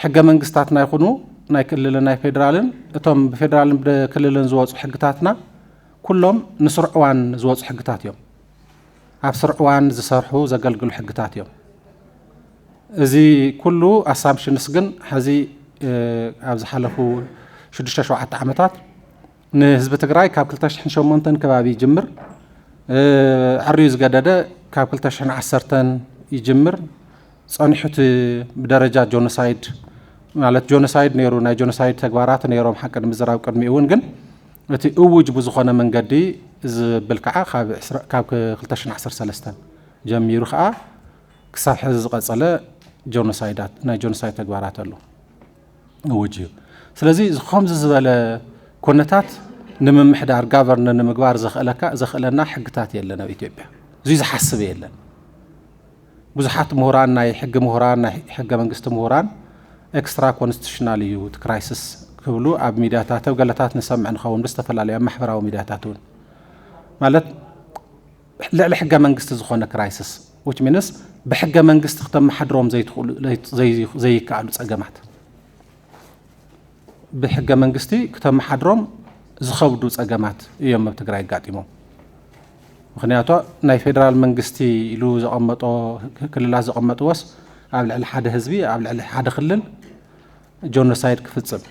ሕገ መንግስታትና ይኹኑ ናይ ክልልን ናይ ፌደራልን እቶም ብፌደራልን ብክልልን ዝወፁ ሕግታትና ኩሎም ንስርዕዋን ዝወፁ ሕግታት እዮም ኣብ ስርዕዋን ዝሰርሑ ዘገልግሉ ሕግታት እዮም እዚ ኩሉ ኣሳምፕሽንስ ግን ሕዚ ኣብ ዝሓለፉ 6-7 ዓመታት ንህዝቢ ትግራይ ካብ 2008 ከባቢ ይጅምር ዓርዩ ዝገደደ ካብ 2010 ይጅምር ጸኒሑት ብደረጃ ጆኖሳይድ ማለት ጆኖሳይድ ነይሩ ናይ ጆኖሳይድ ተግባራት ነይሮም ሓቅን ምዝራብ ቅድሚውን ግን እቲ እውጅ ብዝኾነ መንገዲ ዝብል ከዓ ካብ 2013 ጀሚሩ ከዓ ክሳብ ሕዚ ዝቐጸለ ጆኖሳይዳት ናይ ጆኖሳይድ ተግባራት ኣሎ እውጅ እዩ ስለዚ ከምዚ ዝበለ ኩነታት ንምምሕዳር ጋቨርን ንምግባር ዘኽእለና ሕግታት የለን ኣብ ኢትዮጵያ እዚ ዝሓስብ የለን ብዙሓት ምሁራን ናይ ሕጊ ምሁራን ናይ ሕገ መንግስቲ ምሁራን ኤክስትራ ኮንስቲቱሽናል እዩ እቲ ክራይሲስ ክብሉ ኣብ ሚድያታት ኣብ ገለታት ንሰምዕ ንኸውን ብዝተፈላለዩ ኣብ ማሕበራዊ ሚድያታት እውን ማለት ልዕሊ ሕገ መንግስቲ ዝኾነ ክራይሲስ which means ብሕገ መንግስቲ ክተመሓድሮም ዘይትኽእሉ ዘይከኣሉ ፀገማት ብሕገ መንግስቲ ክተመሓድሮም ዝኸብዱ ፀገማት እዮም ኣብ ትግራይ ጋጢሞም ምክንያቱ ናይ ፌደራል መንግስቲ ኢሉ ዘቐመጦ ክልላት ዘቐመጥዎስ ኣብ ልዕሊ ሓደ ህዝቢ ኣብ ልዕሊ ሓደ ክልል ጆኖሳይድ ክፍጽም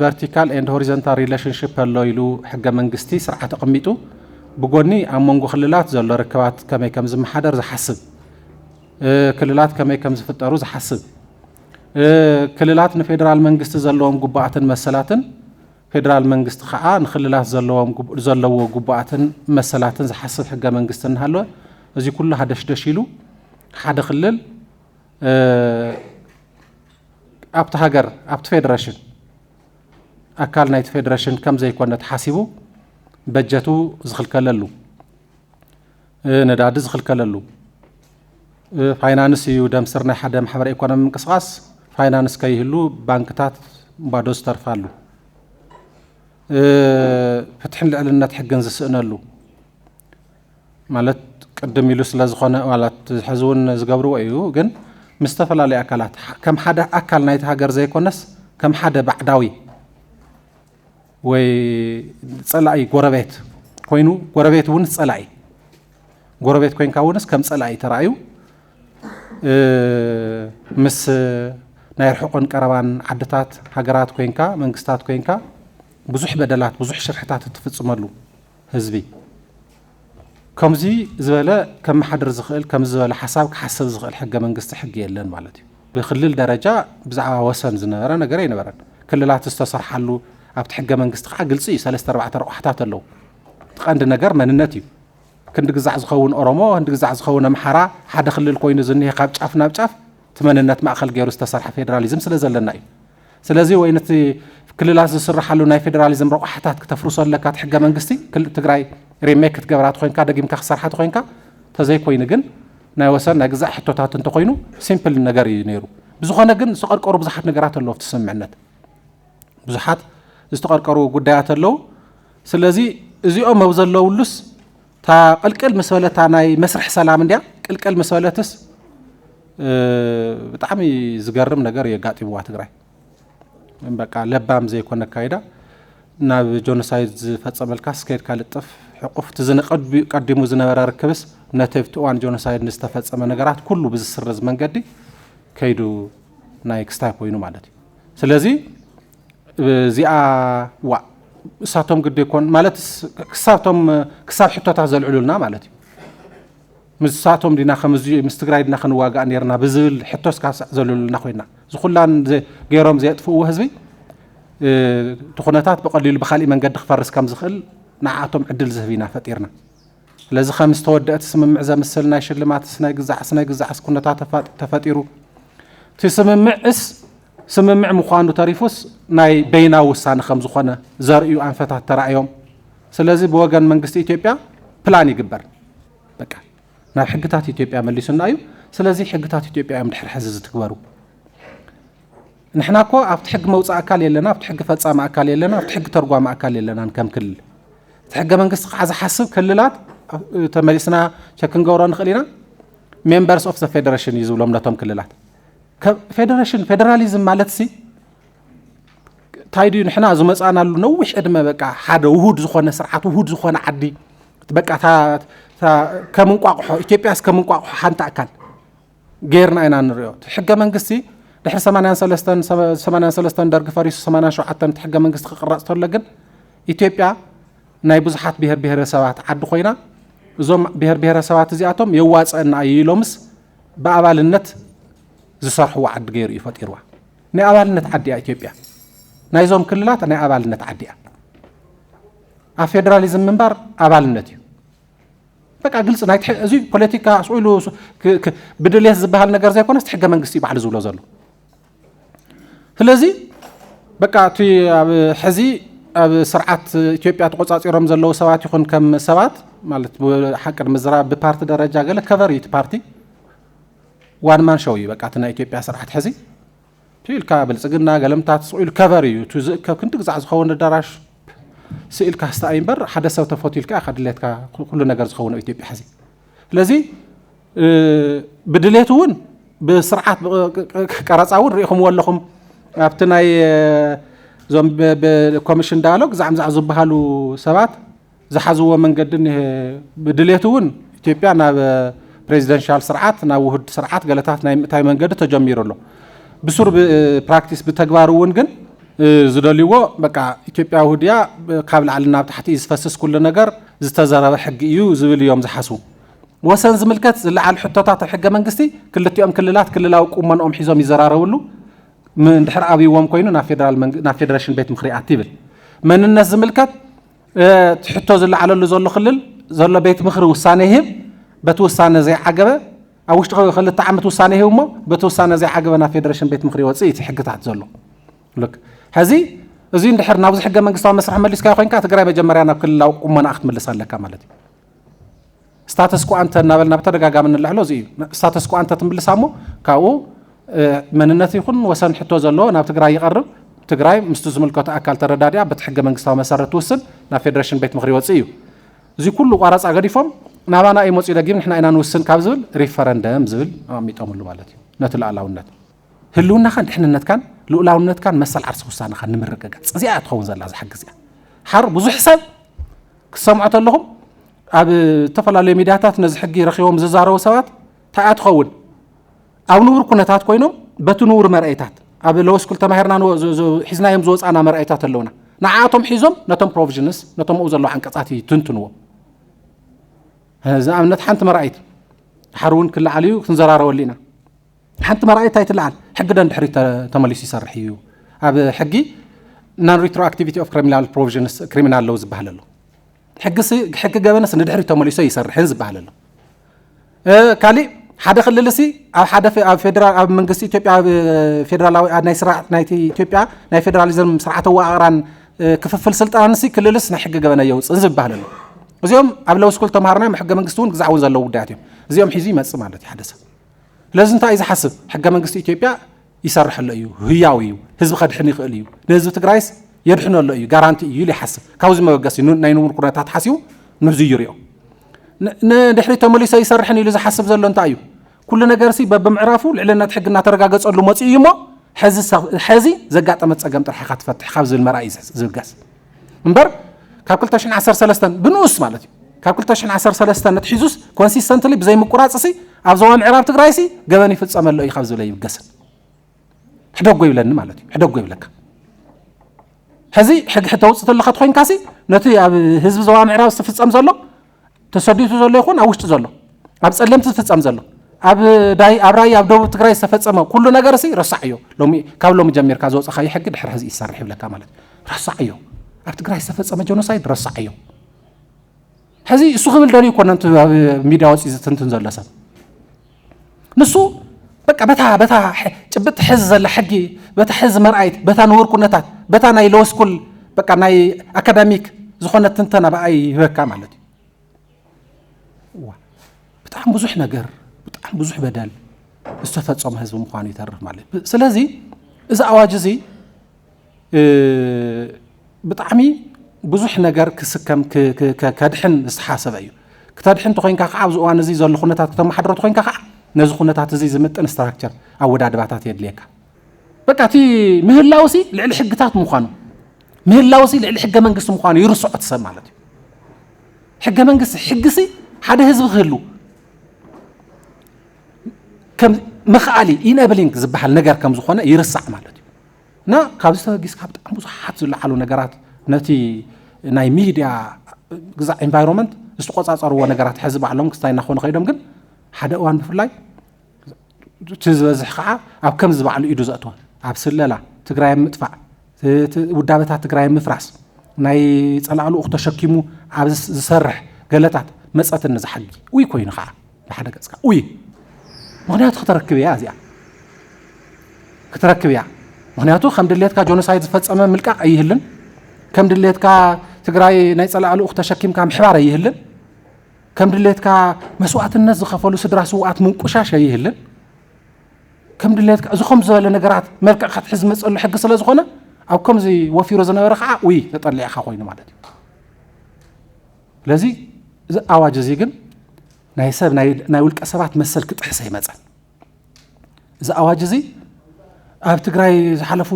ቨርቲካል ኤንድ ሆሪዞንታል ሪሌሽንሺፕ ኣሎ ኢሉ ሕገ መንግስቲ ስርዓት ተቐሚጡ ብጎኒ ኣብ መንጎ ክልላት ዘሎ ርክባት ከመይ ከም ዝመሓደር ዝሓስብ ክልላት ከመይ ከም ዝፍጠሩ ዝሓስብ ክልላት ንፌደራል መንግስቲ ዘለዎም ጉባኣትን መሰላትን ፌደራል መንግስቲ ከዓ ንክልላት ዘለዎ ጉባኣትን መሰላትን ዝሓስብ ሕገ መንግስቲ እንሃለወ እዚ ኩሉ ሃደሽደሽ ኢሉ ሓደ ክልል ኣብቲ ሃገር ኣብቲ ፌደሬሽን ኣካል ናይቲ ፌደሬሽን ከም ዘይኮነ ተሓሲቡ በጀቱ ዝኽልከለሉ ነዳዲ ዝኽልከለሉ ፋይናንስ እዩ ደምስር ናይ ሓደ ማሕበረ ኢኮኖሚ ምንቅስቓስ ፋይናንስ ከይህሉ ባንክታት ባዶ ዝተርፋሉ ፍትሕን ልዕልነት ሕግን ዝስእነሉ ማለት ቅድም ኢሉ ስለ ዝኾነ ማለት ሕዝውን ዝገብርዎ እዩ ግን ምስ ዝተፈላለዩ ኣካላት ከም ሓደ ኣካል ናይቲ ሃገር ዘይኮነስ ከም ሓደ ባዕዳዊ ወይ ፀላኢ ጎረቤት ኮይኑ ጎረቤት እውን ፀላኢ ጎረቤት ኮይንካ እውንስ ከም ፀላኢ ተራእዩ ምስ ናይ ርሑቕን ቀረባን ዓድታት ሃገራት ኮይንካ መንግስታት ኮይንካ ብዙሕ በደላት ብዙሕ ሽርሕታት እትፍጽመሉ ህዝቢ ከምዚ ዝበለ ከም ማሕደር ዝኽእል ከም ዝበለ ሓሳብ ክሓስብ ዝኽእል ሕገ መንግስቲ ሕጊ የለን ማለት እዩ ብክልል ደረጃ ብዛዕባ ወሰን ዝነበረ ነገር ኣይነበረን ክልላት ዝተሰርሓሉ ኣብቲ ሕገ መንግስቲ ከዓ ግልፂ እዩ 3-4 ረቑሕታት ኣለዉ ቀንዲ ነገር መንነት እዩ ክንዲ ግዛዕ ዝኸውን ኦሮሞ ክንዲ ግዛዕ ዝኸውን ኣምሓራ ሓደ ክልል ኮይኑ ዝኒሄ ካብ ጫፍ ናብ ጫፍ እቲ መንነት ማእኸል ገይሩ ዝተሰርሐ ፌደራሊዝም ስለ ዘለና እዩ ስለዚ ወይ ነቲ ክልላት ዝስራሓሉ ናይ ፌደራሊዝም ረቑሕታት ክተፍርሶ ኣለካ እቲ ሕገ መንግስቲ ትግራይ ሪሜክ ክትገብራት ኮይንካ ደጊምካ ክሰርሓት ኮይንካ ተዘይኮይኑ ግን ናይ ወሰን ናይ ግዛዕ ሕቶታት እንተኮይኑ ሲምፕል ነገር እዩ ነይሩ ብዝኾነ ግን ዝተቐርቀሩ ብዙሓት ነገራት ኣለዉ ኣብቲ ስምምዕነት ብዙሓት ዝተቐርቀሩ ጉዳያት ኣለዉ ስለዚ እዚኦም ኣብ ዘለውሉስ እታ ቅልቅል ምስ በለታ ናይ መስርሕ ሰላም እንድያ ቅልቅል ምስ በለትስ ብጣዕሚ ዝገርም ነገር የጋጢምዋ ትግራይ በቃ ለባም ዘይኮነ ካይዳ ናብ ጆኖሳይድ ዝፈጸመልካ ስከይድካ ልጥፍ ሕቁፍ ቀዲሙ ዝነበረ ርክብስ ነተብቲ እዋን ጆኖሳይድ ንዝተፈጸመ ነገራት ኩሉ ብዝስረዝ መንገዲ ከይዱ ናይ ክስታይ ኮይኑ ማለት እዩ ስለዚ እዚኣ እሳቶም ግዲ ይኮን ማለት ክሳብ ሕቶታት ዘልዕሉልና ማለት እዩ ምስሳቶም ዲና ከምዚ ምስ ትግራይ ዲና ክንዋጋእ ነርና ብዝብል ሕቶስ ካሳዕ ዘልዕሉልና ኮይና ዝኹላን ገይሮም ዘጥፍኡ ህዝቢ ትኹነታት በቀሊሉ ብኻሊእ መንገዲ ክፈርስ ከም ዝኽእል ንዓቶም ዕድል ዝህቢና ፈጢርና ስለዚ ከም ዝተወደአት ስምምዕ ዘምስል ናይ ሽልማት ስናይ ግዛዕስ ኩነታት ተፈጢሩ እቲ ስምምዕ ምዃኑ ተሪፉስ ናይ በይናዊ ውሳነ ከም ዝኾነ ዘርእዩ ኣንፈታት ተራእዮም ስለዚ ብወገን መንግስቲ ኢትዮጵያ ፕላን ይግበር በቃ ናብ ሕግታት ኢትዮጵያ መሊሱና እዩ ስለዚ ሕግታት ኢትዮጵያ እዮም ድሕሪ ሕዚ ዝትግበሩ ንሕና እኮ ኣብቲ ሕጊ መውፃእ ኣካል የለና ኣብቲ ሕጊ ፈፃሚ ኣካል የለና ኣብቲ ሕጊ ተርጓሚ ኣካል የለናን ከም ክልል እቲ ሕገ መንግስቲ ከዓ ዝሓስብ ክልላት ተመሊስና ቸክ ክንገብሮ ንኽእል ኢና ሜምበርስ ኦፍ ዘ ፌደሬሽን እዩ ዝብሎም ነቶም ክልላት فيدراليزم مالتسي تايدي نحنا زمصانا له نوح ادمه بقى حدا وهود زخونه سرعات وهود زخونه عدي بقى تا كمنقاقحو ኢትዮጵያስ كمنقاقحو حنت اكل غيرنا اينا نريو حق منغستي دحر 83 درغ فريس 87 حق منغست قرصتله ግን ኢትዮጵያ ናይ ብዙሓት ብሄረሰባት ዓዲ ኮይና እዞም ብሄረሰባት እዚኣቶም የዋጸና ይሎምስ በአባልነት ዝሰርሕዋ ዓዲ ገይሩ ይፈጥርዋ ናይ አባልነት ዓዲ ኢትዮጵያ ናይዞም ክልላት ናይ አባልነት ዓዲ ፌደራሊዝም መንበር አባልነት እዩ በቃ ግልጽ ናይ እዚ ፖለቲካ ስኡሉ ብድሌት ዝበሃል ነገር ዘይኮነስ ሕገ መንግስቲ ይባል ዝብሎ ዘሎ ስለዚ በቃ እቲ ሕዚ ኣብ ስርዓት ኢትዮጵያ ተቆጻጽሮም ዘለው ሰባት ይኹን ከም ሰባት ማለት ሓቅር ምዝራብ በፓርቲ ደረጃ ገለ ከቨሪት ፓርቲ ዋን ማን ሾው በቃ ተና ኢትዮጵያ ስርዓት ሕዚ ትልካ ብልጽግና ገለምታት ስኡል ከቨር እዩ ክንት ግዛዕ ዝኸውን ዳራሽ ስኢልካ ስታይምበር ሓደ ሰብ ተፈቲልካ ካድለትካ ኩሉ ነገር ዝኸውን ኢትዮጵያ ሕዚ ስለዚ ብድሌቱን ብስርዓት ቀረጻውን ሪኢኹም ወለኹም ኣብቲ ናይ ዞም በኮሚሽን ዳያሎግ ዛዕምዛዕ ዝበሃሉ ሰባት ዝሓዝዎ መንገድን ብድሌቱን ኢትዮጵያ ናብ ፕሬዚደንሻል ስርዓት ናብ ውህድ ስርዓት ገለታት ናይ ምእታይ መንገዲ ተጀሚሩሎ بسور براكتيس بتجبارون جن زدليو بقى إثيوبيا وهديا قبل على تحت يسفسس كل نجار زتزرع حق يو زبل يوم زحسو وسن زملكات اللي على الحطات الحق منقستي كل تيوم كللات كل لا وقوم من حزام يزرارولو من دحر أبي يوم كوينو نا فيدراليشن بيت مخري أكتيفل من الناس زملكات تحطوا اللي على اللي زلوا خلل زلوا بيت مخري وسانهم بتوسانه زي عجبه أو اشتغلوا خلت تعمت وسانه هم بتوسانه زي عجبنا فيدراليشن بيت مخري وصيت حق تحت زلوا لك هذه زين دحر نابز حق منقسطا مسرح مليس كاي خوين كاتغراي مجمريانا كل لا قومنا اخت ملسان لك مالتي ستاتس كو انت نابلنا بتدغاغا من لحلو زي ستاتس كو انت تملسامو كاو مننت يكون وسن حتو زلو ناب تغراي يقرب تغراي مستزملكوت اكل ترداديا بتحق منقسطا مسرت وسن نا فيدراليشن بيت مخري وصيو زي كله قراص اغديفهم نابانا اي موصي دغيم نحنا اينا نوسن كابزل ريفرندم زبل ميطملو مالتي نتلالاونت هلونا خن دحننت كان لولاونت كان مسال عرس وسانه خن نمرقق صزيا تخون زلا زحق زيا حر بزح حساب كسمعت لهم اب تفلالي ميدياتات نز حقي رخيوم ززارو سوات تا تخون او نور كنتات كوينو بتنور مرئيتات اب لوس كل تماهرنا حزنا يم زوص انا مرئيتات لونا نعاتهم حيزم نتم بروفيجنس نتم اوزلو حنقصاتي تنتنو هذا امنت حنت مرئيت حرون كل عليو تنزرارو لينا حنت مرأيت تايت العن حق دن دحري تمليس يصرحيو اب حقي نان ريترو اكتيفيتي اوف كريمينال بروفيجنس كريمينال لوز بحالله حق جابنس ندحري تمليس يصرحين زبحالله كالي حدا خللسي او حدا في فيدرال او منغست اثيوبيا فيدرالي ناي سرعه ناي اثيوبيا ناي فيدراليزم سرعه واقران كففل سلطانسي كللس حق جابنا يوص زبحالله ازيوم ابلو سكول تمهارنا حق منغستون غزعون زلو وداتيو ازيوم حيزي مص مالتي حدث لازم تا إذا حسب حق منقست إثيوبيا يصرح له أيوه هياويو حزب خد حني خليو نزل تجرايس يرحنا له أيوه جارانتي يلي حسب كاوز ما بقاسي نينور كرنات حاسيو نزيريو ندحري تملي يصرحني لذا حسب زلون تايو كل نجارسي بمعرفه لأننا تحقنا ترجع قص له ماتي يما حزي زقات أمت سجم ترح فتح خبز المرايز زقاس منبر كابل تشن 10 سلستان بنوس مالتي كابل تشن 10 سلستان نتحيزوس كونسيستنتلي بزي مقراصسي أبزوام عرب تقرايسي جبني في الصمل لا يخافز ولا يبقسن حدوق يبلن مالتي حدوق يبلك هذه حتى وصلت اللقط خوين كاسي نتي حزب زوام عرب في الصم زلو تسديتو زلو يكون أوش تزلو أب سلمت في الصم زلو أب داي أبراي أب دو تقرايس في الصم كل نجارسي رصعيو لومي كابلو مجمر كازوس أخي حق دحر هذه يصرح لك مالتي رصعيو أب تقرايس في الصم جونوسايد رصعيو هذه سوغبل داري يكون أنت ميديا وصيز تنتن زلسان نسو بقى بتا جبت حز لحقي بتا حز مرأيت بتا نور كنتات بتا ناي لو سكول بقى ناي اكاديميك زخونه تنتنا بقى يبكى مالتي بتاع بزح ነገር بتاع بزح بدل استفصم حزب مخان يترف مالتي ስለዚህ اذا اواج زي بطعمي بزح ነገር كسكم كدحن استحاسب ايو كتدحن تخوين كا عاوز وان زي زل خنتات كتم حضرت خوين كا نزخونات زي زمتن استراكشر أو ودادباتات يدليك بقى تي مهلاوسي لعل حقتات مخانو مهلاوسي لعل حق منقص مخانو يرسع تسمع مالتي حق منقص حقسي حدا هزب خلو كم مخالي ينابلينك زبحال نجار كم زخونه يرسع مالتي نا كابستا جيس كابت بزحات زلحالو نجارات نتي ناي ميديا غزا انفايرمنت استقصاصروا نجارات حزب عليهم كستاينا خون خيدم كن حدا وان بفلاي تزبزح خا اب كم زبعلو ايدو زاتوان اب سللا تግራይ مطفع ودابتا تግራይ مفراس ناي صلالو اخ تشكيمو اب زسرح ገለታት መጻተን ንዝሐጊ ወይ ኮይኑ خا بحدا قصካ ወይ مغنيات كتركب يا زيا كتركب يا مغنياتو خم دليتكا جونوسايد زفصمه ملقاق ايهلن كم دليتكا تግራይ ናይ صلالو اخ تشكيمكا محبار ايهلن كم دليتكا مسوعتነት ዝخفلو ስድራ ስዋዓት منقشاش ايهلن كم دليتكا زخم زبل ነገራት መልቀቅ ክትሕዝ መጽሉ ሕግ ስለ ዝኾነ ኣብ ከምዚ ወፊሮ ዝነበረ خا ወይ ተጠልዒኻ ኮይኑ ማለት እዩ ለዚ አዋጅ እዚ ግን ናይ ሰብ ናይ ውልቀ ሰባት መሰል ክጥሕሰ ይመጻል እዚ አዋጅ እዚ ኣብ ትግራይ ዝሓለፉ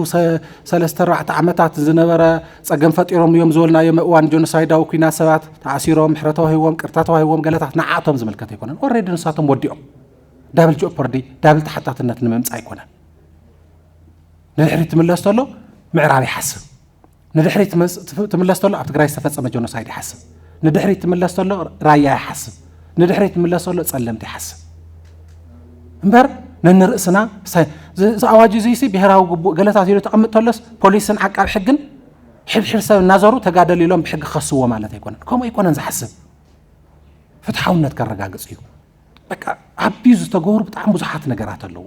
3-4 ዓመታት ዝነበረ ጸገም ፈጢሮም እዮም ዝወልናዮ እዋን ጆኖሳይዳዊ ኩናት ሰባት ተኣሲሮም ሕረታዊ ህይወም ቅርታታዊ ህይወም ገለታት ንዓቶም ዝምልከት ኣይኮነን ኦሬዲ ንሳቶም ወዲኦም ዳብል ጆፖርዲ ዳብል ተሓታትነት ንምምጻእ ኣይኮነን ንድሕሪት ትምለስ ተሎ ምዕራብ ይሓስብ ንድሕሪት ትምለስ ተሎ ኣብ ትግራይ ዝተፈጸመ ጆኖሳይድ ይሓስብ ندحري تملس تلو رايا يحسب ندحري تملس تلو تصلمت يحسب امبر ننرسنا زواج زيسي بهراو غلطات يلو تقمط تلس بوليسن عقاب حقن حب سب نازرو تغادل يلوم بحق خصو ማለት አይኮነን ኮሞ ይኮነን ዝሐስብ ፍትሐውነት ከረጋግጽ እዩ በቃ አቢዝ ተጎር በጣም ብዙሓት ነገራት አለው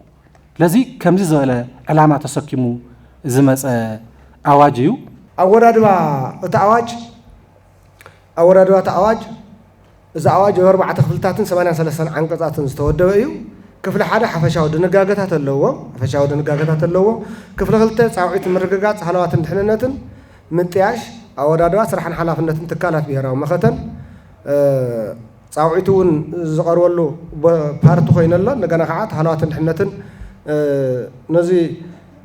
ለዚ ከምዚ ዘለ ዓላማ ተሰኪሙ ዝመጸ አዋጅ እዩ አወራድባ እቲ አዋጅ أوردوا أواج إذا أواج أربعة خلطاتن 83 عنقصاتن استودوا أيو كفل حدا حفشاو دنقاقتات اللوه حفشاو دنقاقتات اللوه كفل خلطة صاوعيت مرققات حلوات امتحاناتن من تياش أوردوا سرحن حلافنتن تكالات بيهراو مختن صاوعيتون زقروا له بارتو خين الله نقنا خعات حلوات امتحاناتن نزي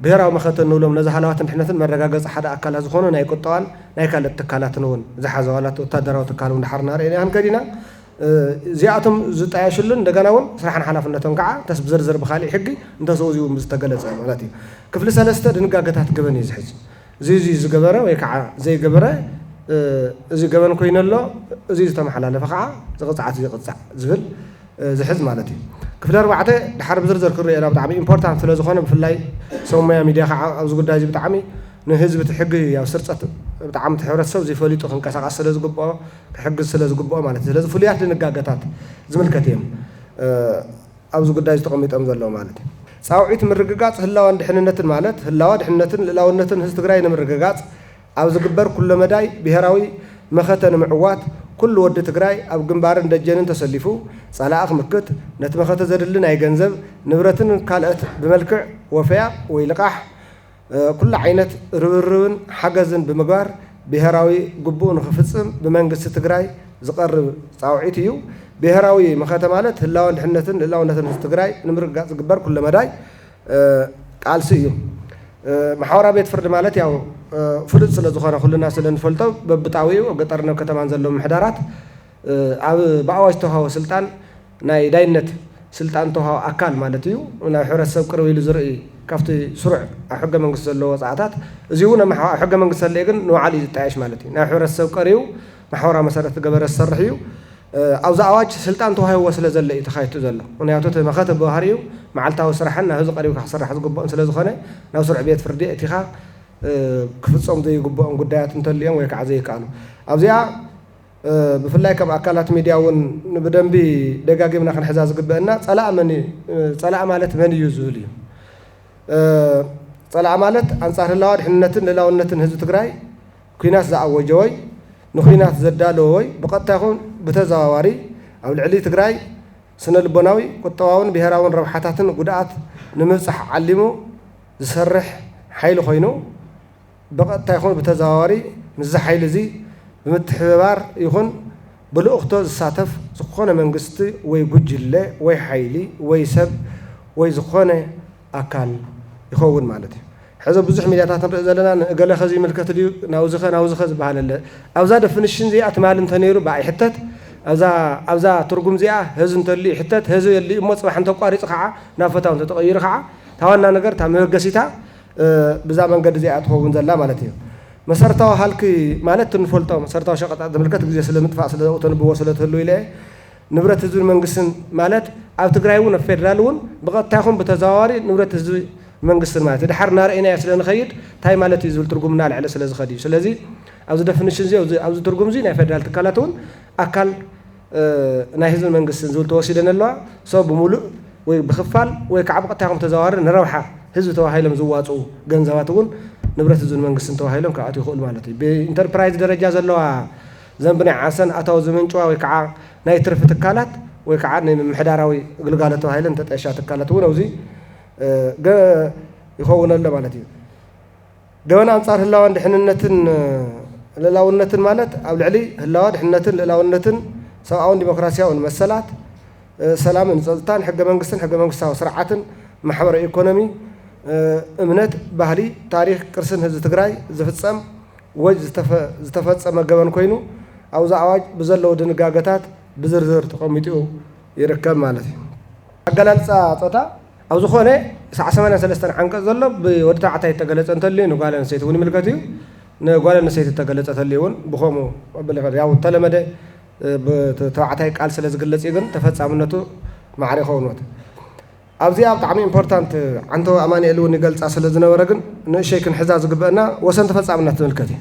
بهراو مختن نولم نزه حلوات امتحاناتن مرققات حدا أكلها زخونو ناي قطوان ناي كالت تكالاتن ون زحزوالات وتدراو تكالون دحرنا رأينا هنكدينا زياتهم زتعيشلن دغناون صراحه حلافنتهم كعا تسبزرزر بخالي حقي انت سوزيو مستقلص مالتي كفل سلسته دنقاقتات غبن يزحج زي زغبره ወይ كعا زي غبره زي غبن كوينلو زي تمحلالف كعا زقصعت يقصع زبل زحز مالتي كفل اربعه دحر بزرزر كرينا بتعمي امبورتانت ስለዝኾነ بفلاي سوميا ميديا كعا از غداي بتعمي نهزب تحقي يا سرصت بتعم تحرسو زي فوليتو خنقساقس ስለዝግቦ كحق ስለዝግቦ ማለት ስለዚህ ፍልያት ድንጋጋታት ዝምልከትዮም ኣብዚ ጉዳይ ዝተቀመጠም ዘሎ ማለት ጻውዒት ምርግጋጽ ህላዋ ድሕንነትን ማለት ህላዋ ድሕንነትን ልላውነትን ህዝብ ትግራይ ንምርግጋጽ ኣብ ዝግበር ኩሉ መዳይ ብሄራዊ መኸተን ምዕዋት ኩሉ ወዲ ትግራይ ኣብ ግንባርን ደጀንን ተሰሊፉ ጸላእኽ ምክት ነቲ መኸተ ዘድልን ናይ ገንዘብ ንብረትን ካልእት ብመልክዕ ወፈያ ወይ ልቃሕ كل عينت ربربن حجزن بمجار بهراوي جبون خفصم بمنجس تجراي زقرب صاوعيتيو بهراوي مختمالات هلاون حنتن هلاون تجراي نمرق زقبر كل مداي قال سيو محاورة بيت فرد مالت ياو فرد سلا زخانة كل الناس اللي نفلتوا ببتعويو وقطرنا كتمان زلهم محدارات بعواج تهاو سلطان ناي داينت سلطان تهاو أكال مالتيو وناي حرس سكر ويلو زرقي كفتي سرع حق منقص اللو وضعاتات زيونا حق منقص اللي يقن نوعالي تعيش مالتي نحور السوكريو محورة مسارة قبر السرحيو أو زعواج سلطان توهاي وصل زل يتخايتو زل ونياتو مخاطب بوهاريو معلتها وسرحنا هذا قريو كحصرح زقبون سلا زخانه ناو سرع بيت فردي اتخا كفصهم زي قبون قدايات انتليهم ويكع زي كانوا أو زيا بفلاي كم أكلات ميدياون بدنبي دقاقي من أخن حزاز قبنا صلاة مالت من يزولي صلاة مالت أنصار الله حنتن للاونتن هزو تقراي كيناس زعوجوي نخينات زدالوي بقطع يكون بتزاواري أو العلي تقراي سنة البناوي قطواون بهراون روحاتاتن قدعات نمسح علمو زسرح حيل خينو بقطع يكون بتزاواري مزح حيل زي بمتحبار يكون بلوقتو زساتف ዝኾነ መንግስቲ ወይ ጉጅለ ወይ ሓይሊ ወይ ሰብ ወይ ዝኾነ ኣካል ይኸውን ማለት እዩ ሕዚ ብዙሕ ሚድያታት ንርኢ ዘለና ገለ ኸዚ ይምልከት ድዩ ናውዝኸ ዝበሃል ኣለ ኣብዛ ደፍንሽን እዚኣ ትማል እንተነይሩ ብኣይ ሕተት ኣብዛ ትርጉም እዚኣ ህዝ እንተልዩ ሕተት ህዝ የልዩ እሞ ፅባሕ እንተቋሪፁ ከዓ ናብ ፈታው እንተተቐይሩ ከዓ ታዋና ነገር እታ መበገሲታ ብዛ መንገዲ እዚኣ ትኸውን ዘላ ማለት እዩ መሰረታዊ ሃልኪ ማለት እንፈልጦ መሰረታዊ ሸቐጣት ዝምልከት ግዜ ስለምጥፋእ ስለተንብዎ ስለትህሉ ኢለ ንብረት ህዝብን መንግስትን ማለት ኣብ ትግራይ እውን ኣብ ፌደራል እውን ብቐጥታ ይኹን ብተዘዋዋሪ ንብረት ህዝቢ መንግስትን ማለት እዩ ድሓር እናርአናዮ ስለንኸይድ እንታይ ማለት እዩ ዝብል ትርጉም እናልዕለ ስለ ዝኸድ እዩ ስለዚ ኣብዚ ደፍኒሽን እዚ ኣብዚ ትርጉም እዚ ናይ ፌደራል ትካላት እውን ኣካል ናይ ህዝብን መንግስትን ዝብል ተወሲደን ኣለዋ ሰብ ብሙሉእ ወይ ብክፋል ወይ ከዓ ብቐጥታ ይኹን ተዘዋዋሪ ንረብሓ ህዝቢ ተባሂሎም ዝዋፅኡ ገንዘባት እውን ንብረት ህዝብን መንግስትን ተባሂሎም ክኣትዉ ይኽእሉ ማለት እዩ ብኢንተርፕራይዝ ደረጃ ዘለዋ ዘንቢ ናይ ዓሰን ኣታዊ ዝምንጭዋ ወይ ከዓ ናይ ትርፊ ትካላት ወይ ከዓ ናይ ምምሕዳራዊ ግልጋሎት ተባሂለን ተጠሻ ትካላት እውን ኣብዚ ይኸውን ኣሎ ማለት እዩ ገበን ኣንጻር ህላዋን ድሕንነትን ልዕላውነትን ማለት ኣብ ልዕሊ ህላዋ ድሕንነትን ልዕላውነትን ሰብኣውን ዲሞክራሲያውን መሰላት ሰላምን ፀጥታን ሕገ መንግስትን ሕገ መንግስታዊ ስርዓትን ማሕበራዊ ኢኮኖሚ እምነት ባህሊ ታሪክ ቅርስን ህዝቢ ትግራይ ዝፍፀም ወይ ዝተፈፀመ ገበን ኮይኑ ኣብዛ ኣዋጅ ብዘለዉ ድንጋገታት ብዝርዝር ተቐሚጡ ይርከብ ማለት እዩ ኣገላልፃ ፆታ ኣብ ዝኾነ 83 ዓንቀጽ ዘሎ ብወዲ ተባዕታይ ተገለፀ እንተልዩ ንጓል ኣንስተይቲ እውን ይምልከት እዩ ንጓል ኣንስተይቲ ተገለፀ ተልዩ እውን ብኸምኡ ያው ተለመደ ብተባዕታይ ቃል ስለ ዝግለጽ እዩ ግን ተፈፃምነቱ ማዕረ ይኸውንዎት ኣብዚኣ ብጣዕሚ ኢምፖርታንት ዓንቶ ኣማኒኤል እውን ይገልፃ ስለ ዝነበረ ግን ንእሸይ ክንሕዛ ዝግበአና ወሰን ተፈፃምነት ትምልከት እዩ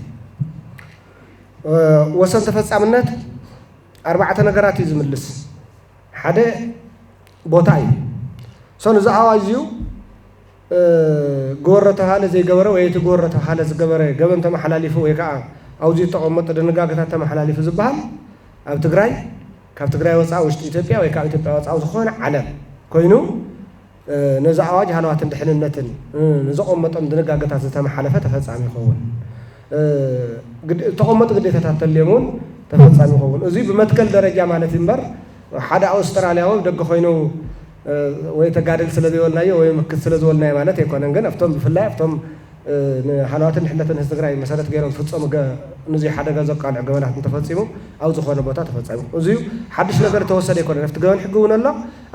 ወሰን ተፈፃምነት 4 ነገራት እዩ ዝምልስ ሓደ ቦታ እዩ ሰን እዚ ኣዋጅ እዩ ጎረ ተባሃለ ዘይገበረ ወይ እቲ ጎረ ተባሃለ ዝገበረ ገበን ተመሓላሊፉ ወይ ከዓ ኣብዚ ተቐመጠ ድንጋጌታት ተመሓላሊፉ ዝበሃል ኣብ ትግራይ ካብ ትግራይ ወፃኢ ውሽጢ ኢትዮጵያ ወይ ካብ ኢትዮጵያ ወፃኢ ዝኾነ ዓለም ኮይኑ ነዚ ኣዋጅ ሃለዋትን ድሕንነትን ንዘቐመጦም ድንጋጌታት ዝተመሓለፈ ተፈፃሚ ይኸውን ተቐመጡ ግዴታታት ተልዮም እውን ተፈፃሚ ይኸውን እዚ ብመትከል ደረጃ ማለት እምበር ሓደ ኣውስትራልያዊ ደገ ኮይኑ ወይ ተጋድል ስለ ዘይወልናዮ ወይ ምክት ስለ ዝወልናዮ ማለት ኣይኮነን ግን ኣብቶም ብፍላይ ኣብቶም ንሃለዋትን ድሕነትን ህዝቢ ትግራይ መሰረት ገይሮም ዝፍፀሙ ነዚ ሓደጋ ዘቃልዕ ገበናት እንተፈፂሙ ኣብ ዝኾነ ቦታ ተፈፃሚ እዚ ሓድሽ ነገር ተወሰደ ኣይኮነን ኣብቲ ገበን ሕጊ እውን ኣሎ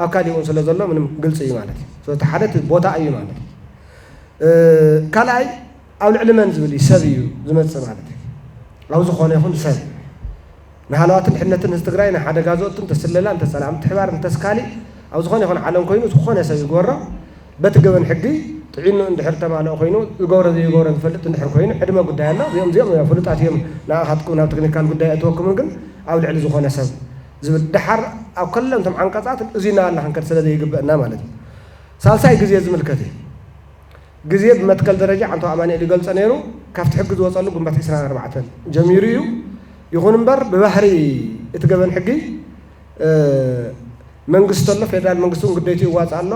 ኣብ ካሊእ እውን ስለ ዘሎ ምንም ግልፂ እዩ ማለት እዩ ስለቲ ሓደ ቦታ እዩ ማለት እዩ ካልኣይ ኣብ ልዕሊ መን ዝብል እዩ ሰብ እዩ ዝመፅእ ማለት እዩ ኣብ ዝኾነ ይኹን ሰብ ንሃለዋትን ድሕነትን ህዝቢ ትግራይ ንሓደጋ ዘእቱን ተስለላ እንተሰላም ትሕባር እንተስካሊእ ኣብ ዝኾነ ይኹን ዓለም ኮይኑ ዝኾነ ሰብ ይገብሮ በቲ ገበን ሕጊ ጥዒኑ እንድሕር ተማልኦ ኮይኑ ዝገብሮ ዘይገብሮ ዝፈልጥ እንድሕር ኮይኑ ዕድመ ጉዳይ ኣሎ እዚኦም ፍሉጣት እዮም ንኣኻትኩም ናብ ቴክኒካል ጉዳይ እትወክሙን ግን ኣብ ልዕሊ ዝኾነ ሰብ ዝብል ድሓር ኣብ ከሎም እቶም ዓንቀፃት እዚ እናበልና ክንከድ ስለ ዘይግበአና ማለት እዩ ሳልሳይ ግዜ ዝምልከት እዩ ግዜ ብመትከል ደረጃ ዓንቶ ኣማኒኤል ይገልፆ ነይሩ ካብቲ ሕጊ ዝወፀሉ ግንቦት 24 ጀሚሩ እዩ ይኹን እምበር ብባህሪ እቲ ገበን ሕጊ መንግስት ኣሎ ፌደራል መንግስቱን ግዴቱ ይዋፅእ ኣሎ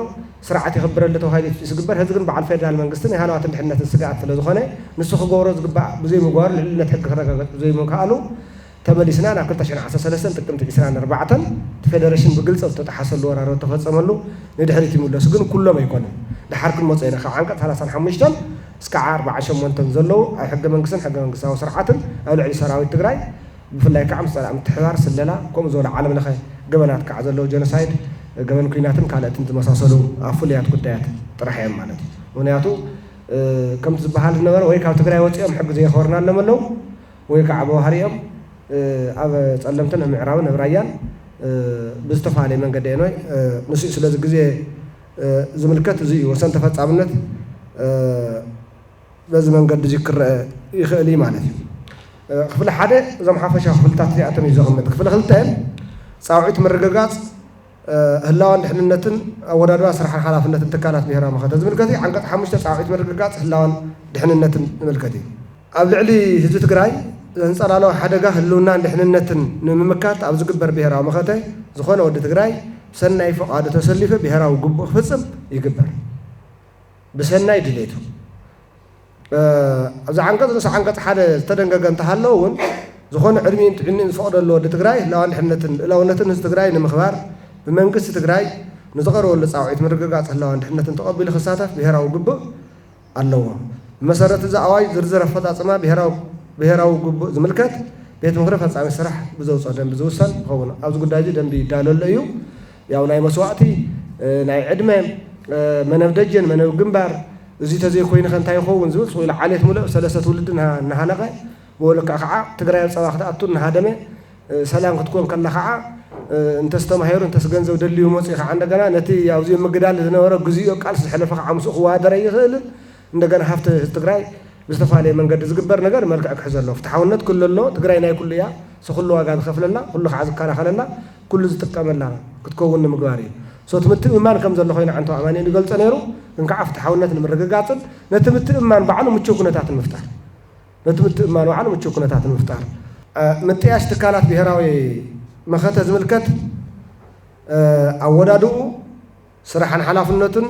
ስርዓት ይኽብረሉ ተባሂሉ ዝግበር ህዚ ግን በዓል ፌደራል መንግስትን ናይ ሃለዋትን ድሕነትን ስጋኣት ስለ ዝኾነ ንሱ ክገብሮ ዝግባእ ብዘይምግባሩ ልዕልነት ሕጊ ክረጋገፅ ብዘይምክኣሉ ተመሊስና ናብ 2013 ጥቅምቲ 24 ፌደሬሽን ብግልፂ ዝተጣሓሰሉ ወራሮ ተፈፀመሉ ንድሕሪት ይምለሱ ግን ኩሎም ኣይኮነን ድሓር ክንመፀ ኢና ካብ ዓንቀጽ 35 እስካዕ 48 ዘለዉ ኣብ ሕገ መንግስትን ሕገ መንግስታዊ ስርዓትን ኣብ ልዕሊ ሰራዊት ትግራይ ብፍላይ ከዓ ምስ ፀላም ምትሕባር ስለላ ከምኡ ዝበሉ ዓለም ለኸ ገበናት ከዓ ዘለዉ ጀኖሳይድ ገበን ኩናትን ካልኦትን ዝመሳሰሉ ኣብ ፍሉያት ጉዳያት ጥራሕ እዮም ማለት እዩ ምክንያቱ ከምቲ ዝበሃል ዝነበረ ወይ ካብ ትግራይ ወፂኦም ሕጊ ዘየኽበርና ኣሎም ኣለዉ ወይ ከዓ ብባህሪኦም ኣብ ፀለምትን ኣብ ምዕራብን ኣብ ራያን ብዝተፈላለየ መንገዲ እየ ንስኡ ስለዚ ግዜ ዝምልከት እዚ እዩ ወሰን ተፈፃምነት በዚ መንገዲ እዚ ክረአ ይኽእል እዩ ማለት እዩ ክፍሊ ሓደ እዞም ሓፈሻ ክፍልታት እዚኣቶም እዩ ዘቕምጥ ክፍሊ ክልተ ፃውዒት ምርግጋፅ ህላዋን ድሕንነትን ኣወዳድባ ስራሕን ሓላፍነትን ትካላት ብሄራዊ መኸተ ዝምልከት እዩ ዓንቀጽ 5 ፃውዒት ምርግጋፅ ህላዋን ድሕንነትን ንምልከት እዩ ኣብ ልዕሊ ህዝቢ ትግራይ ዘንፀላለወ ሓደጋ ህልውናን ድሕንነትን ንምምካት ኣብ ዝግበር ብሄራዊ መኸተ ዝኾነ ወዲ ትግራይ ብሰናይ ፈቓዱ ተሰሊፉ ብሄራዊ ግቡእ ክፍፅም ይግበር ብሰናይ ድሌቱ ኣብዚ ዓንቀጽ ንሱ ዓንቀጽ ሓደ ዝተደንገገ እንተሃለዎ እውን ዝኾነ ዕድሜን ጥዕንን ዝፈቕደሎ ወዲ ትግራይ ህላውነትን ህዝቢ ትግራይ ንምኽባር ብመንግስቲ ትግራይ ንዝቐረበሉ ፃውዒት ምርግጋፅ ህላዋን ድሕነትን ተቐቢሉ ክሳተፍ ብሄራዊ ግቡእ ኣለዎ ብመሰረት እዚ ኣዋጅ ዝርዝር ኣፈፃፅማ ብሄራዊ ግቡእ ዝምልከት ቤት ምክሪ ፈፃሚ ስራሕ ብዘውፅኦ ደንቢ ዝውሰን ይኸውን ኣብዚ ጉዳይ እዚ ደንቢ ይዳለሎ እዩ ያው ናይ መስዋዕቲ ናይ ዕድመ መነብ ደጀን መነብ ግንባር እዚ ተዘይኮይኑ ከንታይ ይኸውን ዝብል ስኢሉ ዓሌት ሙሉእ ሰለስተ ትውልዲ እናሃነቐ ብወልካ ከዓ ትግራይ ኣብ ፀባ ክትኣቱ እናሃደመ ሰላም ክትኮን ከላ ከዓ እንተስተማሂሩ እንተስገንዘብ ደልዩ መፅኡ ከዓ እንደገና ነቲ ኣብዚ ምግዳል ዝነበረ ግዚኦ ቃልሲ ዝሕለፈ ከዓ ምስኡ ክዋደረ ይኽእልን እንደገና ሃፍቲ ትግራይ ብዝተፈላለየ መንገዲ ዝግበር ነገር መልክዕ ክሕዝ ኣለዎ ፍትሓውነት ኩሉ ኣሎ ትግራይ ናይ ኩሉ እያ ሰኩሉ ዋጋ ዝኸፍለላ ኩሉ ከዓ ዝከላኸለላ ኩሉ ዝጥቀመላ ክትከውን ንምግባር እዩ ሶ ትምትእማን ከም ዘሎ ኮይኑ ዓንቶ ኣማኒ ይገልጸ ነይሩ ግን ከዓ ፍትሓውነት ንምርግጋፅን ነቲ ምትእማን በዓሉ ምቹው ኩነታት ንምፍጣር ነቲ ምትእማን በዓሉ ምቹው ኩነታት ንምፍጣር ምጥያሽ ትካላት ብሄራዊ መኸተ ዝምልከት ኣወዳድኡ ስራሕን ሓላፍነትን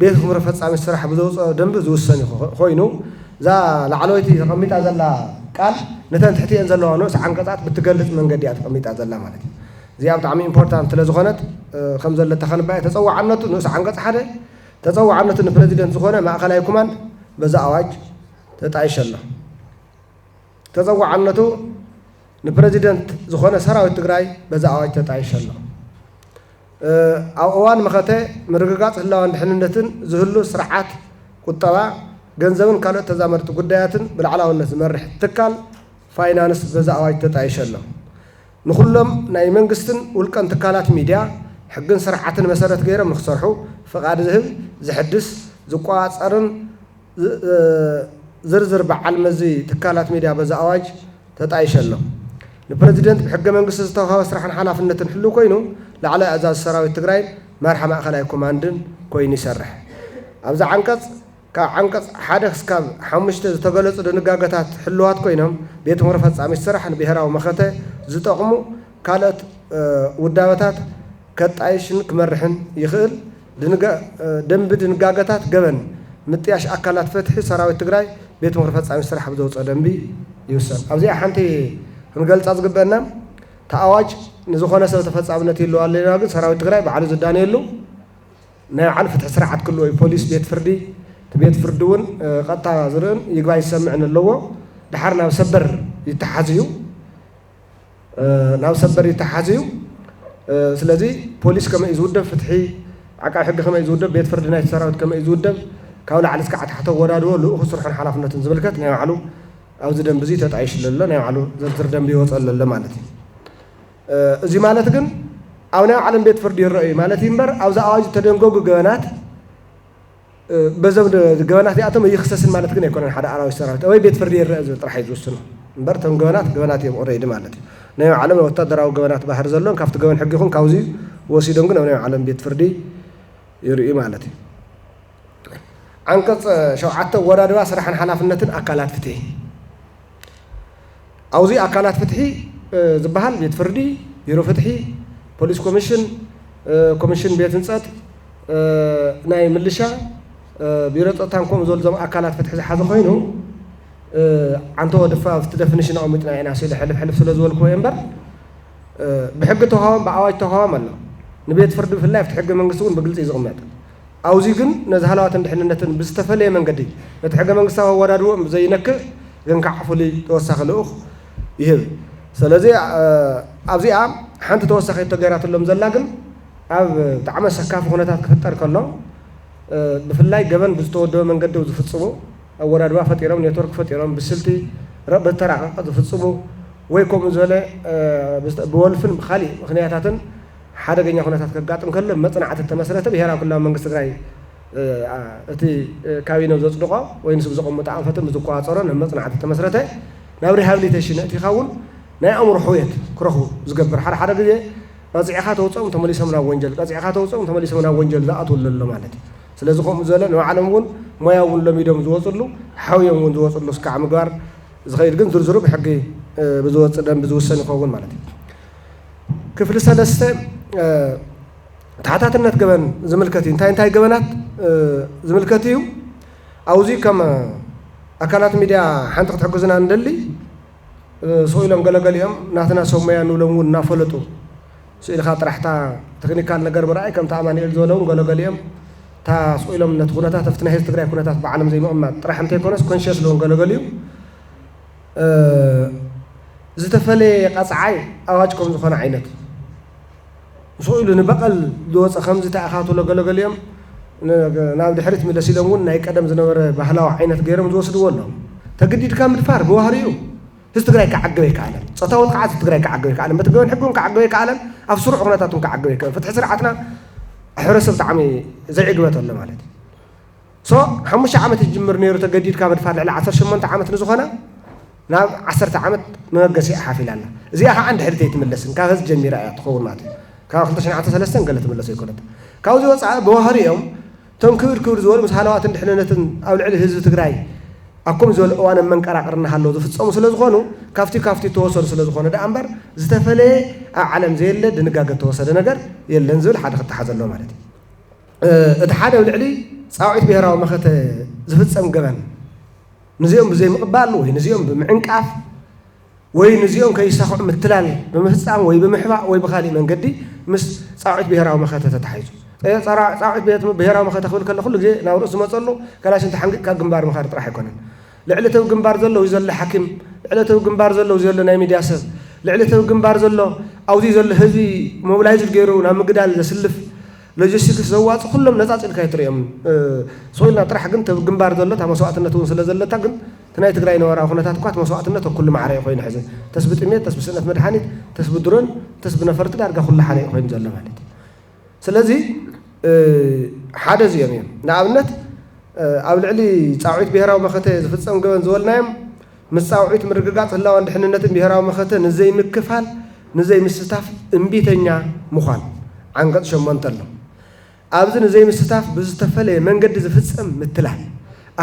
ቤት ምክሪ ፈፃሚ ስራሕ ብዘውፅኦ ደንቢ ዝውሰን ኮይኑ እዛ ላዕለወይቲ ተቐሚጣ ዘላ ቃል ነተን ትሕቲአን ዘለዋ ንኡስ ዓንቀፃት ብትገልፅ መንገዲ እያ ተቐሚጣ ዘላ ማለት እዩ እዚኣ ብጣዕሚ ኢምፖርታንት ስለዝኾነት ከም ዘለ ተኸንባየ ተፀዋዕነቱ ንኡስ ዓንቀፅ ሓደ ተፀዋዕነቱ ንፕረዚደንት ዝኾነ ማእኸላይ ኮማንድ በዛ ኣዋጅ ተጣይሸ ኣሎ ተፀዋዕነቱ ንፕረዚደንት ዝኾነ ሰራዊት ትግራይ በዛ ኣዋጅ ተጣይሸ ኣሎ ኣብ እዋን መኸተ ምርግጋፅ ህላዋን ድሕንነትን ዝህሉ ስርዓት ቁጠባ ገንዘብን ካልኦት ተዛመድቲ ጉዳያትን ብላዕላውነት ዝመርሕ ትካል ፋይናንስ በዛ ኣዋጅ ተጣይሸ ኣሎ ንኩሎም ናይ መንግስትን ውልቀን ትካላት ሚድያ ሕግን ስርዓትን መሰረት ገይሮም ንክሰርሑ ፍቃድ ዝህብ ዝሕድስ ዝቋፀርን ዝርዝር በዓል መዚ ትካላት ሚድያ በዛ ኣዋጅ ተጣይሸ ኣሎ ንፕረዚደንት ብሕገ መንግስቲ ዝተዋሃበ ስራሕን ሓላፍነትን ሕሉ ኮይኑ ላዕለዋይ ኣዛዚ ሰራዊት ትግራይ መርሓ ማእኸላይ ኮማንድን ኮይኑ ይሰርሕ ኣብዛ ዓንቀፅ ካብ ዓንቀፅ 1 ክሳብ 5 ዝተገለፁ ድንጋጌታት ሕልዋት ኮይኖም ቤት ምክሪ ፈፃሚ ስራሕ ንብሄራዊ መኸተ ዝጠቕሙ ካልኦት ውዳበታት ከጣይሽን ክመርሕን ይኽእል ደንቢ ድንጋጌታት ገበን ምጥያሽ ኣካላት ፍትሒ ሰራዊት ትግራይ ቤት ምክሪ ፈፃሚ ስራሕ ብዘውፅኦ ደንቢ ይውሰን ኣብዚኣ ሓንቲ ክንገልፃ ዝግበአና ተኣዋጅ ንዝኾነ ሰብ ተፈፃምነት ይለዋ ኣለና ግን ሰራዊት ትግራይ ባዕሉ ዝዳንየሉ ናይ ባዕሉ ፍትሒ ስርዓት ክህልዎ እዩ ፖሊስ ቤት ፍርዲ ቤት ፍርዲ እውን ቀጥታ ዝርእን ይግባይ ዝሰምዕን ኣለዎ ድሓር ናብ ሰበር ይተሓዝ እዩ ስለዚ ፖሊስ ከመይ እዩ ዝውደብ ፍትሒ ዓቃቢ ሕጊ ከመይ እዩ ዝውደብ ቤት ፍርዲ ናይቲ ሰራዊት ከመይ እዩ ዝውደብ ካብ ላዕሊ እስካዕ ታሕቲ ወዳድዎ ልኡኹ ስርሑን ሓላፍነትን ዝምልከት ናይ ባዕሉ ኣብዚ ደንቢ እዚ ተጣይሽሉ ኣሎ ናይ ባዕሉ ዝርዝር ደንቢ ይወፅአሉ ኣሎ ማለት እዩ እዚ ማለት ግን ኣብ ናይ ባዕሎም ቤት ፍርዲ ይረአዩ ማለት እዩ እምበር ኣብዛ ኣዋጅ ተደንገጉ ገበናት በዘም ገበናት እዚኣቶም ይኽሰስን ማለት ግን ኣይኮነን ሓደ ኣራዊት ሰራዊት ወይ ቤት ፍርዲ ይረአ ዝብል ጥራሕ እዩ ዝውስኑ እምበር እቶም ገበናት እዮም ኦልሬዲ ማለት እዩ ናይ ባዕሎም ወታደራዊ ገበናት ባህር ዘሎን ካብቲ ገበን ሕጊ ይኹን ካብዚ ወሲዶም ግን ኣብ ናይ ባዕሎም ቤት ፍርዲ ይርእዩ ማለት እዩ ዓንቀፅ 7 ወዳድባ ስራሕን ሓላፍነትን ኣካላት ፍትሒ ኣብዚ ኣካላት ፍትሒ ዝበሃል ቤት ፍርዲ ቢሮ ፍትሒ ፖሊስ ኮሚሽን ቤት ህንፀት ናይ ምልሻ ቢሮ ፀጥታን ከምኡ ዝበሉ ዞም ኣካላት ፍትሒ ዝሓዘ ኮይኑ ዓንቶ ወድፋ ኣብቲ ደፊኒሽን ኣቐሚጥና ኢና ስኢሉ ሕልፍ ስለ ዝበልክዎ እየ እምበር ብሕጊ ተዋህቦም ብኣዋጅ ተዋህቦም ኣሎ ንቤት ፍርዲ ብፍላይ ኣብቲ ሕጊ መንግስቲ እውን ብግልፂ እዩ ዝቕመጥ ኣብዚ ግን ነዚ ሃለዋትን ድሕንነትን ብዝተፈለየ መንገዲ ነቲ ሕገ መንግስታዊ ኣወዳድቦ ዘይነክእ ግን ከዓ ፍሉይ ተወሳኺ ልኡኽ ይህብ ስለዚ ኣብዚኣ ሓንቲ ተወሳኺት ተገይራትሎም ዘላ ግን ኣብ ብጣዕሚ ኣሰካፊ ኩነታት ክፍጠር ከሎ ብፍላይ ገበን ብዝተወደበ መንገዲ ዝፍፅሙ ኣወዳድባ ፈጢሮም ኔትወርክ ፈጢሮም ብስልቲ ብተራቐቐ ዝፍፅሙ ወይ ከምኡ ዝበለ ብወልፍን ብካሊእ ምክንያታትን ሓደገኛ ኩነታት ከጋጥም ከሎ መፅናዕቲ ተመስረተ ብሄራዊ ክልላዊ መንግስቲ ትግራይ እቲ ካቢነ ዘፅድቆ ወይ ንሱ ብዘቐምጦ ኣንፈትን ብዝቋፀሮ መፅናዕቲ ተመስረተ ናብ ሪሃብሊቴሽን እቲኻ እውን ናይ ኣእምሮ ሕውየት ክረኽቡ ዝገብር ሓደ ግዜ ቀፂዕኻ ተውፅኦም ተመሊሶም ናብ ወንጀል ቀፂዕኻ ተውፅኦም ተመሊሶም ናብ ወንጀል ዝኣትውሉ ኣሎ ማለት እዩ ስለዚ ከምኡ ዝበለ ንባዕሎም እውን ሞያ እውን ለሚዶም ዝወፅሉ ሓውዮም እውን ዝወፅሉ እስካዕ ምግባር ዝኸይድ ግን ዝርዝሩ ብሕጊ ብዝወፅእ ደንቢ ዝውሰን ይኸውን ማለት እዩ ክፍሊ 3 ተሓታትነት ገበን ዝምልከት እዩ እንታይ ገበናት ዝምልከት እዩ ኣብዚ ከም ኣካላት ሚድያ ሓንቲ ክትሕግዙና እንደሊ سويلهم قلقليهم ناتنا سوميان ولمون نافلتو سئل خاطر حتى تكنيكال نجار برأي كم تعمل يلزولهم قلقليهم تا سويلهم نتخونتها تفتنا هيز تقرأ كونتها بعالم زي ما أمات راح أنت يكونس كونشيس لهم قلقليهم زتفلي قصعي أواجكم زخنا عينت سويلو نبقل دوس خمسة تأخذوا لقلقليهم نعم دحرت من السيلمون نايك أدم زنور بحلاو عينت غيرهم دوس دولهم تجديد كامل فار بوهريو هستقرأ كعجبه كعلم صتاول قاعد تقرأ كعجبه كعلم ما تقولون حقهم كعجبه كعلم أفسر عقناتهم كعجبه كعلم فتح سرعتنا حرس بتعمي زي عقبة ولا مالتي صو حمش عامة الجمر نيرو تجديد كامل فار على 10 شمنت عامة نزخنا نعم 10 عامة ما جسي حافل الله زي أخا عند حرتي تملسن كهز جميرة تخون ماتي كان 15 3 قالت تملس يكونت كاوزي وصع بوهريهم توم كبر زول مس حلوات اندحننتن او لعل حزب تግራይ اكم زول وانا منقراقرنا حلو ዝፍጸሙ ስለዝኾኑ ካፍቲ ተወሰዱ ስለዝኾነ ዳ ኣምበር ዝተፈለየ ዓለም ዘየለ ድንጋገ ተወሰደ ነገር የለን ዝብል ሓደ ከተሓዘሎ ማለት እቲ ሓደ ልዕሊ ጻውዒት ብሄራዊ መኸተ ዝፍጸም ገበን ንዚኦም ብዘይ ምቕባል ወይ ንዚኦም ብምዕንቃፍ ወይ ንዚኦም ከይሳኽዑ ምትላል ብምፍጻም ወይ ብምሕባእ ወይ ብኻሊእ መንገዲ ምስ ጻውዒት ብሄራዊ መኸተ ተታሒዙ ጻውዒት ብሄራዊ መኸተ ክብል ከለ ኩሉ ግዜ ናብ ርእሱ መፀሉ ከላሽ እንተ ሓንቂቕካ ግንባር ምኻድ ጥራሕ ኣይኮነን ልዕለተው ግንባር ዘሎ ዘሎ ሓኪም ልዕለተው ግንባር ዘሎ ዘሎ ናይ ሚድያ ሰብ ልዕለተው ግንባር ዘሎ ኣውዚ ዘሎ ህዝቢ ሞቢላይዝ ገይሩ ናብ ምግዳል ዘስልፍ ሎጂስቲክስ ዘዋፅእ ኩሎም ነፃፅልካ ይትሪኦም ሶይልና ጥራሕ ግን ተብ ግንባር ዘሎ ታ መስዋዕትነት እውን ስለ ዘለታ ግን ትናይ ትግራይ ነወራዊ ኩነታት እኳ መስዋዕትነት ኩሉ ማዕረ ኮይኑ ሕዚ ተስቢ ጥሜት ተስቢ ስእነት መድሓኒት ተስቢ ድሮን ተስቢ ነፈርቲ ዳርጋ ኩሉ ሓነ ኮይኑ ዘሎ ማለት ስለዚ ሓደ እዚኦም እዮም ንኣብነት ኣብ ልዕሊ ጻውዒት ብሄራዊ መኸተ ዝፍጸም ገበን ዝበልናዮም ምስ ጻውዒት ምርግጋፅ ህላወን ድሕንነትን ብሄራዊ መኸተ ንዘይ ምክፋል ንዘይ ምስታፍ እምቢተኛ ምዃን ዓንቀጽ 8 ኣሎ ኣብዚ ንዘይ ምስታፍ ብዝተፈለየ መንገዲ ዝፍጸም ምትላል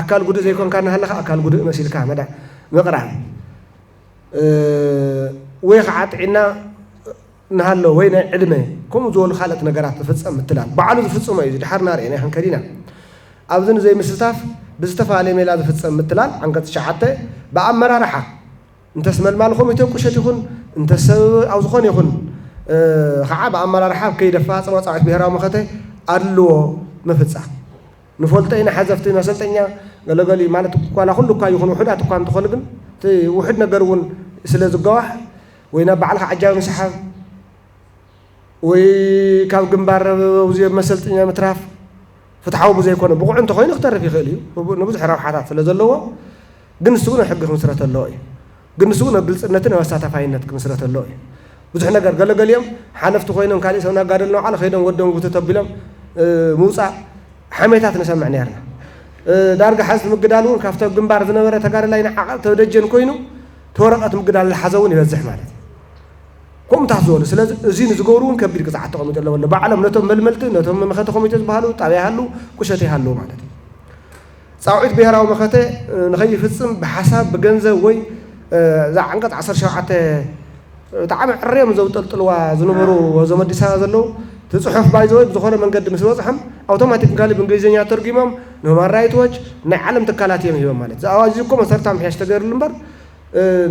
ኣካል ጉዱእ ዘይኮንካ ናሃለኻ ኣካል ጉዱእ መሲልካ ምቕራብ ወይ ከዓ ጥዒና نهالله وين علمه كم زول خالق نجارات تفصل مثلا بعلو تفصل ما يجي حرنا رأينا هنكرينا أبزن زي مستف بستف عليه ميلاد تفصل مثلا عنك تشحته بأمر راحة أنت اسم المال خم يتوقع شيء يكون أنت أو زخون يكون خعب أمر راحة كي دفع سما صعد بهرا مخته أرلو مفتصح نفولتين حذفتين وصلتين قالوا لي مالك كنا كله كاي يكون وحدة تكون تخلقن وحدنا جرون سلز الجواح وين بعلها عجاب مسحاب وكاب جنبار وزي مسلتين متراف فتحوا بزي كونه بقول أنت خوين اختار في خليه نبزح راح حتى فلزلوا جنسونا حق مسرة اللوي جنسونا بلسنتنا وساعة فاينت مسرة اللوي بزحنا قال اليوم حنفت خوينهم كالي سونا قال لنا على خيرهم ودهم وتتبلهم موسى حميتات نسمع نيرنا دارجة حاسس مقدالون كافتوا جنبار زنورة تقال لنا عقل تودجن كوينو تورقت مقدال الحزون يوزح مالتي كم تحصل سلز زين زجورون كبير كذا عتقوا مثلا ولا بعلم نتهم ململت نتهم مخاتهم يتزبهلو طبيعي هلو كشتي هلو مالتي صعود بهرا ومخاته نخيل فتصم بحسب بجنزة وي ذا عنقد 10 شعات تعامل الريم زو طلطلوا زنبرو وزمدي سازلو تصحف بايزوي بزخونه من قد مسوصحم اوتوماتيك قال بالانجليزيه ترجمهم نو رايت واتش نعلم تكالات يم مالت زاواجكم مسرتام حياش تغير لمبر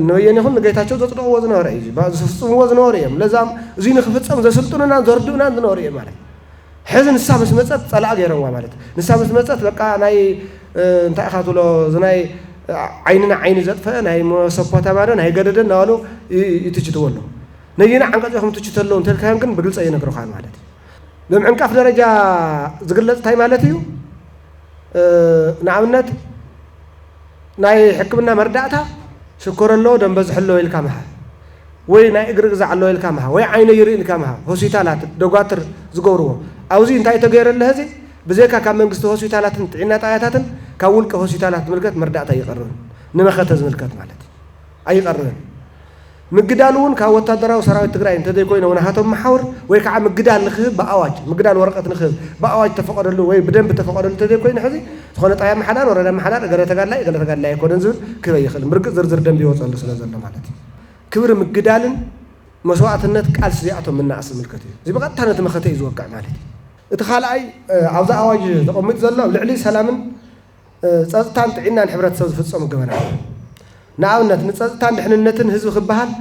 نوين يخون نجيتاچو زطدو وزن وري بازفصم وزن وريم لزام زين خفصم زسلطننا زردونا نوري مالت حزن السامس مصت صلا غيروا مالت السامس مصت بقى ناي انت اخاتو له زناي عيننا عين زطفه ناي مسبوتا ماده ناي غددن نالو يتچتولو نينا عنقصهم تچتلو انت كان كن بغلص ينكرو خان مالت بمعنقاف درجه زغلص تاي مالت يو نعمنت ناي حكمنا مرداتا شكر الله دم بزحلو الكامها وين اجرق زعلو الكامها وين عينه يري الكامها هوسبيتالات دوغاتر زغورو اوزي انتي تغير له هذي بزيكا كان منغست هوسبيتالات طعنا طاياتاتن كاولك هوسبيتالات ملكت مرداتا يقرن نمخته ملكت مالتي اي قرن مقدالون كا وتادراو سراويت تግራይ እንተ ዘይኮይነ ወናሃቶም محور ወይ ከዓ مقدال ንخብ በአዋጅ مقدال ወረቀት ንخብ በአዋጅ ተፈቀደሉ ወይ በደንብ ተፈቀደሉ እንተ ዘይኮይነ ሕዚ ዝኾነ ጣያ መሓዳር ወረዳ መሓዳር ገለ ተጋላይ ኣይኮነን ዝብል ክበ ይኽእል ምርግጽ ዝርዝር ደንብ ይወጸሉ ስለዘሎ ማለት ክብር مقدالን መስዋዕትነት ቃል ሲያቶም ምናእስ ምልከት እዩ እዚ በቀጥታ ነቲ መኸተ እዩ ዝወቅዕ ማለት እቲ ካልኣይ ኣብዛ ኣዋጅ ተቐሚጥ ዘሎ ልዕሊ ሰላምን ጸጥታን ጥዕናን ሕብረተሰብ ዝፍጸሙ ገበና ንኣብነት ንፀጥታን ድሕንነትን ህዝቢ ክበሃል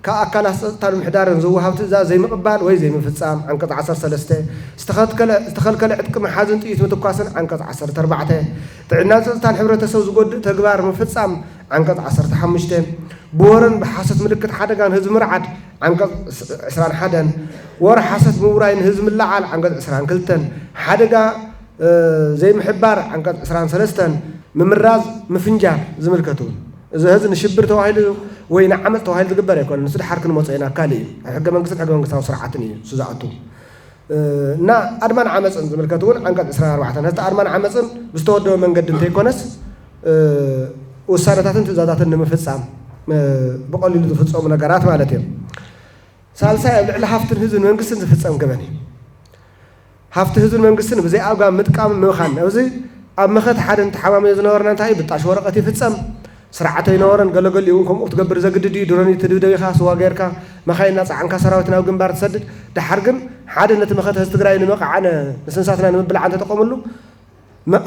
ካብ ኣካላት ፀጥታን ምሕዳርን ዝወሃብ ትእዛዝ ዘይምቕባል ወይ ዘይምፍፃም ዓንቀጽ 13 ዝተኸልከለ ዕጥቂ መሓዝን ጥይት ምትኳስን ዓንቀጽ 14 ጥዕና ፀጥታን ሕብረተሰብ ዝጎድእ ተግባር ምፍፃም ዓንቀጽ 15 ብወረን ብሓሰት ምልክት ሓደጋን ህዝቢ ምርዓድ ዓንቀጽ 21 ወረ ሓሰት ምውራይ ንህዝቢ ምልዓል ዓንቀጽ 22 ሓደጋ ዘይምሕባር ዓንቀጽ 23 ምምራዝ ምፍንጃር ዝምልከቱ እዚ ህዝቢ ንሽብር ተዋሂሉ ወይ ንዓመፅ ተዋሂሉ ዝግበር ኣይኮነን ንሱ ድሓር ክንመፅና ካልእ እዩ ኣብ ሕገ መንግስትን ሕገ መንግስታዊ ስርዓትን እዩ እሱ ዝኣቱ እና ኣድማን ዓመፅን ዝምልከቱ እውን ዓንቀጽ 24 ነቲ ኣድማን ዓመፅን ብዝተወደበ መንገዲ እንተይኮነስ ውሳነታትን ትእዛዛትን ንምፍፃም ብቐሊሉ ዝፍፀሙ ነገራት ማለት እዮም ሳልሳይ ኣብ ልዕሊ ሃፍትን ህዝብን መንግስትን ዝፍፀም ገበን እዩ ሃፍቲ ህዝብን መንግስትን ብዘይኣብጋብ ምጥቃም ምኻን ኣብዚ ኣብ መኸት ሓደ ተሓማሚዮ ዝነበርና እንታይ እዩ ብጣሽ ወረቐት ይፍፀም ስርዓተ ይነበረን ገለገሊ እውን ከምኡ ክትገብር ዘግድድ እዩ ድሮን ትድብደብ ኢኻ ስዋ ጌርካ መኻይና ፃዓንካ ሰራዊት ናብ ግንባር ትሰድድ ድሓር ግን ሓደ ነቲ መኸት ህዝቢ ትግራይ ንመቕዓነ ንስንሳትና ንምብላዕ እንተጠቐምሉ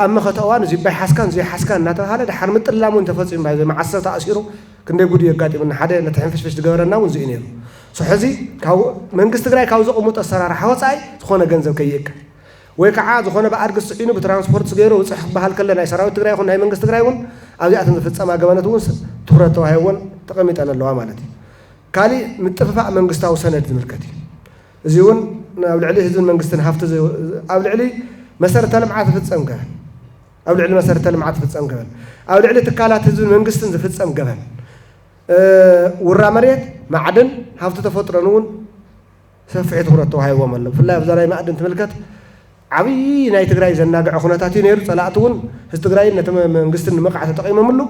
ኣብ መኸት እዋን እዚ ባይ ሓስካን እዚ ሓስካን እናተባሃለ ድሓር ምጥላም እውን ተፈፂሙ ባይ ማዓሰብ ተኣሲሩ ክንደይ ጉድ የጋጢምና ሓደ ነቲ ሕንፍሽፍሽ ዝገበረና እውን እዚ እዩ ነይሩ ሕዚ መንግስቲ ትግራይ ካብ ዘቐምጦ ኣሰራርሓ ወፃኢ ዝኾነ ገንዘብ ከይእከል ወይ ከዓ ዝኾነ ብኣድጊ ስዒኑ ብትራንስፖርት ገይሩ ውፅሕ ክበሃል ከለ ናይ ሰራዊት ትግራይ ይኹን ናይ መንግስቲ ትግራይ እውን ኣብዚኣተን ዝፍፀማ ገበነት እውን ትኩረት ተዋሂቦን ተቐሚጠን ኣለዋ ማለት እዩ ካሊእ ምጥፍፋእ መንግስታዊ ሰነድ ዝምልከት እዩ እዚ እውን ኣብ ልዕሊ ህዝብን መንግስትን ሃፍቲ ኣብ ልዕሊ መሰረተ ልምዓት ዝፍፀም ገበን ኣብ ልዕሊ መሰረተ ልምዓት ዝፍፀም ገበን ኣብ ልዕሊ ትካላት ህዝብን መንግስትን ዝፍፀም ገበን ውራ መሬት ማዕድን ሃፍቲ ተፈጥሮን እውን ሰፊሕ ትኩረት ተዋሂቦም ኣሎ ብፍላይ ኣብዛ ናይ ማዕድን ትምልከት ዓብዪ ናይ ትግራይ ዘናግዐ ኩነታት እዩ ነይሩ ፀላእቲ እውን ህዝቢ ትግራይ ነቲ መንግስትን ንምቕዓ ተጠቒሞምሉ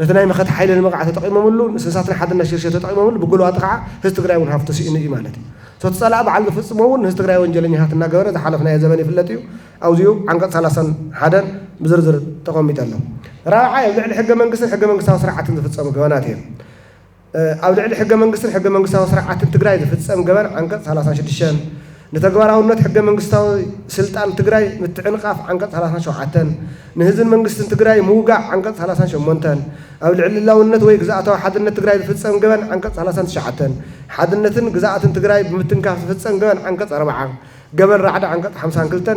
ነቲ ናይ መኸት ሓይሊ ንምቕዓ ተጠቒሞምሉ ንስንሳትን ሓድነት ሽርሸ ተጠቒሞምሉ ብጉልባቲ ከዓ ህዝቢ ትግራይ እውን ሃፍቲ ስኢኑ እዩ ማለት እዩ ሶቲ ፀላእ በዓል ዝፍፅሞ እውን ህዝቢ ትግራይ ወንጀለኛታት እናገበረ ዝሓለፍናዮ ዘበን ይፍለጥ እዩ ኣብዚኡ ዓንቀጽ 31 ብዝርዝር ተቐሚጡ ኣሎ ራብዓይ ኣብ ልዕሊ ሕገ መንግስትን ሕገ መንግስታዊ ስርዓትን ዝፍፀሙ ገበናት እዮም ኣብ ልዕሊ ሕገ መንግስትን ሕገ መንግስታዊ ስርዓትን ትግራይ ዝፍፀም ገበን ዓንቀጽ 36 ንተግባራውነት ሕገ መንግስታዊ ስልጣን ትግራይ ምትዕንቃፍ ዓንቀጽ 37 ንህዝብን መንግስትን ትግራይ ምውጋዕ ዓንቀጽ 38 ኣብ ልዕሊ ላውነት ወይ ግዛኣታዊ ሓድነት ትግራይ ዝፍፀም ገበን ዓንቀጽ 39 ሓድነትን ግዛኣትን ትግራይ ብምትንካፍ ዝፍፀም ገበን ዓንቀጽ 40 ገበን ራዕዲ ዓንቀጽ 52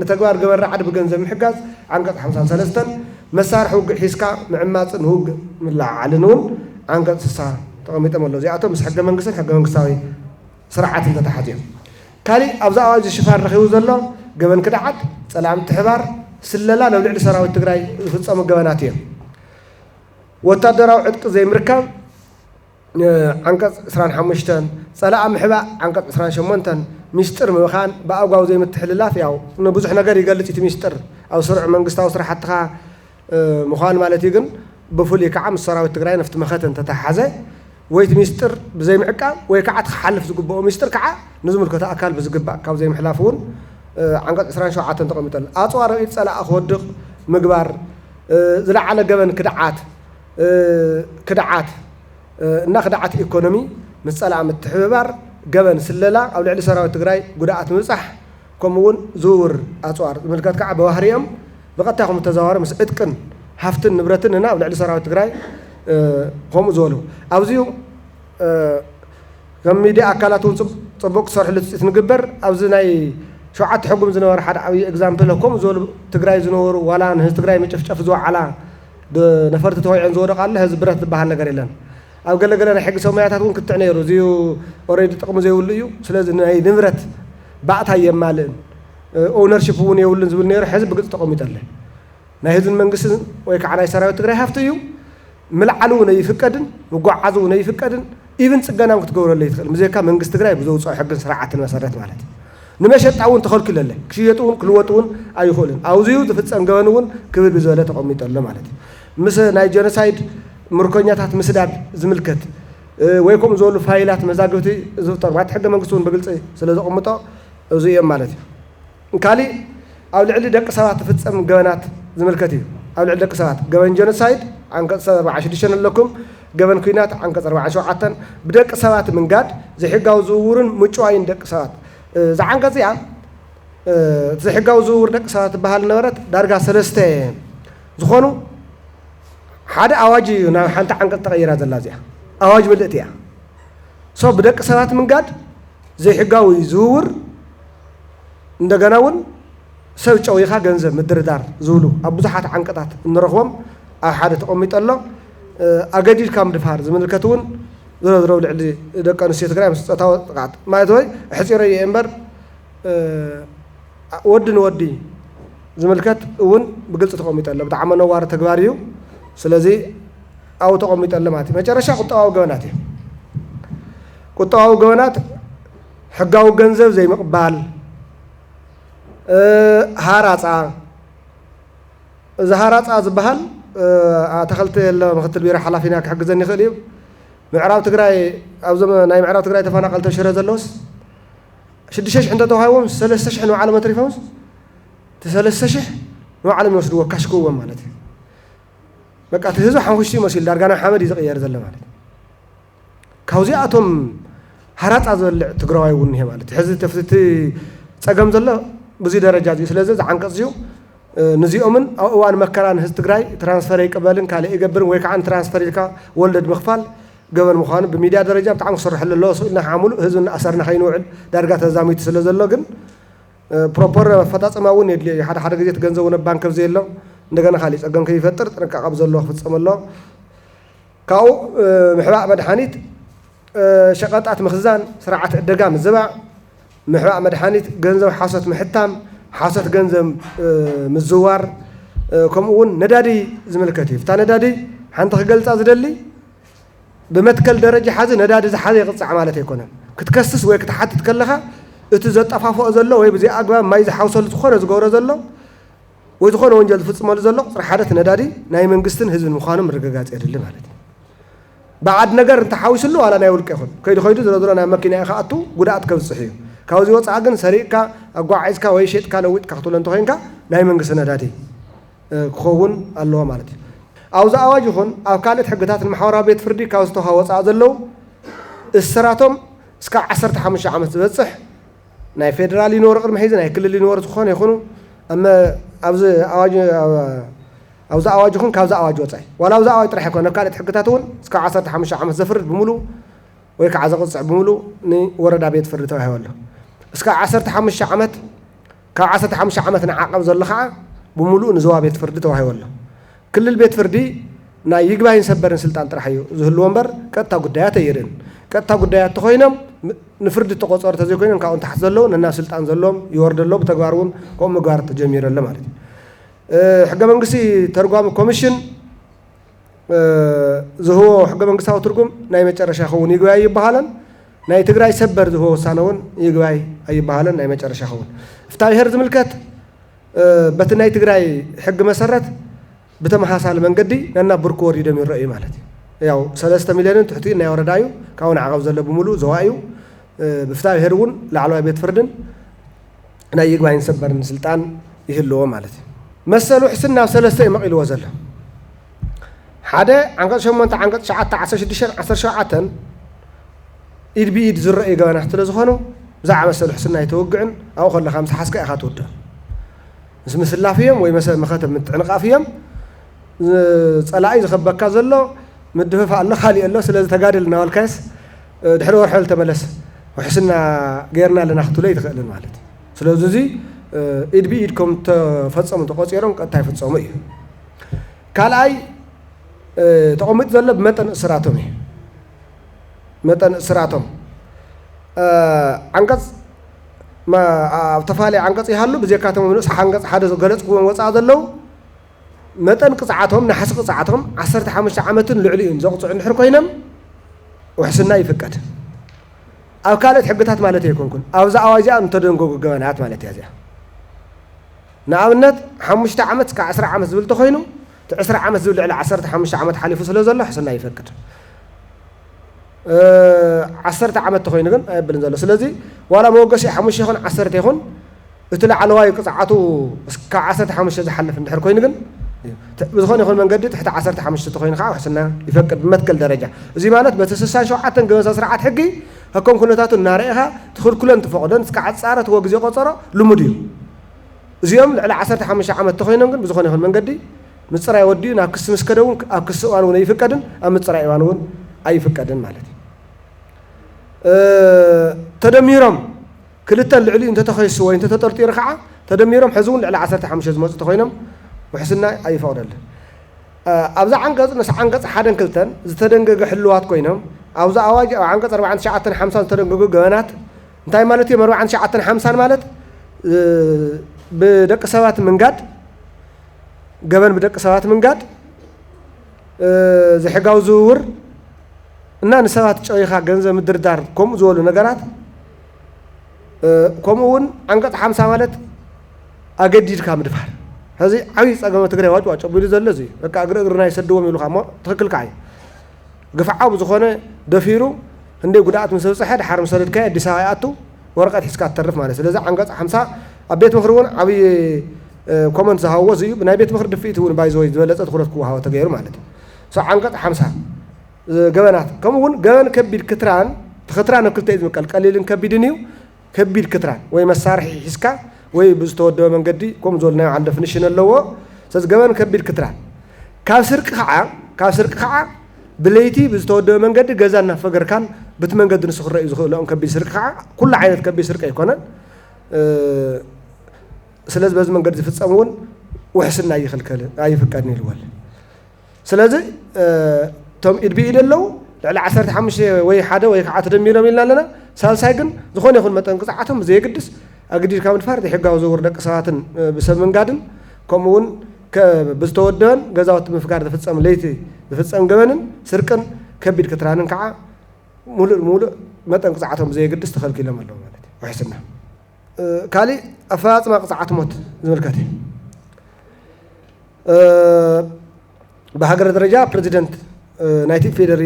ንተግባር ገበን ራዕዲ ብገንዘብ ምሕጋዝ ዓንቀጽ 53 መሳርሒ ውግእ ሒዝካ ምዕማፅን ውግእ ምልዓዓልን እውን ዓንቀጽ 60 ተቐሚጦም ኣሎ እዚኣቶም ምስ ሕገ መንግስትን ሕገ መንግስታዊ ስርዓትን ተተሓሒዞም ካሊእ ኣብዛ ኣዋጅ ሽፋን ረኺቡ ዘሎ ገበን ክድዓት ፀላም ትሕባር ስለላ ናብ ልዕሊ ሰራዊት ትግራይ ዝፍፀሙ ገበናት እዮም ወታደራዊ ዕጥቂ ዘይምርካብ ዓንቀጽ 25 ፀላእ ምሕባእ ዓንቀጽ 28 ሚስጥር ምኻን ብኣጓው ዘይምትሕልላፍ ያው ንብዙሕ ነገር ይገልፅ እቲ ሚስጥር ኣብ ስሩዕ መንግስታዊ ስራሕትኻ ምዃን ማለት እዩ ግን ብፍሉይ ከዓ ምስ ሰራዊት ትግራይ ነፍቲ መኸተን ተተሓዘ ወይቲ ሚስጥር ብዘይ ምዕቃብ ወይ ከዓ ትሓልፍ ዝግብኦ ሚስጥር ከዓ ንዝምልከቶ ኣካል ብዝግባእ ካብ ዘይምሕላፍ እውን ዓንቀጽ 27 ተቐሚጡ ኣሎ ኣፅዋር ርኢት ፀላእ ክወድቕ ምግባር ዝለዓለ ገበን ክድዓት እና ክድዓት ኢኮኖሚ ምስ ፀላእ ምትሕብባር ገበን ስለላ ኣብ ልዕሊ ሰራዊት ትግራይ ጉድኣት ምብፃሕ ከምኡውን ዝውውር ኣፅዋር ዝምልከት ከዓ ብባህሪኦም ብቐጥታ ከም ተዘዋወረ ምስ ዕጥቅን ሃፍትን ንብረትን እና ኣብ ልዕሊ ሰራዊት ትግራይ ከምኡ ዝበሉ ኣብዚኡ ከም ሚድያ ኣካላት እውን ፅቡቅ ክሰርሕሉ ትፅኢት ንግበር ኣብዚ ናይ 7 ሕጉም ዝነበረ ሓደ ዓብዪ ኤግዛምፕል ከምኡ ዝበሉ ትግራይ ዝነበሩ ዋላ ንህዝቢ ትግራይ መጨፍጨፍ ዝወዓላ ነፈርቲ ተወዒዐን ዝወደቃ ኣሎ ህዝቢ ብረት ዝበሃል ነገር የለን ኣብ ገለገለ ናይ ሕጊ ሰማያታት እውን ክትዕ ነይሩ እዚኡ ኦልሬዲ ጥቕሚ ዘይብሉ እዩ ስለዚ ናይ ንብረት ባእታ የማልእን ኦነርሽፕ እውን የብሉን ዝብል ነይሩ ሕዚ ብግልፂ ተቐሚጡ ኣሎ ናይ ህዝብን መንግስትን ወይ ከዓ ናይ ሰራዊት ትግራይ ሃፍቲ እዩ ምልዓሉ እውን ኣይፍቀድን ምጓዓዙ እውን ኣይፍቀድን ኢቭን ፅገና ክትገብረሉ ይትኽእል ምዘካ መንግስቲ ትግራይ ብዘውፅኦ ሕግን ስርዓትን መሰረት ማለት እዩ ንመሸጣ እውን ተኸልኪሉ ኣሎ ክሽየጡ እውን ክልወጡ እውን ኣይኽእሉን ኣብዚኡ ዝፍፀም ገበን እውን ክብል ብዝበለ ተቐሚጡ ኣሎ ማለት እዩ ምስ ናይ ጀኖሳይድ ምርኮኛታት ምስዳድ ዝምልከት ወይ ከምኡ ዝበሉ ፋይላት መዛግብቲ ዝፍጠሩ ማለት ሕገ መንግስቲ እውን ብግልፂ ስለ ዘቐምጦ እዚ እዮም ማለት እዩ ካሊእ ኣብ ልዕሊ ደቂ ሰባት ዝፍፀም ገበናት ዝምልከት እዩ ኣብ ልዕሊ ደቂ ሰባት ገበን ጀኖሳይድ ዓንቀጽ 46 ኣለኩም ገበን ኩናት ዓንቀጽ 47 ብደቂ ሰባት ምንጋድ ዘይሕጋዊ ዝውውርን ምጭዋይን ደቂ ሰባት እዛ ዓንቀጽ እያ ዘይሕጋዊ ዝውውር ደቂ ሰባት ትበሃል ነበረት ዳርጋ 3 ዝኾኑ حدا أواج نا حنت عنك تغيير هذا اللازم أواج بدأتيها صوب بدك سنوات من قاد زي حقاوي زور ندجناون سويت أو يخا جنزة مدردار زولو أبو زحات عنكتات نرخوم أو حدا تقوم يطلع أجدير كام دفار زمن الكتون ذرو اللي إذا كانوا سيتكلم ستاو قعد ما يدوي حسير يمبر ودي زمن الكت ون بقلت تقوم يطلع بتعمل نوار تجباريو سلزي أو تقوم يطلع ماتي ما جرى شاق قطعوا جواناتي قطعوا جوانات حقاو جنزة زي مقبال هاراتsa زهاراتsa زبهل تخلت مختل بيرا حلافينا كحجزني خليب معراب تجراي أو زمان نايم معراب تجراي تفانق شرة زلوس شدشش عنده توهاوم سلسش إنه عالم تريفوس تسلسش إنه عالم يوصلوا كشكوا مالته بقى تهزو حنخشي مسيل دارجانا حمد يزغير زل مالته كوزي أتوم هاراتsa زل تجراي ونه مالته حزت تفتي تجمع زل بزي درجات يسلزز عنك زيو نزيو من أوان مكران هستقراي ترانسفير يقبلن كالي يقبرن ويك عن ترانسفير يكا ولد مخفال قبل مخان بميديا درجة بتاع صرح لله سئلنا حامل هزن أسرنا خينوعد درجات الزامي تسلز اللوجن بروبر فتاة ماون يدلي حدا جديد تجنزون البنك زي الله نجنا خالص أجن كيف فتر ترك قبض الله فتسم الله كاو محبا مدحانيت شقات مخزان سرعة الدقام الزبع محبا مدحانيت جنزو حاسة محتام حاسة جنزم مزوار كمون ندادي زملكتي فتا ندادي حنت خجلت أزدلي بمتكل درجة حازي ندادي زحازي يقطع عمالته يكونن كتكسس ويك تحت تكلها اتزت أفافو أزلو وهي بزي أقوى ما إذا حوصل تخور زجور أزلو ويدخل وانجل فتس مال زلو رحلة ندادي نايم انقستن هزب المخانم رجعات إيرلي مالتي بعد نجار انت حاوش له على نايول كيفن كيدو زلنا مكينة أخاطو قدرات كم صحيح كاوزي وص عجن سريكا أقوى كا ويشيت كا لويت كحطول أنتو هينكا نايم انقسنا دادي خون الله مالتي أوزا أواجهون أو كانت حقتات المحاورة بيت فردي كاوزتو هوص عزلو السراتهم سكا 15 عام تبصح ناي فيدرالي نور قرم حيزن ناي كل اللي نور تخون يخونوا أما أوزا أواجهون كاوزا أواجه وصاي ولا أوزا أواجه طرح يكون كانت حقتاتهم سكا 15 عام زفر بمولو ويك عزق صعب بمولو ني وردا بيت فردي توه ولا اسكا 15 عامت كا 15 عامت نعاقب زلخا بمولو نزوا بيت فردي توه ولا كل البيت فردي نا يغباين سبرن سلطان طرحيو زهل ومبر قطا غدايات يرن قطا غدايات تخوينم نفرد تقصور تزيكوين كاون تحت زلو ننا سلطان زلوم يوردلو بتغبارون قوم غار تجميرل مالتي حق منقسي ترغام كوميشن زهو حق منقساو ترغم ناي مጨረሻ خون يغباي يبحالن ناي تግራይ ሰበር ዝሆ ሳነውን ይግባይ አይባልን ናይ መጨረሻ ኸውን ፍታዊ ህር ዝምልከት በትናይ ትግራይ ሕግ መሰረት በተመሐሳለ መንገዲ ነና ብርኮ ወሪደም ይረአይ ማለት ያው 3 ሚሊዮን ትሕቲ ናይ ወረዳዩ ካውን ዓቀብ ዘሎ ብሙሉ ዘዋዩ በፍታዊ ህርውን ላዕለዋይ ቤት ፍርድን ናይ ይግባይን ሰበርን ስልጣን ይህልዎ ማለት መሰሉ ሕስና 3 ይመቂልዎ ዘሎ ሓደ አንቀጽ 8 አንቀጽ 16 17 إيد بيد زرع إيجانا تلزخونه زعم مسألة حسنا يتوقعن أو خلنا 5 حسكة أخذ وده اسم الله فيهم ويمثل مخاطب متعنق فيهم صلاة إذا خبّك كذا مدفع الله خالي الله سلزة تجاري لنا والكاس دحروا حل تملس وحسنا غيرنا لنا خطولي تخيل المالد سلزة زي إيد بيدكم تفتصم تقصيرهم قد تفتصم إيه كالاي تقومت زلب متن سراتهم متن سراتهم عنقص ما تفعلي عنقص يحلو بزيكاتهم منوس عنقص حدا غلط قوم وصا زلو متن قصعاتهم نحس قصعاتهم 15 عامتن لعليين زقص نحر كوينم وحسنا يفقد او كانت حقتات مالتي يكونكن او ذا اواجا انتدنغو غبنات مالتي يازيا نعمت 5 عامت ك 10 عامت زبل تخوينو 10 عامت زبل على 15 عامت حليفو سلو زلو حسنا يفقد 10 عامت تخوين ግን አይብልን ዘሎ ስለዚህ ዋላ መወገሽ 5 ይኹን 10 ይኹን እትላ ዓለዋይ ቅጽዓቱ እስከ 15 ዝሐልፍ እንድሕር ኮይኑ ግን ብዝኾነ ይኹን መንገዲ ትሕቲ 15 ተኾይንካ ወሕስና ይፈቅድ በመትከል ደረጃ እዚ ማለት በ67 ገበሳ ስርዓት ሕጊ هكون كنتاتو نارئها تدخل كلن تفقدن እስከ ዓጻረት ወግዜ ቆጸሮ ልሙድ እዩ እዚኦም ለዕለ 15 ዓመት ተኾይኖም ግን ብዝኾነ ይኹን መንገዲ ምጽራይ ወዲዩ ናብ ክስ መስከደውን ኣብ ክስ እዋን እውን ይፍቀድን ኣብ ምጽራይ እዋን እውን ኣይፍቀድን ማለት እዩ ተደሚሮም ክልተ ልዕሊ እንተ ተኸይሱ ወይ እንተ ተጠርጢሩ ከዓ ተደሚሮም ሕዚ እውን ልዕሊ 15 ዝመፁ ተኮይኖም ውሕስና ኣይፈቅደልን ኣብዛ ዓንቀጽ ነስ ዓንቀጽ 1 2 ዝተደንገገ ሕልዋት ኮይኖም ኣብዛ ኣዋጅ ኣብ ዓንቀጽ 4950 ዝተደንገገ ገበናት እንታይ ማለት እዩ 4950 ማለት ብደቂ ሰባት ምንጋድ ገበን ብደቂ ሰባት ምንጋድ ዝሕጋው ዝውውር እና ንሰባት ጨይኻ ገንዘብ ምድርዳር ከምኡ ዝበሉ ነገራት ከምኡ እውን ዓንቀጽ 50 ማለት ኣገዲድካ ምድፋር ሕዚ ዓብይ ፀገም ትግራይ ዋጭ ቢሉ ዘሎ እዚ በቃ እግርና ይሰድዎም ይሉካ ሞ ትክክል ካይ ግፍዓው ዝኾነ ደፊሩ እንደ ጉዳት ምስ በፅሐ ድሓር መሰለድካ ኣዲስ ኣበባ ኣቱ ወረቀት ሒዝካ ትተርፍ ማለት ስለዚ ዓንቀጽ 50 ኣብ ቤት ምክሪ እውን ዓብይ ኮመንት ዝሃብዎ እዩ ብናይ ቤት ምክሪ ድፊት እውን ባይዘወይ ዝበለፀት ኩረት ክወሃቦ ተገይሩ ማለት እዩ ዓንቀጽ 50 ገበናት ከምኡ እውን ገበን ከቢድ ክትራን ትኽትራን ኣብ ክልተ እዩ ዝምቀል ቀሊልን ከቢድን እዩ ከቢድ ክትራን ወይ መሳርሒ ሒዝካ ወይ ብዝተወደበ መንገዲ ከም ዘልናዮ ዓን ዴፊኒሽን ኣለዎ ስለዚ ገበን ከቢድ ክትራን ካብ ስርቂ ከዓ ብለይቲ ብዝተወደበ መንገዲ ገዛና ፈገርካን ብቲ መንገዲ ንሱ ክረአዩ ዝኽእሎም ከቢድ ስርቂ ከዓ ኩሉ ዓይነት ከቢድ ስርቂ ኣይኮነን ስለዚ በዚ መንገዲ ዝፍፀም እውን ውሕስና ይኽልከል ኣይፍቀድን ይልወል ስለዚ ቶም ኢድቢኢድ ኣለዉ ልዕሊ 15 ወይ ሓደ ወይ ከዓ ተደሚሮም ኢልና ኣለና ሳልሳይ ግን ዝኾነ ይኹን መጠን ቅፅዓቶም ብዘየግድስ ኣገዲድካ ምድፋር ዘይሕጋዊ ዝውውር ደቂ ሰባትን ብሰብ ምንጋድን ከምኡውን ብዝተወደበን ገዛውቲ ምፍጋር ዝፍፀም ለይቲ ዝፍፀም ገበንን ስርቅን ከቢድ ክትራንን ከዓ ሙሉእ መጠን ቅፅዓቶም ብዘየግድስ ተኸልኪሎም ኣለዉ ማለት እዩ ውሕስና ካሊእ ኣፈፃፅማ ቅፅዓት ሞት ዝምልከት እዩ ብሃገር ደረጃ ፕሬዚደንት ናይቲ ፌደሪ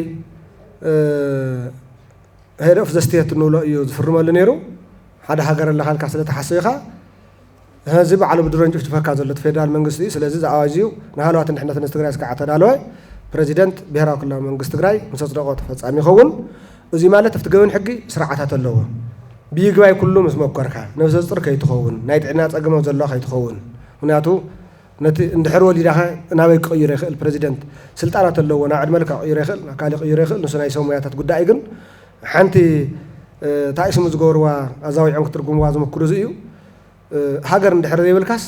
ሄድ ኦፍ ዘ ስቴት ንብሎ እዩ ዝፍርመሉ ነይሩ ሓደ ሃገር ኣለኻልካ ስለተሓስብ ኢኻ ህዚ በዓሉ ብድሮን ጭፍጭፈካ ዘሎ ፌደራል መንግስቲ እዩ ስለዚ ዝኣዋጅ እዩ ንሃለዋት ንሕነት ንስ ትግራይ ስካዓ ተዳለወ ፕሬዚደንት ብሄራዊ ክልላዊ መንግስቲ ትግራይ ምስ ኣፅደቆ ተፈፃሚ ይኸውን እዚ ማለት ኣብቲ ገበን ሕጊ ስርዓታት ኣለዎ ብይግባይ ኩሉ ምስ መኮርካ ነብሰ ፅር ከይትኸውን ናይ ጥዕና ፀገሞ ዘሎ ከይትኸውን ምክንያቱ ነቲ እንድሕር ወሊዳኸ ናበይ ክቕይሮ ይኽእል ፕሬዚደንት ስልጣናት ኣለዎ ናብ ዕድመ ልካ ቅይሮ ይኽእል ናብ ካሊእ ቅይሮ ይኽእል ንሱ ናይ ሰብ ሞያታት ጉዳይ ግን ሓንቲ ታእስሙ ዝገበርዋ ኣዛዊዖም ክትርጉምዋ ዝምክሩ እዚ እዩ ሃገር እንድሕር ዘይብልካስ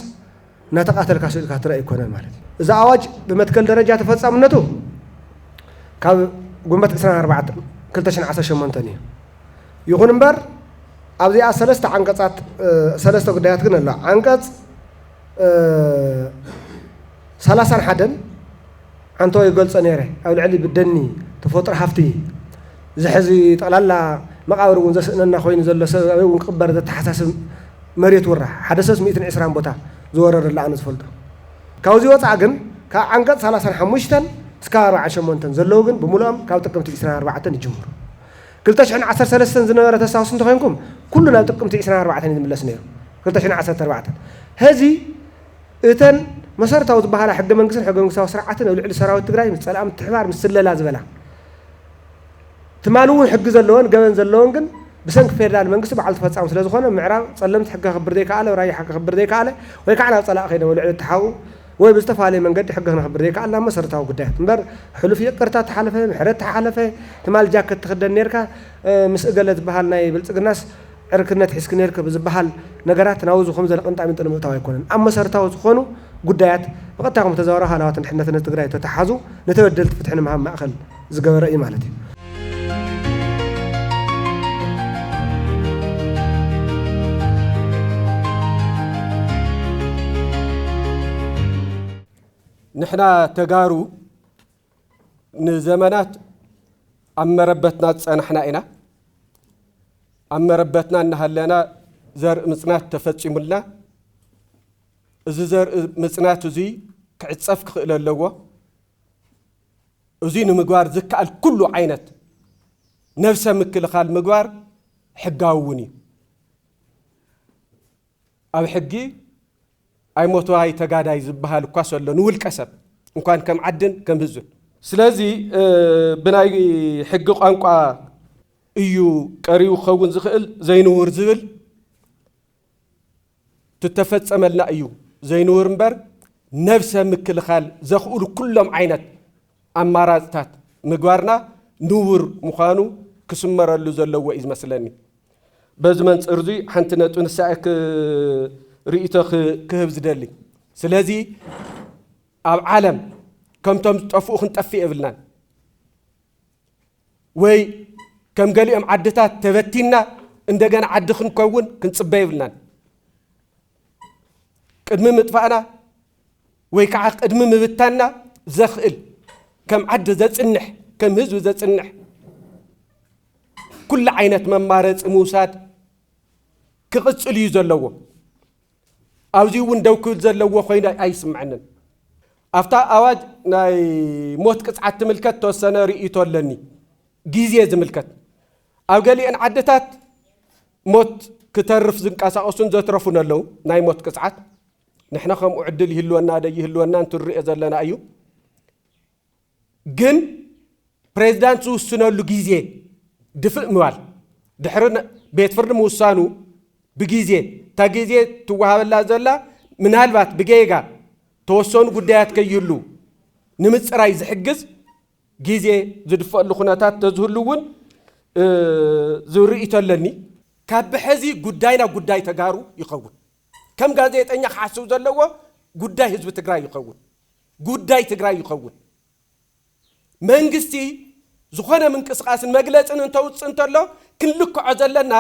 እናተቃተልካ ስእልካ ትረአ ይኮነን ማለት እዩ እዚ ኣዋጅ ብመትከል ደረጃ ተፈፃምነቱ ካብ ጉንበት 24 2018 እዩ ይኹን እምበር ኣብዚኣ ሰለስተ ዓንቀጻት ሰለስተ ጉዳያት ግን ኣሎ ዓንቀጽ 31 አንተ ይገልጸ ነይረ ኣብ ልዕሊ ብደኒ ተፈጥሮ ሃፍቲ ዝሕዚ ጠቕላላ መቃብር እውን ዘስእነና ኮይኑ ዘሎ ሰብ እውን ክቅበር ዘተሓሳስብ መሬት ወራ ሓደ ሰብ 120 ቦታ ዝወረረላ ኣነ ዝፈልጦ ካብዚ ወፃእ ግን ካብ ዓንቀጽ 35 እስካብ 48 ዘለዉ ግን ብምሉኦም ካብ ጥቅምቲ 24 ይጅምሩ 2013 ዝነበረ ተሳውስ እንተኮይንኩም ኩሉ ናብ ጥቅምቲ 24 ዝምለስ ነይሩ 2014 ህዚ እተን መሰረታዊ ዝበሃላ ሕገ መንግስትን ሕገ መንግስታዊ ስርዓትን ኣብ ልዕሊ ሰራዊት ትግራይ ምስ ፀላም ትሕባር ምስ ስለላ ዝበላ ትማሉ እውን ሕጊ ዘለዎን ገበን ዘለዎን ግን ብሰንኪ ፌደራል መንግስቲ በዓል ተፈፃሚ ስለ ዝኾነ ምዕራብ ፀለምቲ ሕጊ ክብር ዘይከኣለ ራያ ሕጊ ክብር ዘይከኣለ ወይ ከዓ ናብ ፀላእ ከይደ ልዕሊ ተሓው ወይ ብዝተፈላለየ መንገዲ ሕጊ ክነክብር ዘይከኣለ ናብ መሰረታዊ ጉዳያት እምበር ሕሉፍ ይቅርታ ተሓለፈ ምሕረት ተሓለፈ ትማል ጃከት ትኽደን ነርካ ምስ እገለ ዝበሃል ናይ ብልፅግናስ ዕርክነት ሒዝክ ነርካ ብዝበሃል ነገራት ናብኡ ዝኹም ዘለቅንጣሚ ጥን ምእታው ኣይኮነን ኣብ መሰረታዊ ዝኾኑ ጉዳያት ብቐጥታ ከም ተዛወረ ሃለዋት ንሕነት ትግራይ ተተሓዙ ነተበደልቲ ፍትሒ ንምሃብ ማእኸል ዝገበረ እዩ ማለት እዩ ንሕና ተጋሩ ንዘመናት ኣመረበትና ፀናሕና ኢና ኣመረበትና እናሃለና ዘርኢ ምጽናት ተፈጺሙልና እዚ ዘርኢ ምጽናት እዚ ክዕፀፍ ክኽእል ኣለዎ እዚ ንምግባር ዝከኣል ኩሉ ዓይነት ነፍሰ ምክልኻል ምግባር ሕጋዊ እውን እዩ ኣብ ሕጊ ኣይሞትዋይ ተጋዳይ ዝበሃል እኳ ዘሎ ንውልቀ ሰብ እንኳን ከም ዓድን ከም ህዝብን ስለዚ ብናይ ሕጊ ቋንቋ እዩ ቀሪቡ ክኸውን ዝኽእል ዘይንውር ዝብል ትተፈፀመልና እዩ ዘይንውር እምበር نفس مكلخال زخول كلهم عينت أماراتات مقارنا نور مخانو كسمر اللي زلوا وإز مثلني بزمن أرضي حنتنا تنساك رئيته كهبز دلي سلازي عالم كم تم تفوق نتفي قبلنا وي كم قالي عدتات تبتينا عندنا عدخن كون كنت صبي قبلنا قدم مدفعنا وي كعق قدم مبتنا زخل كم عد ذات النح كم هزو ذات النح كل عينة ممارس موساد كقص اللي يزلوا أوزي وندو كل زلوا خوينا أي سمعنا أفتح أواج ناي موت قطعة ملكت توسنا رئيتو لني جيزية زملكت أو قالي أن عدتات موت كترف زنكاسا أصلا زترفونا له ناي موت قطعة نحنا خم أعدل يهلونا ده يهلونا أنتو الرئيزة لنا أيو جن بريزيدنت سوسنا له جيزية دفع موال دحرنا بيت فرد موسانو بجيزية تجيزية توها ولا زلا من هالبات بجيجا توصون قديات كيلو نمت رايز حجز جيزية زدفع لخناتات تزهلون زوري تلني كابحزي قداينا قداي تجارو يقول كم جازيت أني حاسو زلوا قداي حزب تجراي يقول قداي تجراي يقول منجستي زخنا من قصاص المجلس أن توصل أنتلا كلك عزلنا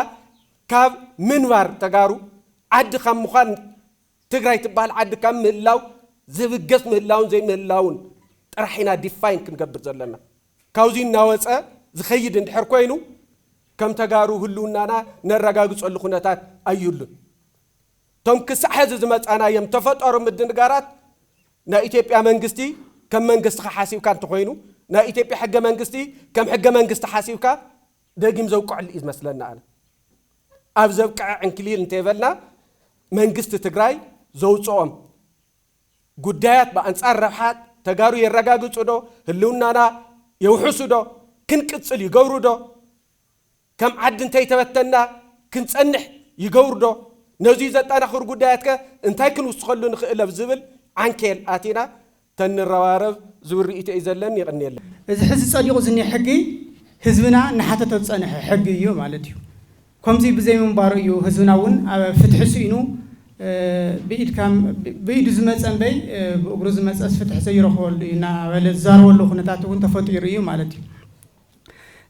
كاب منوار تجارو عد خم مخان تجراي تبال عد كم ملاو زي الجسم ملاون زي ملاون رحنا ديفاين كنقبض زلنا كاوزين ناوسة زخيد ندحر كوينو كم تجارو هلوننا نرجعوا على خناتات أيولن توم كسحز زمت أنا يوم تفتر من الدنجارات نا إثيوبيا منجستي كم منجست حاسيب كان تقوينو نا إثيوبيا حاجة منجستي كم حاجة منجست حاسيب كا داقيم زوق على الإز مثلاً أنا أبزوق عن كليل نتقبلنا منجست تجراي زوج صوم قديات بأنصار رحات تجارو يرجعوا صدو هلوننا يوحسدو كن كتصل يجوردو كم عد انتي تبتنا كنت أنح يجوردو نزيزة أنا خور قدياتك انتي كن وصلوا نخيل بزبل عن كيل آتينا تن الروارب زوري إتأذلن يغني له إذا حس صديق زني حقي حزبنا نحت تتصنح حقي يوم على ديو كم زي بزي من باريو حزبنا ون فتح سينو بيد كام بيد زمت أنبي بأجر زمت أسفتح سيره ولنا ولا الزار ولا خناتات وانت فطيريو على ديو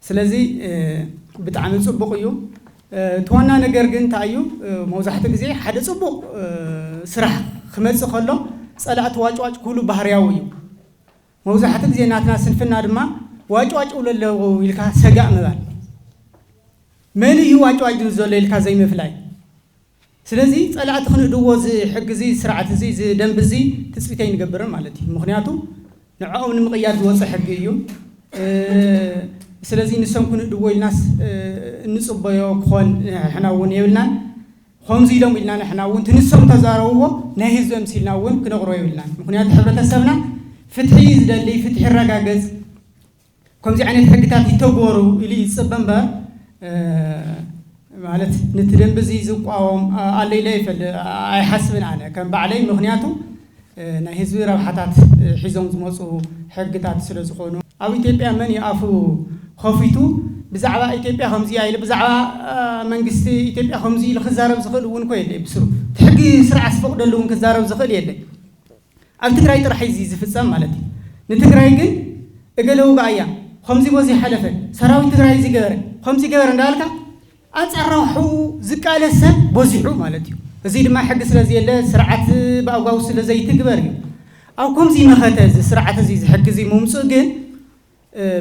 سلازي بتعامل صبق يوم توانا نجرجن تعيو موزحتك زي حد صبق سرح خمس خلا سألت واج كله بحرياوي موزحتك زي ناتنا سنفنا دما واج ولا لو يلك سجع مبال مالي واج دوزول يلك زي مفلاي سلازي سألت خن دوز حق زي سرعة زي دم زي تسبيتين نجبرن مالتي مخنياتو نعاون مقياد وصح حقيو سلازي نسمكن دوي الناس نصبيو كون احنا ون يبلنا خمزي لهم إلنا نحنا ون تنسم تزاروه نهز امسيلنا ون كنغرو يبلنا مخنيات حبرة السبنا فتحي يزدلي فتح الرقاقز كمزي عني حقتات يتوقورو إلي يتصبن بار مالت نتدن بزي زقاوم علي لي اي حسبن انا كان بعلي مخنياتو نهز روحاتات حيزون زمصو حقتات سلازخونو او إثيوبيا من يعفو خوفيتو بزعبا إثيوبيا خمزي ايل بزعبا منجستي إثيوبيا خمزي لخزارب زخل ون كويل بسرو تحقي سرعه فقدلون كزارب زخل يله اب تግራይ ጥራሕ እዚ ዝፍጸም ማለት እዩ ንትግራይ ግን እገለው ባያ خمزي وزي حلفه سراوي تግራይ ዝገበረ خمزي ገበረ እንዳልካ አጸራሁ ዝቃለሰብ ቦዚሑ ማለት እዩ እዚ ድማ ሕግ ስለዚ የለ ስርዓት ባጓው ስለዘይ ትግበር እዩ او خمزي مخته سرعه እዚ ዝሕግዚ መምጽእ ግን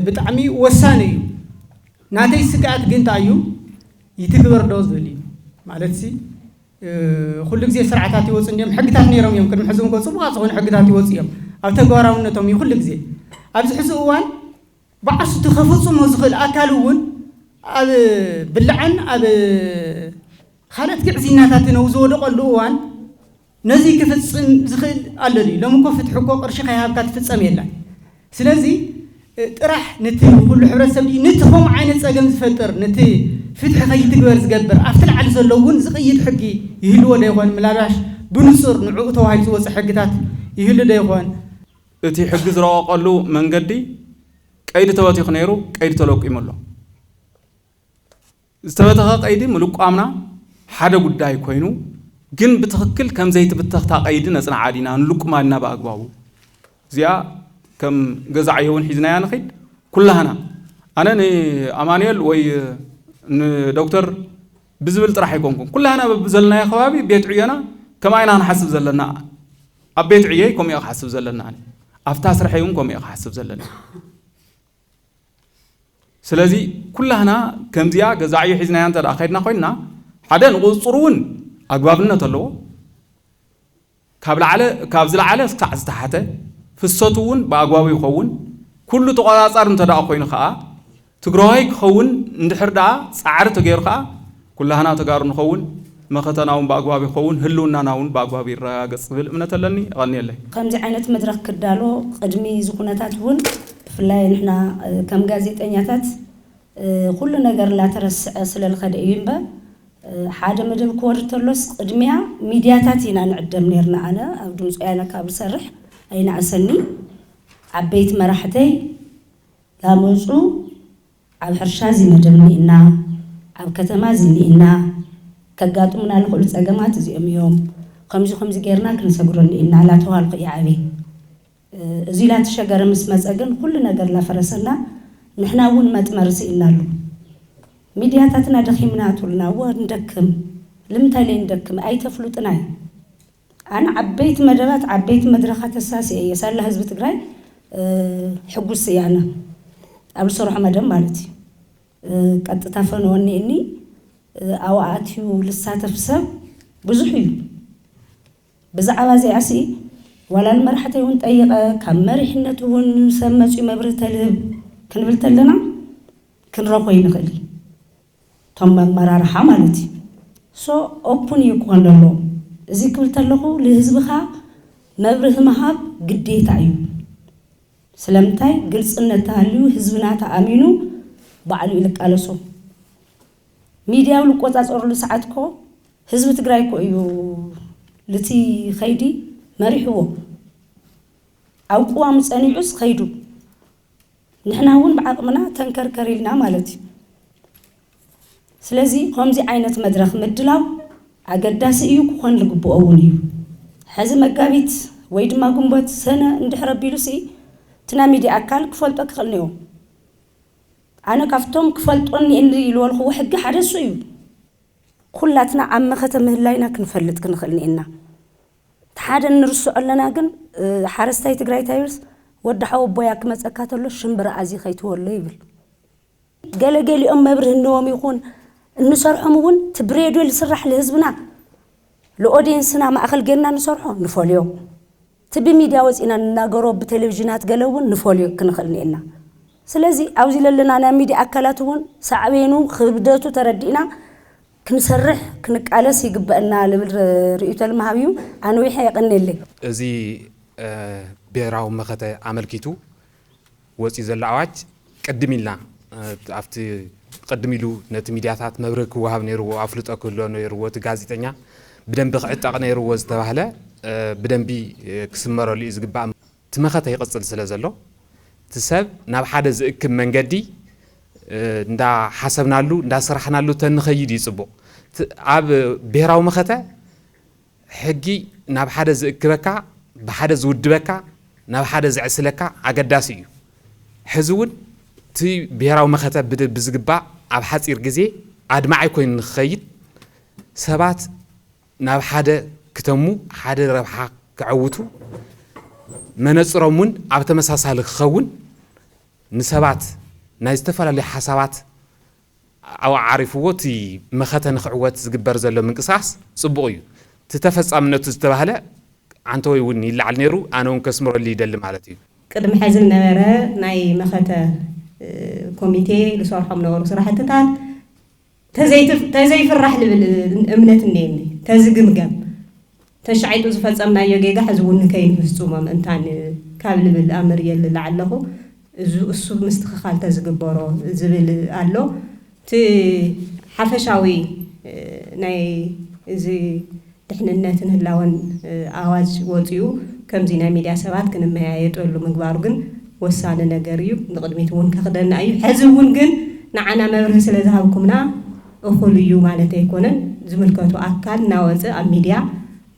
بتعمي وساني ناتي سكات جنتايو يتكبر دوز بلي مالتي كل جزء سرعتات يوصل يوم حقتات نيرهم يمكن محزون كوسو بقى حقتات يوصل يوم أو تجارونتهم كل جزء أبز حسوان بعض تخفصوا مزخل أكلون أب باللعن أب خالد كعزيناتنا وزود قلوان نزي كيف زخل قالوا لي لو ممكن فتح حقوق رشقة هابكات في السمية سلازي راح نتي كل حرس سبي نتهم عين سجن فتر نتي فتح خي تجبر زجبر أفتل على زلون زقيد حقي يهلو ده يوان ملاش بنصر نعوته هاي سوى حقتات ይህል ደይኾን እቲ ሕጊ ዝረቐቐሉ መንገዲ ቀይዲ ተበቲኹ ነይሩ ቀይዲ ተለቂሙሎ ዝተበተኸ ቀይዲ ምልቋምና ሓደ ጉዳይ ኮይኑ ግን ብትኽክል ከም ዘይትብተኽታ ቀይዲ ነፅና ዓዲና ንልቁማድና በአግባቡ እዚኣ ከም ገዛዕየ እውን ሒዝናያ ንኸይድ ኩላህና ኣነ ንኣማኑኤል ወይ ንዶክተር ብዝብል ጥራሕ ኣይኮንኩም ኩላህና በብዘለናዮ ከባቢ ቤት ዕዮና ከማይና ንሓስብ ዘለና ኣብ ቤት ዕየይ ከምኡ እየ ክሓስብ ዘለና ኣብታ ስርሐይ እውን ከምኡ እየ ክሓስብ ዘለና ስለዚ ኩላህና ከምዚያ ገዛዕየ ሒዝናያ እንተደኣ ከይድና ኮይንና ሓደ ንቁፅሩ እውን ኣግባብነት ኣለዎ ካብ ዝለዓለ ክሳዕ ዝተሓተ ፍሰቱ እውን ብኣግባቡ ይኸውን ኩሉ ተቆፃፃሪ እንተደኣ ኮይኑ ከዓ ትግራዋይ ክኸውን እንድሕር ደኣ ፃዕሪ ተገይሩ ከዓ ኩላህና ተጋሩ ንኸውን መኸተና እውን ብኣግባቡ ይኸውን ህልውናና እውን ብኣግባቡ ይረጋገፅ ዝብል እምነት ኣለኒ ይቐኒየለይ ከምዚ ዓይነት መድረክ ክዳሎ ቅድሚ ዝኩነታት እውን ብፍላይ ንሕና ከም ጋዜጠኛታት ኩሉ ነገር ላተረስዐ ስለልኸደ እዩ እምበር ሓደ መደብ ክወርድ ተሎስ ቅድሚያ ሚድያታት ኢና ንዕደም ነርና ኣነ ኣብ ድምፂ ወያነ ካብ ዝሰርሕ ኣይንዓሰኒ ዓበይቲ መራሕተይ ላመፁ ኣብ ሕርሻ ዝመደብ እኒእና ኣብ ከተማ ዝኒእና ከጋጥሙና ዝኽእሉ ፀገማት እዚኦም እዮም ከምዚ ጌርና ክንሰግሮ እኒእና ላተዋልኩ እየ ዓበይ እዚ ላተሸገረ ምስ መፀ ግን ኩሉ ነገር ላፈረሰና ንሕና እውን መጥመር ስኢልና ኣሎ ሚድያታትና ደኺምና ትብልና ወንደክም ልምታይ ለይ እንደክም ኣይተፍሉጥና ኣነ ዓበይቲ መደባት ዓበይቲ መድረኻት ተሳሲየ እየ ሳላ ህዝቢ ትግራይ ሕጉስ እየ ኣነ ኣብ ዝሰርሖ መደብ ማለት እዩ ቀጥታ ፈንወኒ እኒ ኣብኡ ኣትዩ ልሳተፍ ሰብ ብዙሕ እዩ ብዛዕባ እዚኣሲ ዋላ ንመራሕተይ እውን ጠይቐ ካብ መሪሕነት እውን ሰብ መፅኡ መብርህ ተልህብ ክንብል ተለና ክንረኾ ይንኽእል ቶም መራርሓ ማለት እዩ ሶ ኦፕን እዩ ክኾን ኣሎ እዚ ክብል ተለኹ ንህዝብኻ መብርህ ምሃብ ግዴታ እዩ ስለምንታይ ግልፅነት ተሃልዩ ህዝብና ተኣሚኑ ባዕሉ ይልቃለሶ ሚድያው ዝቆፃፀርሉ ሰዓት ኮ ህዝቢ ትግራይ ኮ እዩ ልቲ ኸይዲ መሪሕዎ ኣብ ቅዋም ፀኒዑስ ኸይዱ ንሕና እውን ብዓቕምና ተንከርከር ኢልና ማለት እዩ ስለዚ ከምዚ ዓይነት መድረክ ምድላው ኣገዳሲ እዩ ክኾን ዝግብኦ እውን እዩ ሕዚ መጋቢት ወይ ድማ ግንቦት ሰነ እንድሕር ኣቢሉሲ እትና ሚድያ ኣካል ክፈልጦ ክኽእል እኒኦ ኣነ ካብቶም ክፈልጦኒ ኢልዎ ልኽዎ ሕጊ ሓደ እሱ እዩ ኩላትና ኣብ መኸተ ምህላይና ክንፈልጥ ክንኽእል ኒአና ሓደ ንርስዖ ኣለና ግን ሓረስታይ ትግራይ ታይርስ ወዲ ሓወቦያ ክመፀካ ተሎ ሽምብራ ኣዚ ኸይትወሎ ይብል ገለገሊኦም መብርህ እንዎም ይኹን እንሰርሖም እውን ትብሬድዮ ዝስራሕ ለህዝብና ለኦዲየንስና ማእኸል ጌርና ንሰርሖ ንፈልዮ ትቢ ሚድያ ወፂና ንናገሮ ብቴሌቪዥናት ገለ እውን ንፈልዮ ክንኽእል ኒአና ስለዚ ኣብዚ ለለና ናይ ሚድያ ኣካላት እውን ሳዕቤኑ ክብደቱ ተረዲእና ክንሰርሕ ክንቃለስ ይግበአና ልብል ርእይቶ ልመሃብ እዩ ኣነ ወይ የቐኒለይ እዚ ብሔራዊ መኸተ ኣመልኪቱ ወፂ ዘሎ ኣዋጅ ቅድም ኢልና ኣብቲ ቅድም ኢሉ ነቲ ሚድያታት መብርህ ክወሃብ ነይርዎ ኣፍልጦ ክህልዎ ነይርዎ እቲ ጋዜጠኛ ብደንቢ ክዕጠቕ ነይርዎ ዝተባህለ ብደንቢ ክስመረሉ እዩ ዝግባእ እቲ መኸተ ይቕፅል ስለ ዘሎ እቲ ሰብ ናብ ሓደ ዝእክብ መንገዲ እንዳሓሰብናሉ እንዳስራሕናሉ ተንኸይድ ይፅቡቕ ኣብ ብሔራዊ መኸተ ሕጊ ናብ ሓደ ዝእክበካ ብሓደ ዝውድበካ ናብ ሓደ ዝዕስለካ ኣገዳሲ እዩ ሕዚ እውን እቲ ብሔራዊ መኸተ ብዝግባእ ኣብ ሓፂር ግዜ ኣድማዓይ ኮይኑ ንክኸይድ ሰባት ናብ ሓደ ክተሙ ሓደ ረብሓ ክዕውቱ መነፅሮም እውን ኣብ ተመሳሳሊ ክኸውን ንሰባት ናይ ዝተፈላለዩ ሓሳባት ኣብ ዓሪፍዎ እቲ መኸተ ንክዕወት ዝግበር ዘሎ ምንቅስቃስ ፅቡቕ እዩ እቲ ተፈፃምነቱ ዝተባህለ አንተ ወይ እውን ይልዓል ነይሩ ኣነ እውን ከስምረሉ ይደሊ ማለት እዩ ቅድሚ ሕዚ ነበረ ናይ መኸተ ኮሚቴ ዝሰርሖም ነበሩ ስራሕትታት ተዘይፍራሕ ልብል እምነት እኒአኒ ተዝግምገም ተሻዒጡ ዝፈፀምናዮ ጌጋ ሕዚ እውን ከይንፍፅሞ ምእንታን ካብ ልብል ኣምርየ ልላ ኣለኹ እሱ ምስትኽኻል ተዝግበሮ ዝብል ኣሎ እቲ ሓፈሻዊ ናይ እዚ ድሕንነትን ህላወን ኣዋጅ ወፂኡ ከምዚ ናይ ሚድያ ሰባት ክንመያየጠሉ ምግባሩ ግን ወሳነ ነገር እዩ ንቅድሚት እውን ከኽደና እዩ ሕዚ እውን ግን ንዓና መብርህ ስለ ዝሃብኩምና እኹል እዩ ማለት ኣይኮነን ዝምልከቱ ኣካል ናወፀ ኣብ ሚድያ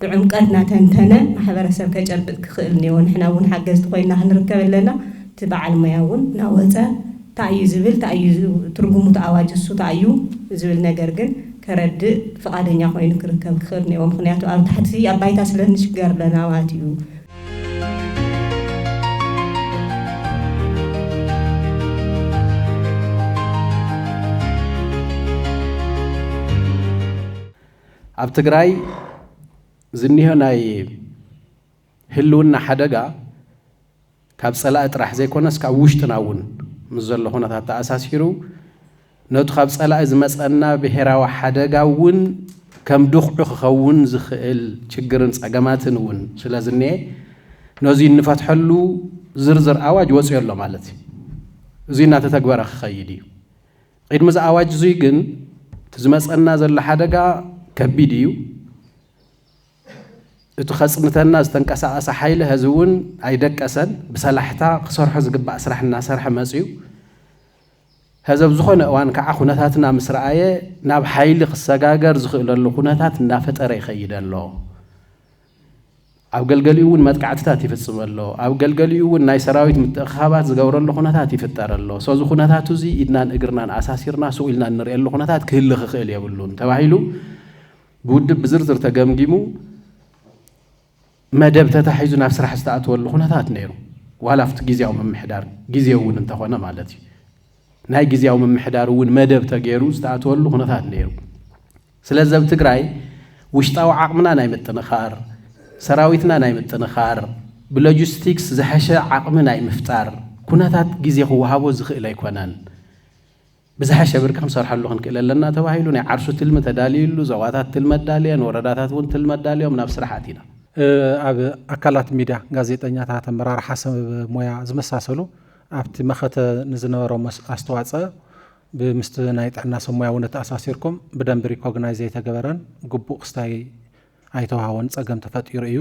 ብዕምቀት ናተንተነ ማሕበረሰብ ከጨብጥ ክኽእል እኒኦ ንሕና እውን ሓገዝቲ ኮይና ክንርከብ ኣለና እቲ በዓል ሞያ እውን ናወፀ ታእዩ ዝብል ታእዩ ትርጉሙ ተኣዋጅ እሱ ታእዩ ዝብል ነገር ግን ከረድእ ፍቓደኛ ኮይኑ ክርከብ ክኽእል እኒኦ ምክንያቱ ኣብ ታሕቲ ኣብ ባይታ ስለ ንሽገር ኣለና ማለት እዩ ኣብ ትግራይ ዝኒሆ ናይ ህልውና ሓደጋ ካብ ፀላእ ጥራሕ ዘይኮነስ ካብ ውሽጥና እውን ምስ ዘሎ ኩነታት ተኣሳሲሩ ነቱ ካብ ፀላእ ዝመፀና ብሄራዊ ሓደጋ እውን ከም ድኽዑ ክኸውን ዝኽእል ችግርን ፀገማትን እውን ስለ ዝኒሄ ነዚ እንፈትሐሉ ዝርዝር ኣዋጅ ወፅዩ ኣሎ ማለት እዩ እዚ እናተተግበረ ክኸይድ እዩ ቅድሚ እዚ ኣዋጅ እዙይ ግን እቲ ዝመፀና ዘሎ ሓደጋ ከቢድ እዩ እቲ ኸፅንተና ዝተንቀሳቐሰ ሓይሊ ህዚ እውን ኣይደቀሰን ብሰላሕታ ክሰርሖ ዝግባእ ስራሕ እናሰርሐ መፅዩ هذا بزخون أوان كعخونات هاتنا مسرعية ناب حيل خسجاجر زخيل اللخونات نافت أري خيد الله أو جلجليون ما تقعدتاتي في السما الله أو جلجليون ناي سراويت متخابات زجور اللخونات في التار الله سو زخونات هاتوزي إدنا إجرنا أساسيرنا سويلنا نري اللخونات كل خيل يقولون تواعيلو بود بزرزر تجمجمو ما دبت تحيز نفس راح استعت واللخونات نيرو ولا فت جزياو من محدار جزياون انت خونا مالتي ناي جزياو من محدار ون ما دبت جيرو استعت واللخونات نيرو سلازم تقراي وشتاو عقمنا ناي متنخار سراويتنا ناي متنخار بلوجيستيكس زحشة عقمنا ناي مفتار كوناتات جزي هو هابو زخيل يكونان بزحشة بركم صار حلوهن كلا لنا تواهيلون عرشو تلمة داليلو زواتات تلمة داليان ورداتات ون تلمة داليان من نفس راحتنا ኣብ ኣካላት ሚድያ ጋዜጠኛታት ኣመራርሓ ሰብ ሞያ ዝመሳሰሉ ኣብቲ መኸተ ንዝነበሮም ኣስተዋፅኦ ብምስቲ ናይ ጥዕና ሰብ ሞያ እውን ተኣሳሲርኩም ብደንብ ሪኮግናይዝ የተገበረን ግቡእ ክስታይ ኣይተዋሃወን ፀገም ተፈጢሩ እዩ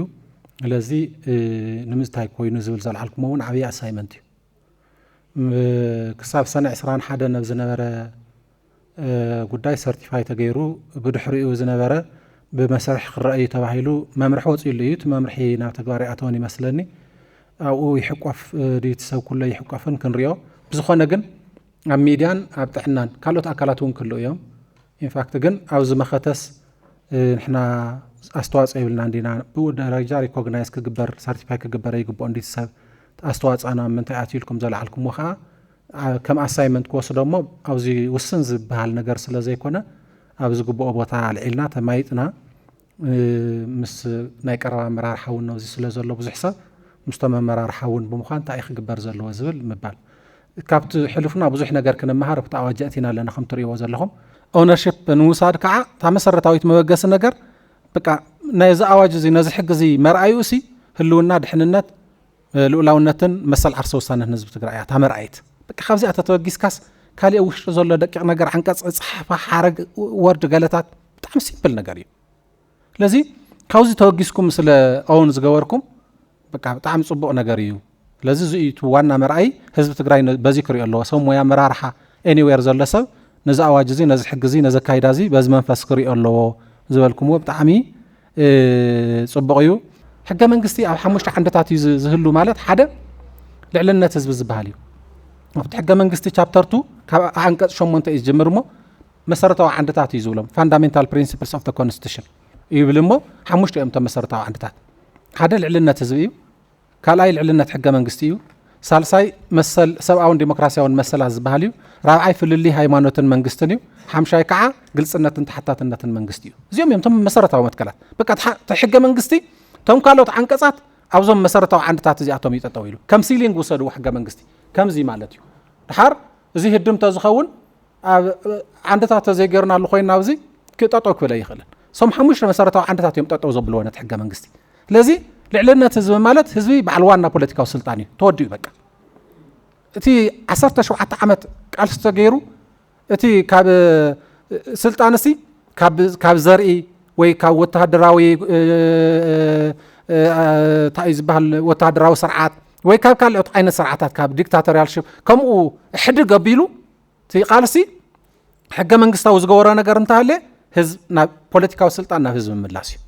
ስለዚ ንምስታይ ኮይኑ ዝብል ዘልዓልኩም እውን ዓብዪ ኣሳይመንት እዩ ክሳብ ሰነ 21 ነብ ዝነበረ ጉዳይ ሰርቲፋይ ተገይሩ ብድሕሪኡ ዝነበረ بمسرح الرأي تبعيلو ممرح وصيلو يت ممرحي ناو تغباري اتون يمسلني او يحقف ديت سو كله يحقفن كنريو بزخونه جن ام ميديان اب تحنان كالوت اكلاتون كله يوم ان فاكت جن او زمختس نحنا استواص يبلنا عندنا بدرجه ريكوغنايز كغبر سيرتيفاي كغبر يغبو انديت سب استواص انا من تاعتيلكم زلعلكم وخا كم اسايمنت كوس دمو او زي وسن زبال ነገር ስለዘይኮነ أبز جبوا أبوتها على العلنا تمايتنا مس نايكرا مرار حاون نوزي سلازر لو بزحسة مستمع مرار حاون بمخان تأيخ جبر زر وزبل مبال كابت حلفنا بزح نجار كنا مهارب تعواجاتنا لنا خم تري وزر لهم ownership نوصاد كع تعمسر تاويت مبجس النجار بقى نايز أواجزي نازح حجزي مرأيوسي هلونا دحننات لولاونتن مسال عرسو سنة نزبط قراءة تامر عيت بقى خافزي أتتوجس كاس كالي وش زول دقيق نجار عنكاس صحفة حرق ورد قالتات بتعمل سيمبل نجاري لذي كاوزي توجسكم مثل أونز جواركم بقى بتعمل صبوا نجاريو لذي زيت وانا مرأي حزب تجري بذكري الله سو مويا مرارحة anywhere زول لسه نزع واجزي نزع حجزي نزع كايدازي بزمن فسكري الله زوالكم وبتعمي صبغيو حاجة من قصتي أو حمشت عندتاتي زهلو مالت حدا لعلنا تزبز زباليو وبتحقق من قصتي chapter 2 عنك شو منطقة جمرمو مسارته عندتات يزولم fundamental principles of the constitution يبلمو حمشت امتى مسارته عندتات هذا العلنا تزبيو كالاي العلنا تحقق من قصتيو سالساي مسل سبعون ديمقراطيا ونمسل زباليو رابعي في اللي هايمانوت من قصتنيو حمشاي كعا قلصنا تحتات النت من قصتيو زيوم يوم تم مسارته ومتكلات بقى تحقق من قصتي تم قالوا عنكسات أوزم مسارته عندتات زي أتوم يتطويلو كم سيلينج وصلوا حقق من قصتي كم زي مالتيو الحر زي هدم تزخون عندتها تزيجرنا لخوينا وزي كتطوك ولا يخلن سم حموش مسارته عندتها يوم تطو زبلونه تحقق من قصتي لذي لعلنا تزب مالت حزبي بعلوانا بوليتيكا وسلطاني تودي بقى تي عصرت شو حتى عمت قال استغيرو تي كاب سلطانسي كاب زرعي ወይ ካብ ወተሃደራዊ እንታይ ዝበሃል ወተሃደራዊ ስርዓት ወይ ካብ ካልኦት ዓይነት ስርዓታት ካብ ዲክታቶሪያልሽፕ ከምኡ ሕድግ ኣቢሉ እቲ ቃልሲ ሕገ መንግስታዊ ዝገበሮ ነገር እንታሃለ ህዝብ ናብ ፖለቲካዊ ስልጣን ናብ ህዝብ ምምላስ እዩ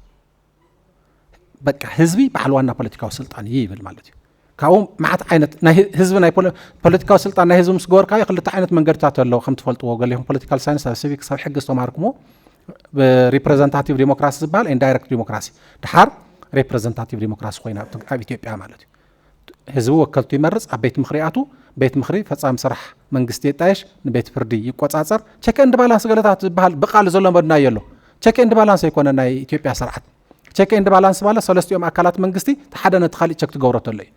በቃ ህዝቢ በዓል ዋና ፖለቲካዊ ስልጣን ይብል ማለት እዩ ካብኡ ማዓት ዓይነት ናይ ህዝቢ ናይ ፖለቲካዊ ስልጣን ናይ ህዝቢ ምስ ገበርካዮ ክልተ ዓይነት መንገድታት ኣለዎ ከም ትፈልጥዎ ገለይኩም ፖለቲካል ሳይንስ ኣብ ሲቪክ ሰብ ሕጊ ዝተማሃርኩሞ ሪፕሬዘንታቲቭ ዲሞክራሲ ዝበሃል ኢንዳይሬክት ዲሞክራሲ ድሓር ሪፕሬዘንታቲቭ ዲሞክራሲ ኮይና ኣብ ኢትዮጵያ ማለት እዩ ህዝቢ ወከልቱ ይመርፅ ኣብ ቤት ምክሪ ኣቱ ቤት ምክሪ ፈጻሚ ስራሕ መንግስቲ የጣየሽ ንቤት ፍርዲ ይቆጻጸር ቸክ ኤንድ ባላንስ ገለታት ዝበሃል ብቃል ዘሎ መድናዮ ኣሎ ቸክ ኤንድ ባላንስ ኣይኮነ ናይ ኢትዮጵያ ስርዓት ቸክ ኤንድ ባላንስ ማለት ሰለስቲኦም ኣካላት መንግስቲ ተሓደ ነቲ ካልእ ቸክ ትገብረቶ ኣሎ እዩ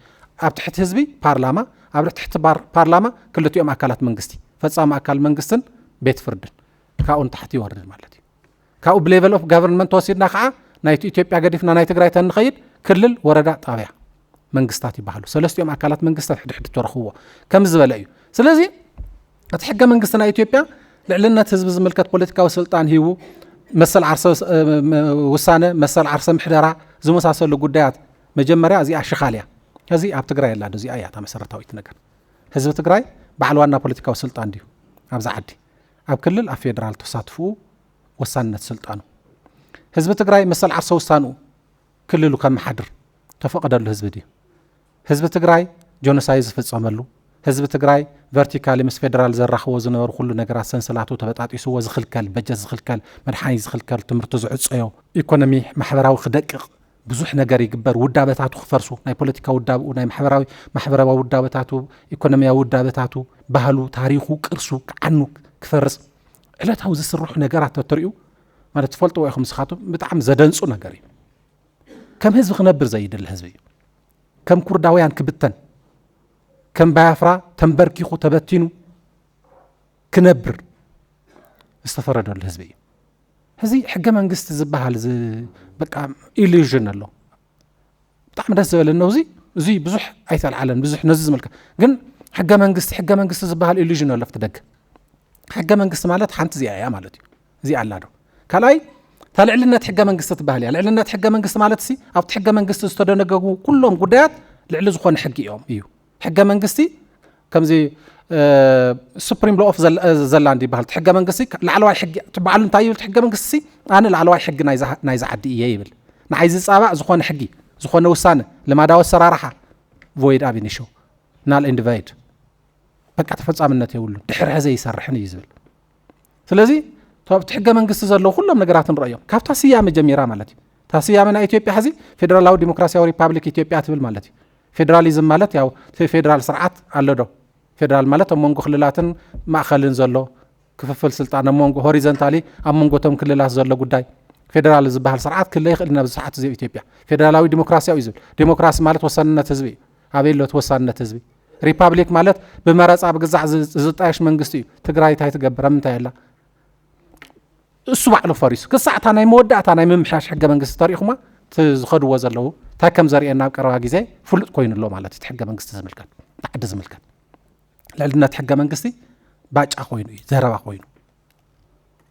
ኣብ ትሕቲ ህዝቢ ፓርላማ ኣብ ትሕቲ ፓርላማ ክልቲኦም ኣካላት መንግስቲ ፈጻሚ ኣካል መንግስትን ቤት ፍርድን ካብኡን ታሕቲ ይወርድ ማለት እዩ ካብኡ ብሌቨል ኦፍ ጋቨርንመንት ወሲድና ከዓ ናይ ኢትዮጵያ ገዲፍና ናይ ትግራይ ተንኸይድ ክልል ወረዳ ጣብያ መንግስታት ይባሃሉ ሰለስቲኦም ኣካላት መንግስታት ሕድሕድ ተረኽብዎ ከም ዝበለ እዩ ስለዚ እቲ ሕገ መንግስቲ ናይ ኢትዮጵያ ልዕልነት ህዝቢ ዝምልከት ፖለቲካዊ ስልጣን ሂቡ መሰል ዓርሰ ውሳነ መሰል ዓርሰ ምሕደራ ዝመሳሰሉ ጉዳያት መጀመርያ እዚኣ ሽኻልያ እዚ ኣብ ትግራይ ኣላ እዚኣ እያ እታ መሰረታዊት ነገር ህዝቢ ትግራይ በዓል ዋና ፖለቲካዊ ስልጣን ድዩ ኣብዛ ዓዲ ኣብ ክልል ኣብ ፌደራል ተሳትፍኡ ወሳንነት ስልጣኑ ህዝቢ ትግራይ መሰል ዓርሰ ውሳንኡ ክልሉ ከመሓድር ተፈቀደሉ ህዝቢ ድዩ ህዝቢ ትግራይ ጆኖሳይድ ዝፍጸመሉ ህዝቢ ትግራይ ቨርቲካሊ ምስ ፌደራል ዘራኽቦ ዝነበሩ ኩሉ ነገራት ሰንሰላቱ ተበጣጢስዎ ዝኽልከል በጀት ዝኽልከል መድሓኒት ዝኽልከል ትምህርቲ ዝዕፀዮ ኢኮኖሚ ማሕበራዊ ክደቅቕ ብዙሕ ነገር ይግበር ውዳበታቱ ክፈርሱ ናይ ፖለቲካ ውዳብኡ ናይ ማሕበራዊ ውዳበታቱ ኢኮኖሚያዊ ውዳበታቱ ባህሉ ታሪኹ ቅርሱ ክዓኑ ክፈርስ ዕለታዊ ዝስርሑ ነገራት ተትሪኡ ማለት ትፈልጥዎ ኢኹም ንስኻትኩም ብጣዕሚ ዘደንፁ ነገር እዩ ከም ህዝቢ ክነብር ዘይድል ህዝቢ እዩ ከም ኩርዳውያን ክብተን ከም ባያፍራ ተንበርኪኹ ተበቲኑ ክነብር ዝተፈረደሉ ህዝቢ እዩ እዚ ሕገ መንግስቲ ዝበሃል በቃ ኢሉዥን ኣሎ ብጣዕሚ ደስ ዝበለና እዚ ብዙሕ ኣይተልዓለን ብዙሕ ነዚ ዝምልከት ግን ሕገ መንግስቲ ዝበሃል ኢሉዥን ኣሎ ፍቲ ደገ ሕገ መንግስቲ ማለት ሓንቲ እዚኣ እያ ማለት እዩ እዚ ኣላ ዶ ካልኣይ ታልዕልነት ሕገ መንግስቲ ትበሃል እያ ልዕልነት ሕገ መንግስቲ ማለት ሲ ኣብቲ ሕገ መንግስቲ ዝተደነገጉ ኩሎም ጉዳያት ልዕሊ ዝኾነ ሕጊ እዮም እዩ ሕገ መንግስቲ ከምዚ ሱፕሪም ሎ ኦፍ ዘላንድ ይበሃል ሕገ መንግስቲ ላዕለዋይ ሕጊ ትበዓሉ እንታይ ይብል ሕገ መንግስቲ ኣነ ላዕለዋይ ሕጊ ናይ ዝዓዲ እየ ይብል ንዓይ ዝፃባእ ዝኾነ ሕጊ ዝኾነ ውሳነ ልማዳዊ ኣሰራርሓ ቮይድ ኣብ ኢኒሾ ናል ኤንድ ቫይድ በቃ ተፈጻምነት የብሉን ድሕሪ ሕዘ ይሰርሕን እዩ ዝብል ስለዚ ኣብቲ ሕገ መንግስቲ ዘለዎ ኩሎም ነገራት ንርእዮም ካብታ ስያመ ጀሚራ ማለት እዩ እታ ስያመ ናይ ኢትዮጵያ ሕዚ ፌደራላዊ ዲሞክራሲያዊ ሪፓብሊክ ኢትዮጵያ ትብል ማለት እዩ ፌደራሊዝም ማለት ያው ፌደራል ስርዓት ኣሎ ዶ ፌደራል ማለት ኣብ መንጎ ክልላትን ማእኸልን ዘሎ ክፍፍል ስልጣን ኣብ መንጎ ሆሪዞንታሊ ኣብ መንጎቶም ክልላት ዘሎ ጉዳይ ፌደራል ዝበሃል ስርዓት ክለ ይኽእል ናብ ስርዓት እዚ ኢትዮጵያ ፌደራላዊ ዲሞክራሲያዊ ዝብል ዲሞክራሲ ማለት ወሳንነት ህዝቢ ኣበየሎት ወሳንነት ህዝቢ ሪፓብሊክ ማለት ብመረፃ ብግዛዕ ዝጣየሽ መንግስቲ እዩ ትግራይ እንታይ ትገብር ምንታይ ኣላ እሱ ባዕሉ ፈሪሱ ክሳዕታ ናይ መወዳእታ ናይ ምምሕያሽ ሕገ መንግስቲ ተሪኢኹማ ዝኸድዎ ዘለዉ እንታይ ከም ዘርእየና ኣብ ቀረባ ግዜ ፍሉጥ ኮይኑ ኣሎ ማለት እዩ ሕገ መንግስቲ ዝምልከት ዓዲ ዝምልከት ልዕልነት ሕገ መንግስቲ ባጫ ኮይኑ እዩ ዘረባ ኮይኑ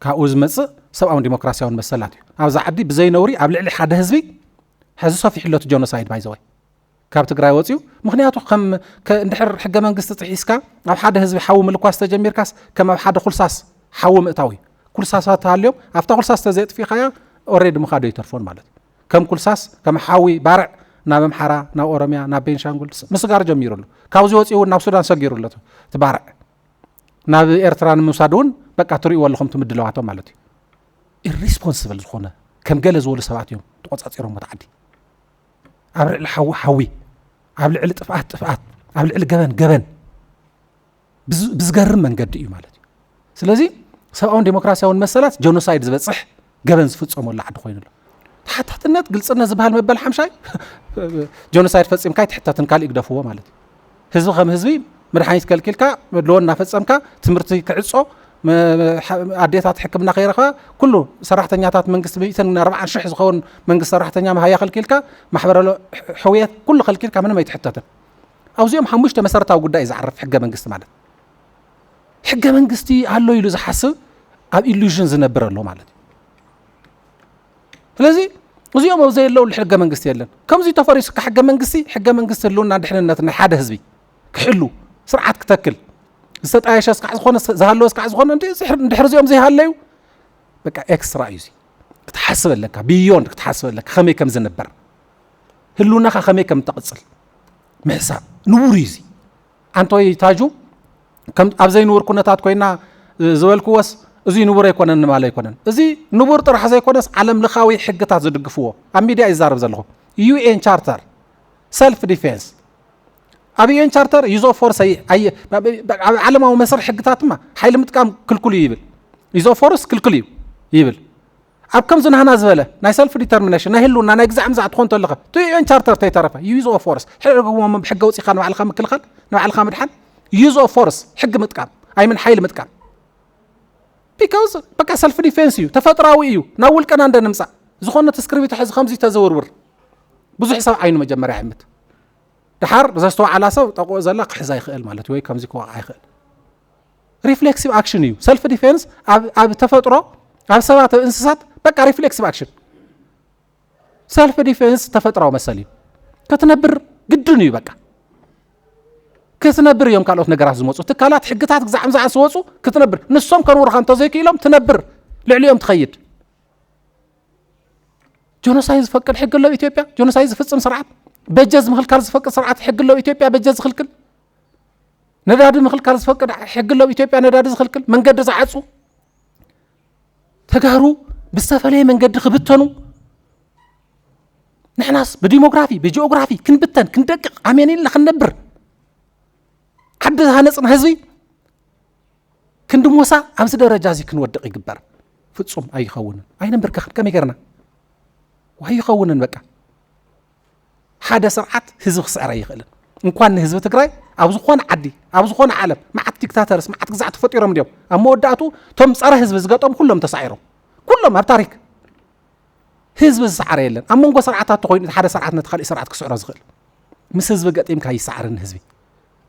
ካብኡ ዝመፅእ ሰብኣውን ዲሞክራሲያውን መሰላት እዩ ኣብዛ ዓዲ ብዘይነውሪ ኣብ ልዕሊ ሓደ ህዝቢ ሕዚ ሰፊሕሎት ጆኖሳይድ ባይዘወይ ካብ ትግራይ ወፂኡ ምክንያቱ ከም እንድሕር ሕገ መንግስቲ ጥሒስካ ኣብ ሓደ ህዝቢ ሓዊ ምልኳስ ተጀሚርካስ ከም ኣብ ሓደ ኩልሳስ ሓዊ ምእታዊ ኩልሳሳት ሃልዮም ኣብታ ኩልሳስ ተዘይጥፊኻያ ኦሬዲ ምኻዶ ይተርፎን ማለት ከም ኩልሳስ ከም ሓዊ ባርዕ ናብ ኣምሓራ ናብ ኦሮሚያ ናብ ቤንሻንጉል ምስጋር ጀሚሩሉ ካብዚ ወፂኡ ናብ ሱዳን ሰጊሩሎ ትባርዕ ናብ ኤርትራ ንምውሳድ እውን በቃ ትሪእዎ ኣለኹም ትምድለዋቶም ማለት እዩ ኢሪስፖንስብል ዝኾነ ከም ገለ ዝበሉ ሰባት እዮም ተቆፃፂሮም ተዓዲ ኣብ ልዕሊ ሓዊ ኣብ ልዕሊ ጥፍኣት ኣብ ልዕሊ ገበን ብዝገርም መንገዲ እዩ ማለት እዩ ስለዚ ሰብኣውን ዲሞክራሲያውን መሰላት ጆኖሳይድ ዝበፅሕ ገበን ዝፍፀመሉ ዓዲ ኮይኑሎ ተሓታትነት ግልፅነት ዝበሃል መበል ሓምሻይ ጆኖሳይድ ፈፂምካ ይትሕተትን ካልእ ይግደፍዎ ማለት እዩ ህዝቢ ከም ህዝቢ መድሓኒት ከልኪልካ መድልዎ እናፈፀምካ ትምህርቲ ክዕፆ ኣዴታት ሕክምና ከይረኸባ ኩሉ ሰራሕተኛታት መንግስቲ 140,000 ዝኸውን መንግስቲ ሰራሕተኛ መሃያ ከልኪልካ ማሕበራዊ ሕውየት ኩሉ ከልኪልካ ምንም ኣይትሕተትን ኣብዚኦም 5 መሰረታዊ ጉዳይ ዝዓርፍ ሕገ መንግስቲ ማለት እዩ። ሕገ መንግስቲ ኣሎ ኢሉ ዝሓስብ ኣብ ኢሉዥን ዝነብር ኣሎ ማለት እዩ። ስለዚህ እዚኦም ኣብ ዘየለው ሕገ መንግስቲ የለን ከምዚ ተፈሪሱ ሕገ መንግስቲ ህልውና ድሕንነትና ሓደ ህዝቢ ክሕሉ ስርዓት ክተክል ዝተጣየሸ ስካዕ ዝኾነ ዝሃለወ ስካዕ ዝኾነ እንድሕር እዚኦም ዘይሃለዩ በቃ ኤክስትራ እዩ ክትሓስበለካ ቢዮንድ ክትሓስበለካ ከመይ ከም ዝነበር ህልውናኻ ከመይ ከም ተቕፅል ምሕሳብ ንቡር እዩ ኣንቶይ ታጁ ከም ኣብ ዘይንቡር ኩነታት ኮይና ዝበልክዎስ እዚ ንቡር ኣይኮነን ንማለ ኣይኮነን እዚ ንቡር ጥራሕ ዘይኮነስ ዓለም ለኻዊ ሕግታት ዝድግፍዎ ኣብ ሚድያ ይዛረብ ዘለኹ UN ቻርተር ሰልፍ ዲፌንስ ኣብ UN ቻርተር ዩዝ ኦፍ ፎርስ ዓለማዊ መስርሕ ሕግታትማ ሓይሊ ምጥቃም ክልክል ይብል ዩዝ ኦፍ ፎርስ ክልክል እዩ ይብል ኣብ ከምዚ ናህና ዝበለ ናይ ሰልፍ ዲተርሚኔሽን ናይ ህልውና ናይ ግዛዕ ምዛዕ ትኾን ተለኸ እቲ UN ቻርተር ተይተረፈ ዩዝ ኦፍ ፎርስ ሕገዎም ብሕገ ወፂኻ ንባዕልኻ ምክልኻል ንባዕልኻ ምድሓን ዩዝ ኦፍ ፎርስ ሕጊ ምጥቃም ኣይምን ሓይሊ ምጥቃም ቢካውዝ በቃ ሰልፍ ዲፌንስ እዩ ተፈጥራዊ እዩ ናብ ውልቀና እንደንምፃእ ዝኾነ ተስክሪቢት ሕዚ ከምዚ ተዘውርውር ብዙሕ ሰብ ዓይኑ መጀመርያ ይሕምት ድሓር ዘስተዋዓላ ሰብ ጠቕኦ ዘላ ክሕዛ ይኽእል ማለት ወይ ከምዚ ክወቕዓ ይኽእል ሪፍሌክሲቭ ኣክሽን እዩ ሰልፍ ዲፌንስ ኣብ ተፈጥሮ ኣብ ሰባት ኣብ እንስሳት በቃ ሪፍሌክሲቭ ኣክሽን ሰልፍ ዲፌንስ ተፈጥራዊ መሰል እዩ ክትነብር ግድን እዩ በቃ ክትነብር እዮም ካልኦት ነገራት ዝመፁ ትካላት ሕግታት ግዛዕ ምዛዕ ዝወፁ ክትነብር ንሶም ከንውርኻ እንተዘይክኢሎም ትነብር ልዕሊኦም ትኸይድ ጆኖሳይድ ዝፈቅድ ሕጊ ኣለው ኢትዮጵያ ጆኖሳይድ ዝፍፅም ስርዓት በጀዝ ምክልካል ዝፈቅድ ስርዓት ሕጊ ኣለው ኢትዮጵያ በጀዝ ዝኽልክል ነዳዲ ምክልካል ዝፈቅድ ሕጊ ኣለው ኢትዮጵያ ነዳዲ ዝኽልክል መንገዲ ዝዓፁ ተጋሩ ብዝተፈለየ መንገዲ ክብተኑ ንሕናስ ብዲሞግራፊ ብጂኦግራፊ ክንብተን ክንደቅቕ ኣመን ኢልና ክንነብር ዓዲ ዝሃነፅና ህዝቢ ክንድሞሳ ኣብዚ ደረጃ እዚ ክንወድቕ ይግበር ፍጹም ኣይኸውንን ኣይነብርካ ከመይ ገርና ኣይኸውንን በቃ ሓደ ስርዓት ህዝቢ ክስዕረ ይኽእልን እንኳን ንህዝቢ ትግራይ ኣብ ዝኾነ ዓዲ ኣብ ዝኾነ ዓለም መዓት ዲክታተርስ መዓት ግዛዕ ተፈጢሮም እንዲኦም ኣብ መወዳእቱ ቶም ፀረ ህዝቢ ዝገጠሙ ኩሎም ተሳዒሮም ኩሎም ኣብ ታሪክ ህዝቢ ዝሰዓረ የለን ኣብ መንጎ ስርዓታት ተኮይኑ ሓደ ስርዓት ነቲ ካልእ ስርዓት ክስዕሮ ዝኽእል ምስ ህዝቢ ገጢምካ ይሰዓርን ህዝቢ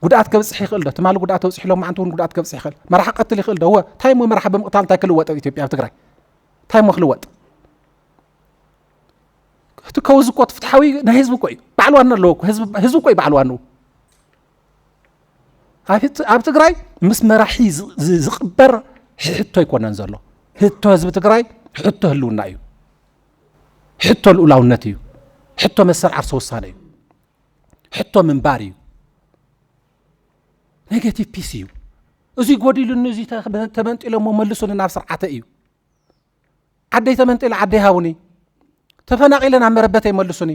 ጉድኣት ከብፅሕ ይኽእል ዶ ትማል ጉድኣት ተብፅሕ ኢሎም ማዓንቲ እውን ጉድኣት ከብፅሕ ይኽእል መራሓ ቀትል ይኽእል ዶ ታይሞ መራሓ ብምቕታል እንታይ ክልወጥ ኣብ ኢትዮጵያ ኣብ ትግራይ ታይሞ ክልወጥ እቲ ከውዚ እኮ ፍትሓዊ ናይ ህዝቢ እኮ እዩ በዓል ዋና ኣለዎ ህዝቢ እኮ እዩ በዓል ዋንኡ ኣብ ትግራይ ምስ መራሒ ዝቕበር ሕቶ ይኮነን ዘሎ ሕቶ ህዝቢ ትግራይ ሕቶ ህልውና እዩ ሕቶ ልኡላውነት እዩ ሕቶ መሰል ዓርሰ ውሳነ እዩ ሕቶ ምንባር እዩ ኔጌቲቭ ፒስ እዩ እዚ ጎዲሉኒ እዚ ተመንጢሎሞ መልሱኒ ናብ ስርዓተ እዩ ዓደይ ተመንጢለ ዓደይ ሃቡኒ ተፈናቂለን ኣብ መረበተይ መልሱኒ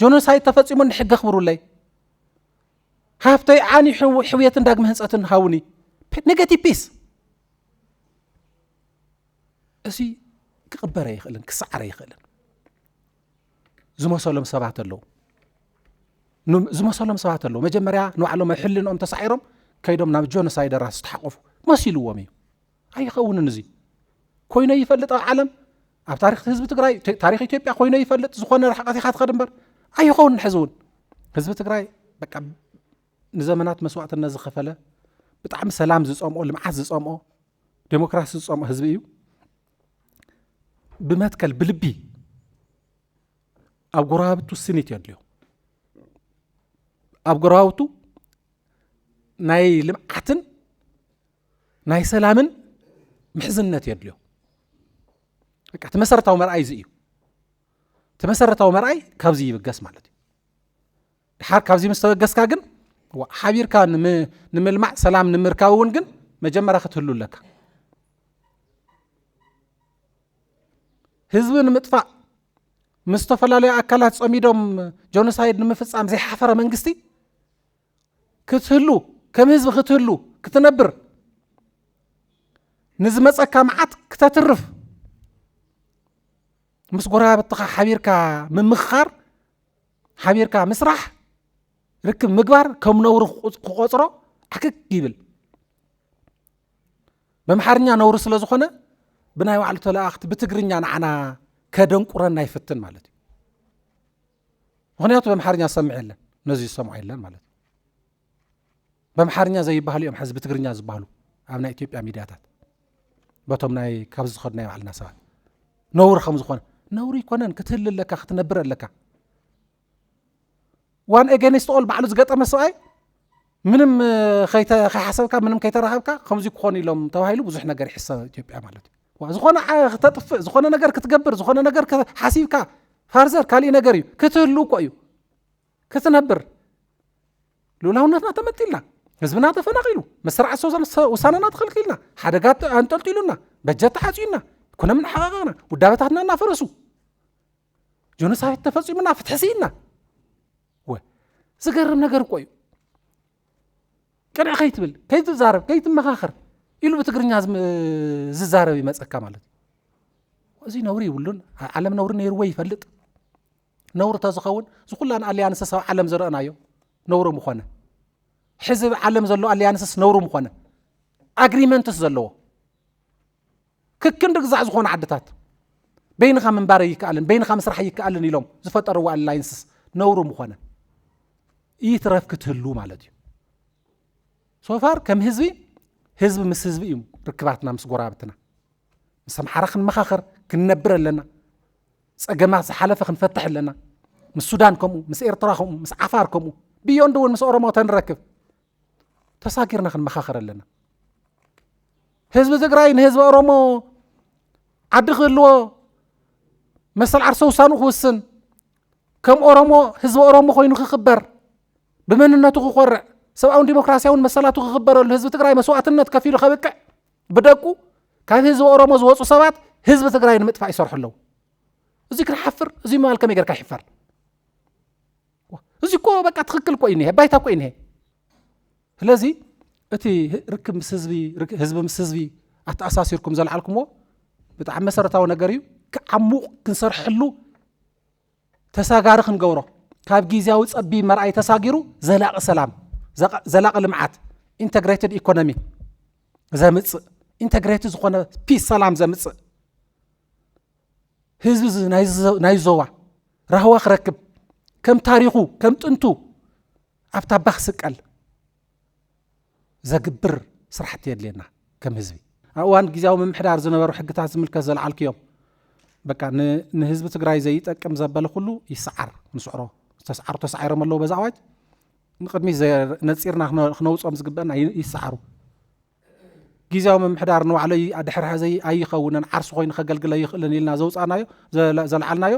ጆኖሳይድ ተፈፂሙ ንሕጊ ኣኽብሩለይ ሃፍተይ ዓኒ ሕውየትን ዳግመ ህንፀትን ሃውኒ ኔጌቲቭ ፒስ እዚ ክቕበረ ይኽእልን ክሰዓረ ይኽእልን ዝመሰሎም ሰባት ኣለዉ መጀመርያ ንባዕሎም ሕልንኦም ተሳዒሮም ከይዶም ናብ ጆኖሳይደራት ዝተሓቆፉ መሲልዎም እዩ ኣይኸውንን እዚ ኮይኑ ይፈልጥ ኣብ ዓለም ኣብ ታሪክ ህዝቢ ትግራይ ታሪክ ኢትዮጵያ ኮይኑ ይፈልጥ ዝኾነ ረሓቐት ኢኻ ትኸድ እምበር ኣይኸውንን ሕዚ እውን ህዝቢ ትግራይ በቃ ንዘመናት መስዋዕትነት ዝኸፈለ ብጣዕሚ ሰላም ዝፀምኦ ልምዓት ዝፀምኦ ዴሞክራሲ ዝፀምኦ ህዝቢ እዩ ብመትከል ብልቢ ኣብ ጎራብቱ ስኒት የድልዮ ኣብ ጎራብቱ ናይ ልምዓትን ናይ ሰላምን ምሕዝነት የድልዮ በቃ ተመሰረታዊ መርኣይ እዚ እዩ ተመሰረታዊ መርኣይ ካብዚ ይብገስ ማለት እዩ ድሓር ካብዚ ምስተበገስካ ግን ሓቢርካ ንምልማዕ ሰላም ንምርካብ እውን ግን መጀመርያ ክትህሉ ኣለካ ህዝቢ ንምጥፋእ ምስ ዝተፈላለዩ ኣካላት ፀሚዶም ጆኖሳይድ ንምፍፃም ዘይሓፈረ መንግስቲ ክትህሉ ከም ህዝቢ ክትህሉ ክትነብር ንዝመፀካ መዓት ክተትርፍ ምስ ጎራብትኻ ሓቢርካ ምምኽኻር ሓቢርካ ምስራሕ ርክብ ምግባር ከም ነውሪ ክቆፅሮ ዓክክ ይብል በምሓርኛ ነውሪ ስለ ዝኾነ ብናይ ባዕሉ ተላእኽቲ ብትግርኛ ንዓና ከደንቁረና ይፍትን ማለት እዩ ምክንያቱ በምሓርኛ ሰምዕ የለን ነዚ ዝሰምዑ የለን ማለት እዩ በምሓርኛ ዘይባህሉ እዮም ሕዚ ብትግርኛ ዝበሃሉ ኣብ ናይ ኢትዮጵያ ሚድያታት በቶም ናይ ካብ ዝኸዱ ናይ ባዕልና ሰባት ነውሪ ከም ዝኾነ نوري كونن كتهل لك ختنبر لك وان اجينست اول بعلو زغطه مساي منم خيتا حسبك منم كيترهبك خمزي كوني لهم توهيلو بزح ነገር يحسب ኢትዮጵያ ማለት وزخونه ተጥፍ زخونه ነገር ክትገብር زخونه ነገር حاسبك فارزر كالي ነገር እዩ ክትህሉ ቆዩ ክትነብር لولاونتنا تمتيلنا ህዝብና ተፈናቂሉ መስራዕ ወሳነና ተخلقيلنا ሓደጋት አንጠልጥሉና በጀት ሓጺና كنا من حقنا ودابتنا نافرسو جونسايد تفصيمنا فتحسينا و زغرم ነገር ቆዩ كن خيتبل كيت زارب كيت مخاخر يلو بتغرኛ ዝዛረብ ይመጸካ ማለት እዚ ነውሪ ይውሉን ዓለም ነውሪ ነይሩ ወይ ይፈልጥ ነውሪ ተዝኸውን ዝኹላን አልያንስ ሰብ ዓለም ዘረአናዮ ነውሪ ምኾነ ሕዝብ ዓለም ዘሎ አልያንስስ ነውሪ ምኾነ አግሪመንትስ ዘለዎ ككن رجع زخون عدتات بين خام مباري يكالن بين خام مسرح يكالن يلوم زفتروا اللاينسس نورو مخونه يترف كتهلو مالتي سوفار كم حزب مس حزبي ركباتنا مس غرابتنا مسم حرخن مخاخر كنبر لنا صقما حلفه كنفتح لنا مس السودان كمو مس إيرترا كمو مس عفار كمو بيون دول مس أورومو تنركب تساكرنا خن مخاخر لنا حزب تግራይን حزب ኦሮሞ عدخلوا مثل عرسو سانو خوسن كم ኦሮሞ حزب ኦሮሞ ኮይኑ ክخبر بمننته ክቆርዕ ሰብአውን ዲሞክራሲያውን መሰላቱ ክخبرሉ حزب ትግራይ መስዋዕትነት ከፊሉ ከበቅዕ በደቁ ካብ حزب ኦሮሞ ዝወፁ ሰባት حزب ትግራይ ንምጥፋእ ይሰርሑለው እዚ ክሓፍር እዚ ማል ከመይ ገርካ ይሕፈር እዚ ኮ በቃ ትክክል ኮይኒ ባይታ ኮይኒ ስለዚ እቲ ርክብ ምስ ህዝቢ ምስ ህዝቢ ኣተኣሳሲርኩም ዘልዓልኩምዎ ብጣዕሚ መሰረታዊ ነገር እዩ ከዓሙቕ ክንሰርሕሉ ተሳጋሪ ክንገብሮ ካብ ጊዜያዊ ፀቢ መርኣይ ተሳጊሩ ዘላቂ ሰላም ዘላቂ ልምዓት ኢንተግሬትድ ኢኮኖሚ ዘምፅእ ኢንተግሬትድ ዝኾነ ፒስ ሰላም ዘምፅእ ህዝቢ ናይ ዞባ ራህዋ ክረክብ ከም ታሪኹ ከም ጥንቱ ኣብታ ባኽ ስቀል زغبر سرحت يدلنا كم حزبي اوان غيزاو ممحدار زنبرو حقታት ዝምልከት ዘልዓልክዮም በቃ ንህዝብ ትግራይ ዘይጠቅም ዘበለ ሁሉ ይስዓር ንስዕሮ ተስዓይሮም ኣለዎ በዛዋጅ ንቅድሚ ነፂርና ክነውጾም ዝግበአና ይስዓሩ غيزاو ممحدار ንባዕለይ ኣድሕር ሕዘይ ኣይኸውነን ዓርሱ ኮይኑ ከገልግለ ይኽእልን ኢልና ዘውፃናዮ ዘልዓልናዮ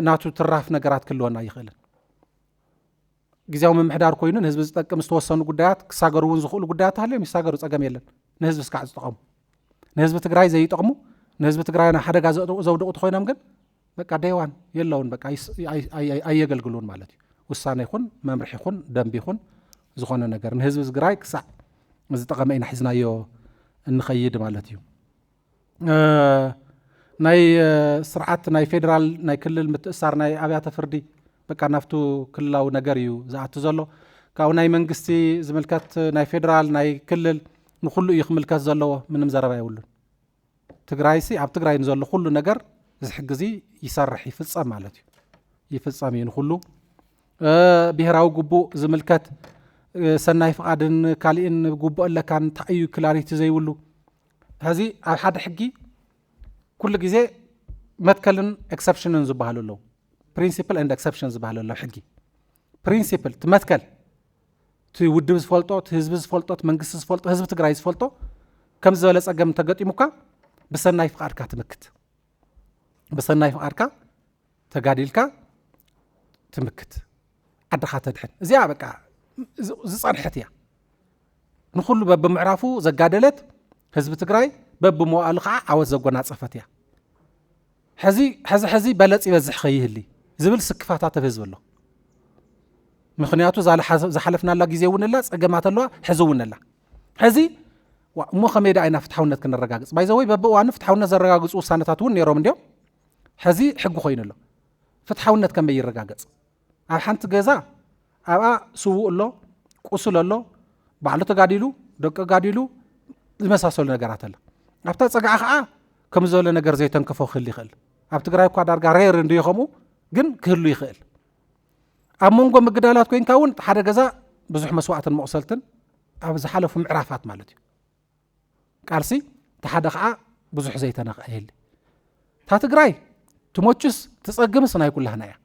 ናቱ ትራፍ ነገራት ክልወና ይኽእልን ጊዜያዊ መምሕዳር ኮይኑን ህዝብ ዝጠቅም ዝተወሰኑ ጉዳያት ክሳገሩውን ዝኽእሉ ጉዳያት ሃልዮም ይሳገሩ ፀገም የለን ንህዝብ ስካዕ ዝጠቕሙ ንህዝብ ትግራይ ዘይጠቕሙ ንህዝብ ትግራይና ሓደጋ ዘውድቑ ኮይኖም ግን በቃ ደይዋን የለውን በቃ ኣየገልግሉን ማለት እዩ ውሳነ ይኹን መምርሒ ይኹን ደንቢ ይኹን ዝኾነ ነገር ንህዝብ ትግራይ ክሳዕ ዝጠቐመ ኢና ሒዝናዮ እንኸይድ ማለት እዩ ናይ ስርዓት ናይ ፌደራል ናይ ክልል ምትእሳር ናይ ኣብያተ ፍርዲ በቃ ናፍቱ ክልላው ነገር እዩ ዝኣቱ ዘሎ ካብ ናይ መንግስቲ ዝምልከት ናይ ፌደራል ናይ ክልል ንኹሉ እዩ ክምልከት ዘለዎ ምንም ዘረባ ይውሉን ትግራይ ሲ ኣብ ትግራይ ንዘሎ ኩሉ ነገር ዝሕግዚ ይሰርሕ ይፍጸም ማለት እዩ ይፍጸም እዩ ንኹሉ ብሄራዊ ጉቡእ ዝምልከት ሰናይ ፍቃድን ካልእን ጉቡእ ኣለካን ታእዩ ክላሪቲ ዘይብሉ ሕዚ ኣብ ሓደ ሕጊ ኩሉ ግዜ መትከልን ኤክሰፕሽንን ዝበሃሉ ኣለዉ principle and exceptions ዝበሃሉ ኣለዉ ሕጊ principle ትመትከል እቲ ውድብ ዝፈልጦ እቲ ህዝቢ ዝፈልጦ እቲ መንግስቲ ዝፈልጦ ህዝቢ ትግራይ ዝፈልጦ ከም ዝበለ ፀገም ተገጢሙካ ብሰናይ ፍቃድካ ትምክት ብሰናይ ፍቃድካ ተጋዲልካ ትምክት ዓድኻ ተድሕን እዚኣ በቃ ዝፀንሐት እያ ንኹሉ በብምዕራፉ ዘጋደለት ህዝቢ ትግራይ በብመዋእሉ ከዓ ዓወት ዘጎናፀፈት እያ ሕዚ በለፅ ይበዝሕ ኸይህሊ ዝብል ስክፋታት ህዝብ ኣሎ ምክንያቱ ዝሓለፍናላ ግዜ እውን ኣላ ፀገማት ኣለዋ ሕዚ እውን ኣላ ሕዚ እሞ ከመይ ዳ ኢና ፍትሓውነት ክንረጋግፅ ባይዘወይ በብእዋኑ ፍትሓውነት ዘረጋግፁ ውሳነታት እውን ነይሮም እንዲኦም ሕዚ ሕጊ ኮይኑ ኣሎ ፍትሓውነት ከመይ ይረጋገፅ ኣብ ሓንቲ ገዛ ኣብኣ ስውእ ኣሎ ቁስል ኣሎ ባዕሉ ተጋዲሉ ደቂ ጋዲሉ ዝመሳሰሉ ነገራት ኣላ ኣብታ ፀጋዓ ከዓ ከም ዝበለ ነገር ዘይተንከፎ ክህሊ ይኽእል ኣብ ትግራይ እኳ ዳርጋ ሬር እንድዩ ከምኡ ግን ክህሉ ይኽእል ኣብ መንጎ ምግዳላት ኮይንካ እውን ሓደ ገዛ ብዙሕ መስዋዕትን መቕሰልትን ኣብ ዝሓለፉ ምዕራፋት ማለት እዩ ቃልሲ ተሓደ ከዓ ብዙሕ ዘይተነኽአ የሊ እታ ትግራይ تموتشس تصقمس ناي كلها نايا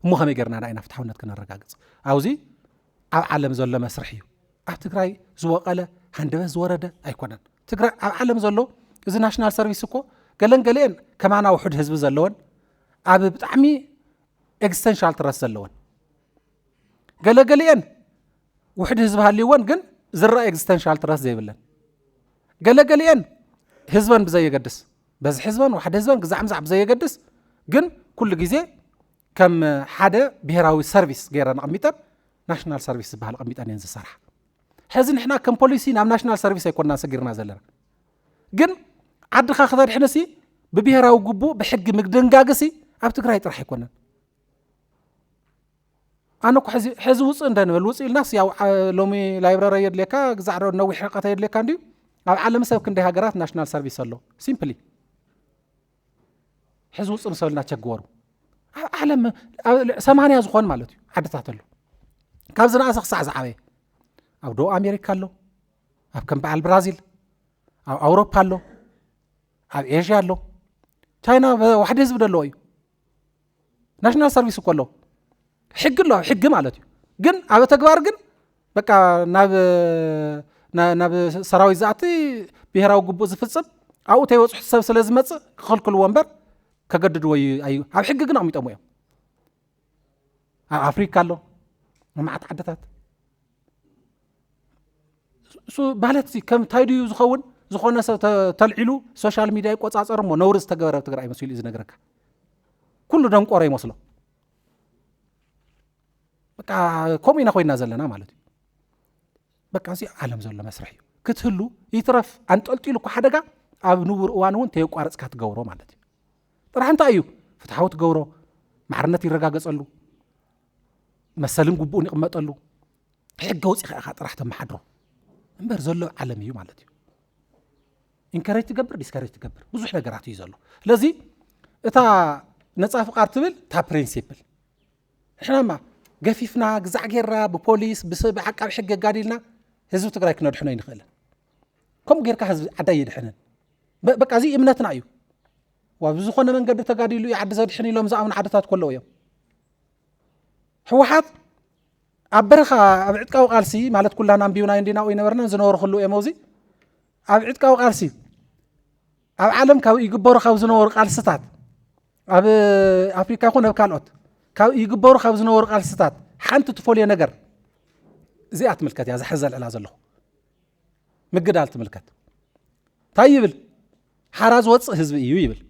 مو خمي غيرنا ناينا فتحونت كنرغاغص اوزي اب عالم زلو مسرحيو اب تግራይ ዝወቀለ ሃንደበ ዝወረደ ኣይኮነን ትግራይ ኣብ ዓለም ዘሎ እዚ ናሽናል ሰርቪስ እኮ ገለንገለን ከማና ውሑድ ህዝብ ዘለውን ኣብ ብጣዕሚ ኤክስቴንሻል ትረስ ዘለውን ገለገለን ውሑድ ህዝብ ሃልይወን ግን ዝራ ኤክስቴንሻል ትረስ ዘይብለን ገለገለን ህዝበን ብዘይገድስ በዚ ህዝበን ወሓደ ህዝበን ግዛዕምዛዕ ብዘይገድስ ግን ኩሉ ግዜ ከም ሓደ ብሄራዊ ሰርቪስ ገይረና ቀሚጠን ናሽናል ሰርቪስ ዝበሃል ቀሚጠን እየን ዝሰርሓ ሕዚ ንሕና ከም ፖሊሲ ናብ ናሽናል ሰርቪስ ኣይኮንና ሰጊርና ዘለና ግን ዓድኻ ክተድሕንሲ ብብሄራዊ ግቡእ ብሕጊ ምግድንጋግሲ ኣብ ትግራይ ጥራሕ ኣይኮነን ኣነ እኮ ሕዚ ውፅእ እንደንብል ውፅእ ኢልናስ ያው ሎሚ ላይብረሪ የድልየካ ግዛዕሮ ነዊሕ ርቀት የድልየካ እንድዩ ኣብ ዓለም ሰብ ክንደይ ሃገራት ናሽናል ሰርቪስ ኣሎ ሲምፕሊ ሕዚ ውፅእ ንሰብልና ቸግወሩ ኣብ ዓለም 80 ዝኾን ማለት እዩ ዓድታት ኣሎ ካብ ዝነኣሰ ክሳዕ ዝዓበየ ኣብ ደቡብ ኣሜሪካ ኣሎ ኣብ ከም በዓል ብራዚል ኣብ ኣውሮፓ ኣሎ ኣብ ኤዥያ ኣሎ ቻይና ዋሕደ ህዝቢ ደለዎ እዩ ናሽናል ሰርቪስ እኮ ኣሎ ሕጊ ኣሎ ሕጊ ማለት እዩ ግን ኣብ ተግባር ግን በቃ ናብ ሰራዊት ዝኣቲ ብሄራዊ ግቡእ ዝፍፅም ኣብኡ ተይወፅሑ ሰብ ስለ ዝመፅእ ክኽልክልዎ እምበር ከገድድዎ እዩ ኣብ ሕጊ ግን ኣቕሚጦሞ እዮም ኣብ ኣፍሪካ ኣሎ መዓት ዓድታት ማለት ከም ታይድዩ ዝኸውን ዝኾነ ሰብ ተልዒሉ ሶሻል ሚዲያ ይቆፃፀር እሞ ነውሪ ዝተገበረ ኣብ ትግራይ መስሉ እዩ ዝነገረካ ኩሉ ደንቆሮ ይመስሎ በቃ ከምኡ ኢና ኮይና ዘለና ማለት እዩ በቃ እዚ ዓለም ዘሎ መስርሕ እዩ ክትህሉ ይትረፍ አንጠልጢሉ እኮ ሓደጋ ኣብ ንቡር እዋን እውን ተየቋርፅካ ትገብሮ ማለት እዩ ጥራሕ እንታይ እዩ ፍትሓዊ ትገብሮ ማዕርነት ይረጋገፀሉ መሰልን ግቡእን ይቕመጠሉ ሕጊ ውፅኢኻ ኢኻ ጥራሕ ተመሓድሮ እምበር ዘሎ ዓለም እዩ ማለት እዩ ኢንከሬጅ ትገብር ዲስከሬጅ ትገብር ብዙሕ ነገራት እዩ ዘሎ ስለዚ እታ ነፃ ፍቃድ ትብል እታ ፕሪንሲፕል ሕናማ ገፊፍና ግዛዕ ጌርና ብፖሊስ ብዓቃቢ ሕጊ ጋዲልና ህዝቢ ትግራይ ክነድሕኖ ይንኽእልን ከምኡ ጌርካ ህዝቢ ዓዳይ ይድሕንን በቃ እዚ እምነትና እዩ ወብዝኾነ መንገዲ ተጋዲሉ ይዓዲ ዘድሕን ኢሎም ዝኣምኑ ዓድታት ከለዉ እዮም ሕወሓት ኣብ በረኻ ኣብ ዕጥቃዊ ቃልሲ ማለት ኩላና ኣንቢዩና እንዲና ወይ ነበርና ዝነበሩ ኩሉ እዮም ኣብዚ ኣብ ዕጥቃዊ ቃልሲ ኣብ ዓለም ካብ ይግበሩ ካብ ዝነበሩ ቃልስታት ኣብ ኣፍሪካ ይኹን ኣብ ካልኦት ካብ ይግበሩ ካብ ዝነበሩ ቃልስታት ሓንቲ ትፈልዮ ነገር እዚኣ ትምልከት እያ ዝሕዘል ዕላ ዘለኹ ምግዳል ትምልከት እንታይ ይብል ሓራ ዝወፅእ ህዝቢ እዩ ይብል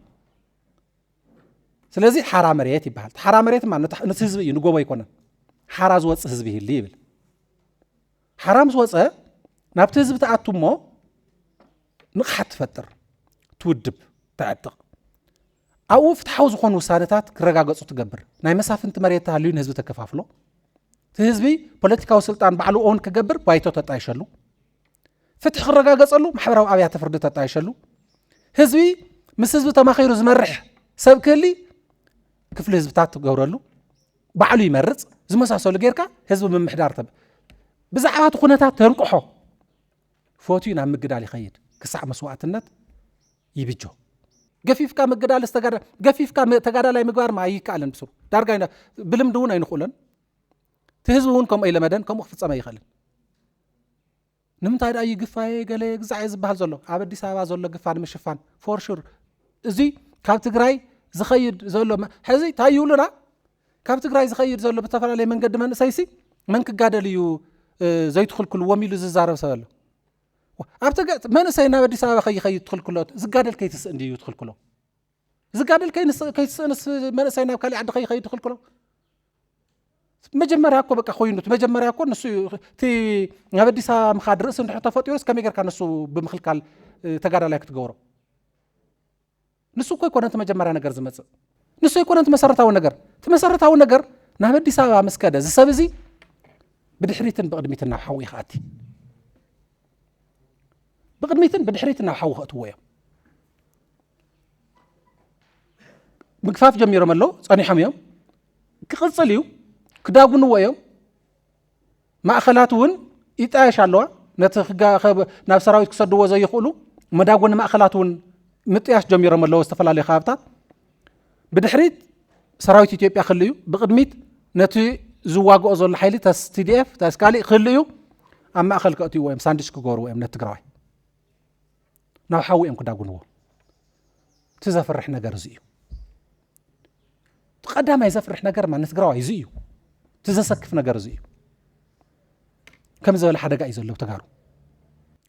ስለዚ ሓራ መሬት ይበሃል ሓራ መሬት ማለት ነቲ ህዝቢ እዩ ንጎቦ ኣይኮነን ሓራ ዝወፅእ ህዝቢ ይህሊ ይብል ሓራ ምስ ወፀ ናብቲ ህዝቢ ተኣቱ እሞ ንቕሓት ትፈጥር ትውድብ ተዕጥቕ ኣብኡ ፍትሓዊ ዝኾኑ ውሳነታት ክረጋገፁ ትገብር ናይ መሳፍንቲ መሬት ተሃልዩ ንህዝቢ ተከፋፍሎ እቲ ህዝቢ ፖለቲካዊ ስልጣን ባዕሉ ኦን ክገብር ባይቶ ተጣይሸሉ ፍትሒ ክረጋገፀሉ ማሕበራዊ ኣብያተ ፍርዲ ተጣይሸሉ ህዝቢ ምስ ህዝቢ ተማኺሩ ዝመርሕ ሰብ ክህሊ ክፍሊ ህዝብታት ትገብረሉ ባዕሉ ይመርፅ ዝመሳሰሉ ጌርካ ህዝቢ ምምሕዳር ተብ ብዛዕባ እቲ ኩነታት ተንቅሖ ፎቱ ናብ ምግዳል ይኸይድ ክሳዕ መስዋዕትነት ይብጆ ገፊፍካ ምግዳል ዝተጋዳ ገፊፍካ ተጋዳላይ ምግባር ማ ይከኣልን ብስሩ ዳርጋ ብልምዲ እውን ኣይንኽእለን እቲ ህዝቢ እውን ከምኡ ኣይለመደን ከምኡ ክፍፀመ ኣይኽእልን ንምንታይ ዳ ይግፋየ ገለ ግዛዕ ዝበሃል ዘሎ ኣብ ኣዲስ ኣበባ ዘሎ ግፋ ንምሽፋን ፎር ሹር እዚ ካብ ትግራይ ዝኸይድ ዘሎ ሕዚ እንታይ ይብሉና ካብ ትግራይ ዝኸይድ ዘሎ ብተፈላለየ መንገዲ መንእሰይሲ መን ክጋደል እዩ ዘይትኽልክልዎም ኢሉ ዝዛረብ ሰብ ኣሎ ኣብ መንእሰይ ናብ ኣዲስ ኣበባ ከይኸይድ ትኽልክሎ ዝጋደል ከይትስእ እንዲ እዩ ትኽልክሎ ዝጋደል ከይትስእንስ መንእሰይ ናብ ካሊእ ዓዲ ከይኸይድ ትኽልክሎ መጀመርያ እኮ በቃ ኮይኑት መጀመርያ እኮ ንሱ እቲ ናብ ኣዲስ ኣበባ ምኻድ ርእሲ እንድሕር ተፈጢሩስ ከመይ ጌርካ ንሱ ብምኽልካል ተጋዳላይ ክትገብሮ ንሱ እኮ ይኮነን መጀመርያ ነገር ዝመፅእ ንሱ ይኮነን መሰረታዊ ነገር ተመሰረታዊ ነገር ናብ ኣዲስ ኣበባ መስከደ ዝሰብ እዚ ብድሕሪትን ብቅድሚትን ናብ ሓዊ ይኸኣቲ ብቅድሚትን ብድሕሪትን ናብ ሓዊ ክእትዎ እዮም ምግፋፍ ጀሚሮም ኣለዉ ፀኒሖም እዮም ክቕፅል እዩ ክዳጉንዎ እዮም ማእኸላት እውን ይጣየሽ ኣለዋ ነቲ ናብ ሰራዊት ክሰድዎ ዘይኽእሉ መዳጎኒ ማእኸላት እውን ምጥያሽ ጀሚሮም ኣለዉ ዝተፈላለዩ ከባብታት بدحريت سراويت إثيوبيا خليو بقدميت نتي زواجو أزول حيلي تاس TDF تاس كالي خليو أما أخل كأتي ويم ساندش كجور ويم نتجراي ناو حاوي أم كدا جنوا تزفر إحنا جرزيو قدام يزفر إحنا جر ما نتجراي زيو تزسكف نجرزيو كم زول حدا جاي زول لو تجارو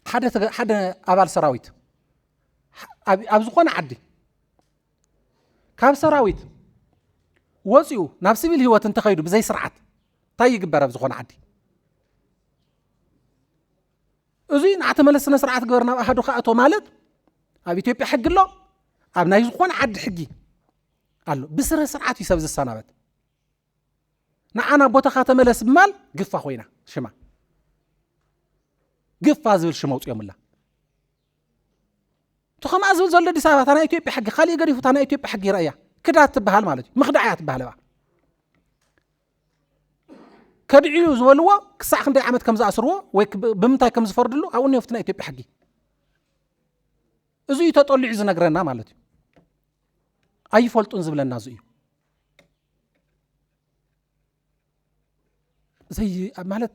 حدا أبال سراويت أبزقنا عدي كاب سراويت وصيو نفس بيل هو تنتخيدو بزي سرعات طيق برا بزقنا عدي أزين عتملسنا سرعات قبرنا أحد خاطو مالت أبي تيبي حق الله أبنا يزقون عد حقي قال له بسر سرعات يسبز السنابات نعنا بوتا خاتملس بمال قفا خوينا شما قفا زول شموت يوم الله تخم أزول زول دي سابات أنا إثيوبيا حقي خالي قريفو أنا إثيوبيا حقي رأيه كده تبهال مالتي مخدعات بهالوا كدعيو زولوا كساع خندي عمد كم زاسروا ويك بمتاي كم زفردلو أو إني وفتنا إثيوبيا حقي إزاي تطلع عز نجرنا مالتي أي فولت أنزل لنا زي مالت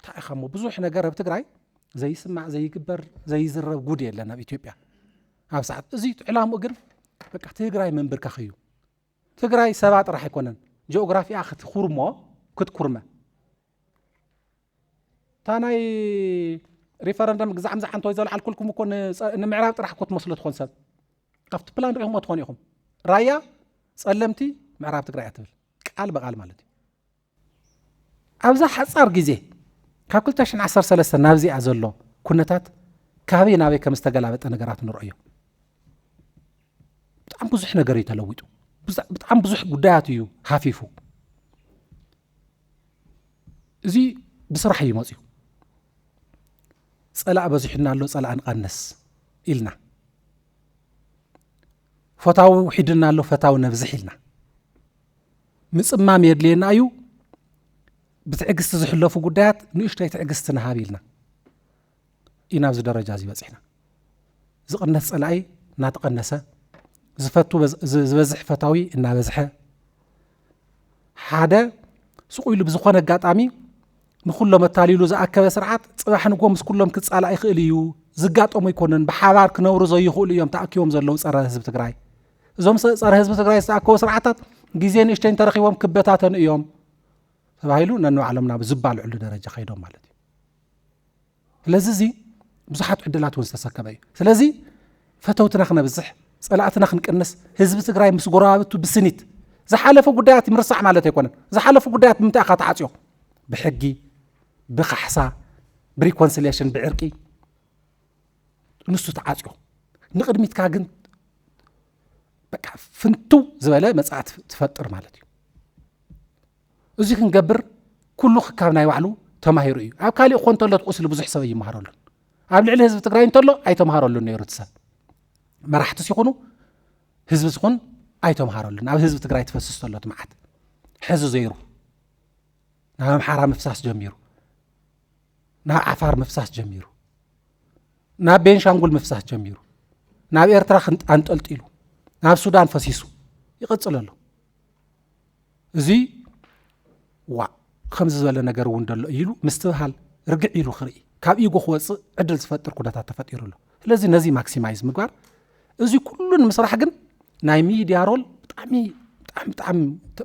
تأخمو بزوح نجرب تقرأي زي سمع زي كبر زي زر جودي لنا بإثيوبيا هذا ساعات إزاي علام أجر بقى تقرأي من بركة خيو تقرأي سبعة راح يكونن جغرافيا أخذ خرمة كت كرمة تاناي ريفرندم جزء عن توي زال على كلكم يكون إن معرفة راح كنت مسلط خنسب قفت بلان ريهم وتخونيهم رايا سلمتي معرفة تقرأي أتبل قال بقال مالتي أبزح حصار جزء كقولت عشان 10 سلسلة نابزي أزله كنتات كابي نابي كمستقلابت أنا قرأت نرأيه بتعم بزح نجاري تلويتو بتعم بزح قداتيو خفيفو زي بصراحة يمازيو صلاة بزحنا له صلاة نقنس إلنا فتاو وحدنا له فتاو نفزحلنا مصمام يدلينا أيو بتعجز زحلو في قدات نيشتاي تعجز تنهابيلنا إنابز درجة زي بزحنا زقنس صلاة ناتقنسه زفتو زبزح فتاوي إنها بزحة حدا سقوا اللي بزخانة قاطعمي نخلو متاليلو زأكبه سرعات صباح نقوم كلهم كتصال يخليو زقات أمي يكونن بحوار كنورو زي يخليو يوم تأكيوم زلوا صار حزب تجراي زوم صار حزب تجراي سأكو سرعات جيزين إشتين تاريخيهم كبتاتن يوم فبايلو إنه علمنا بزبال علو درجة خيدهم مالتي لذي بزحات عدلات ونستسكبي لذي فتوتنا خنا بزح صلاتنا خنقنس حزب تجراي مس غرابته بسنيت زحالفو قدات مرصع مالته يكون زحالفو قدات ممتاخ تعاصيو بحقي بخحسا بريكونسيليشن بعرقي نسو تعاصيو نقدميت كاغن بقى فنتو زباله مصعت تفطر مالتي ازي كنقبر كله خكاب ناي وعلو تماهيرو اي اب كالي خونتلت قسل بزح سبي يمهرلن اب لعل حزب تجراي انتلو اي تمهرلن نيرتسا مرحت سيكونوا حزب سكون ايتم هارولن اب حزب تجراي تفسستلت معت حزب زيرو نعم حرام مفساس جميرو نا عفار مفساس جميرو نا بينشانغول مفساس جميرو نا ኤርትራ አንጠልጥሉ ና ሱዳን ፈሲሱ ይቀጽላሉ እዚ ዋ ከምዝ ዝበለ ነገር ወንደሎ ይሉ ምስተሃል ርግዕ ይሉ خري ካብ ኢጎ ኸወጽ ዕድል ዝፈጥር ኩነታት ተፈጢሩሉ ስለዚህ ነዚ ማክሲማይዝ ምግባር እዚ ኩሉን መስራሕ ግን ናይ ሚዲያ ሮል በጣም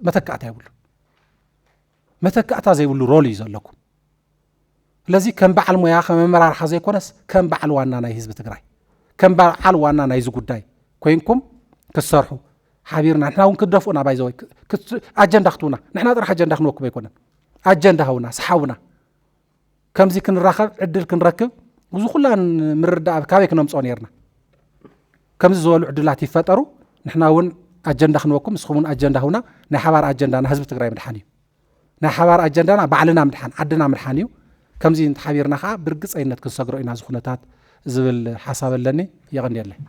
መተካእታ ይብሉ መተካእታ ዘይብሉ ሮል ይዘለኩ ስለዚህ ከም በዓል ሞያ ከመመራርሓ ዘይኮነስ ከም በዓል ዋና ናይ ህዝብ ትግራይ ከም በዓል ዋና ናይ ዚ ጉዳይ ኮይንኩም ተሰርሑ ሓቢርና ንሕና እውን ክደፍኡና ባይዘወይ ኣጀንዳ ክትውና ንሕና ጥራሕ ኣጀንዳ ክንወክብ ኣይኮነን ኣጀንዳ ሃውና ሰሓውና ከምዚ ክንራኸብ ዕድል ክንረክብ ብዙ ኩላን ምርዳእ ካበይ ክነምፅኦ ነርና ከምዚ ዝበሉ ዕድላት ይፈጠሩ ንሕና እውን ኣጀንዳ ክንወኩም ንስኹም ኣጀንዳ ሃውና ናይ ሓባር ኣጀንዳና ህዝቢ ትግራይ ምድሓን እዩ ናይ ሓባር ኣጀንዳና ባዕልና ምድሓን ዓድና ምድሓን እዩ ከምዚ ሓቢርና ከዓ ብርግፀይነት ክንሰግሮ ኢና ዝኹነታት ዝብል ሓሳብ ኣለኒ ይቕንየለይ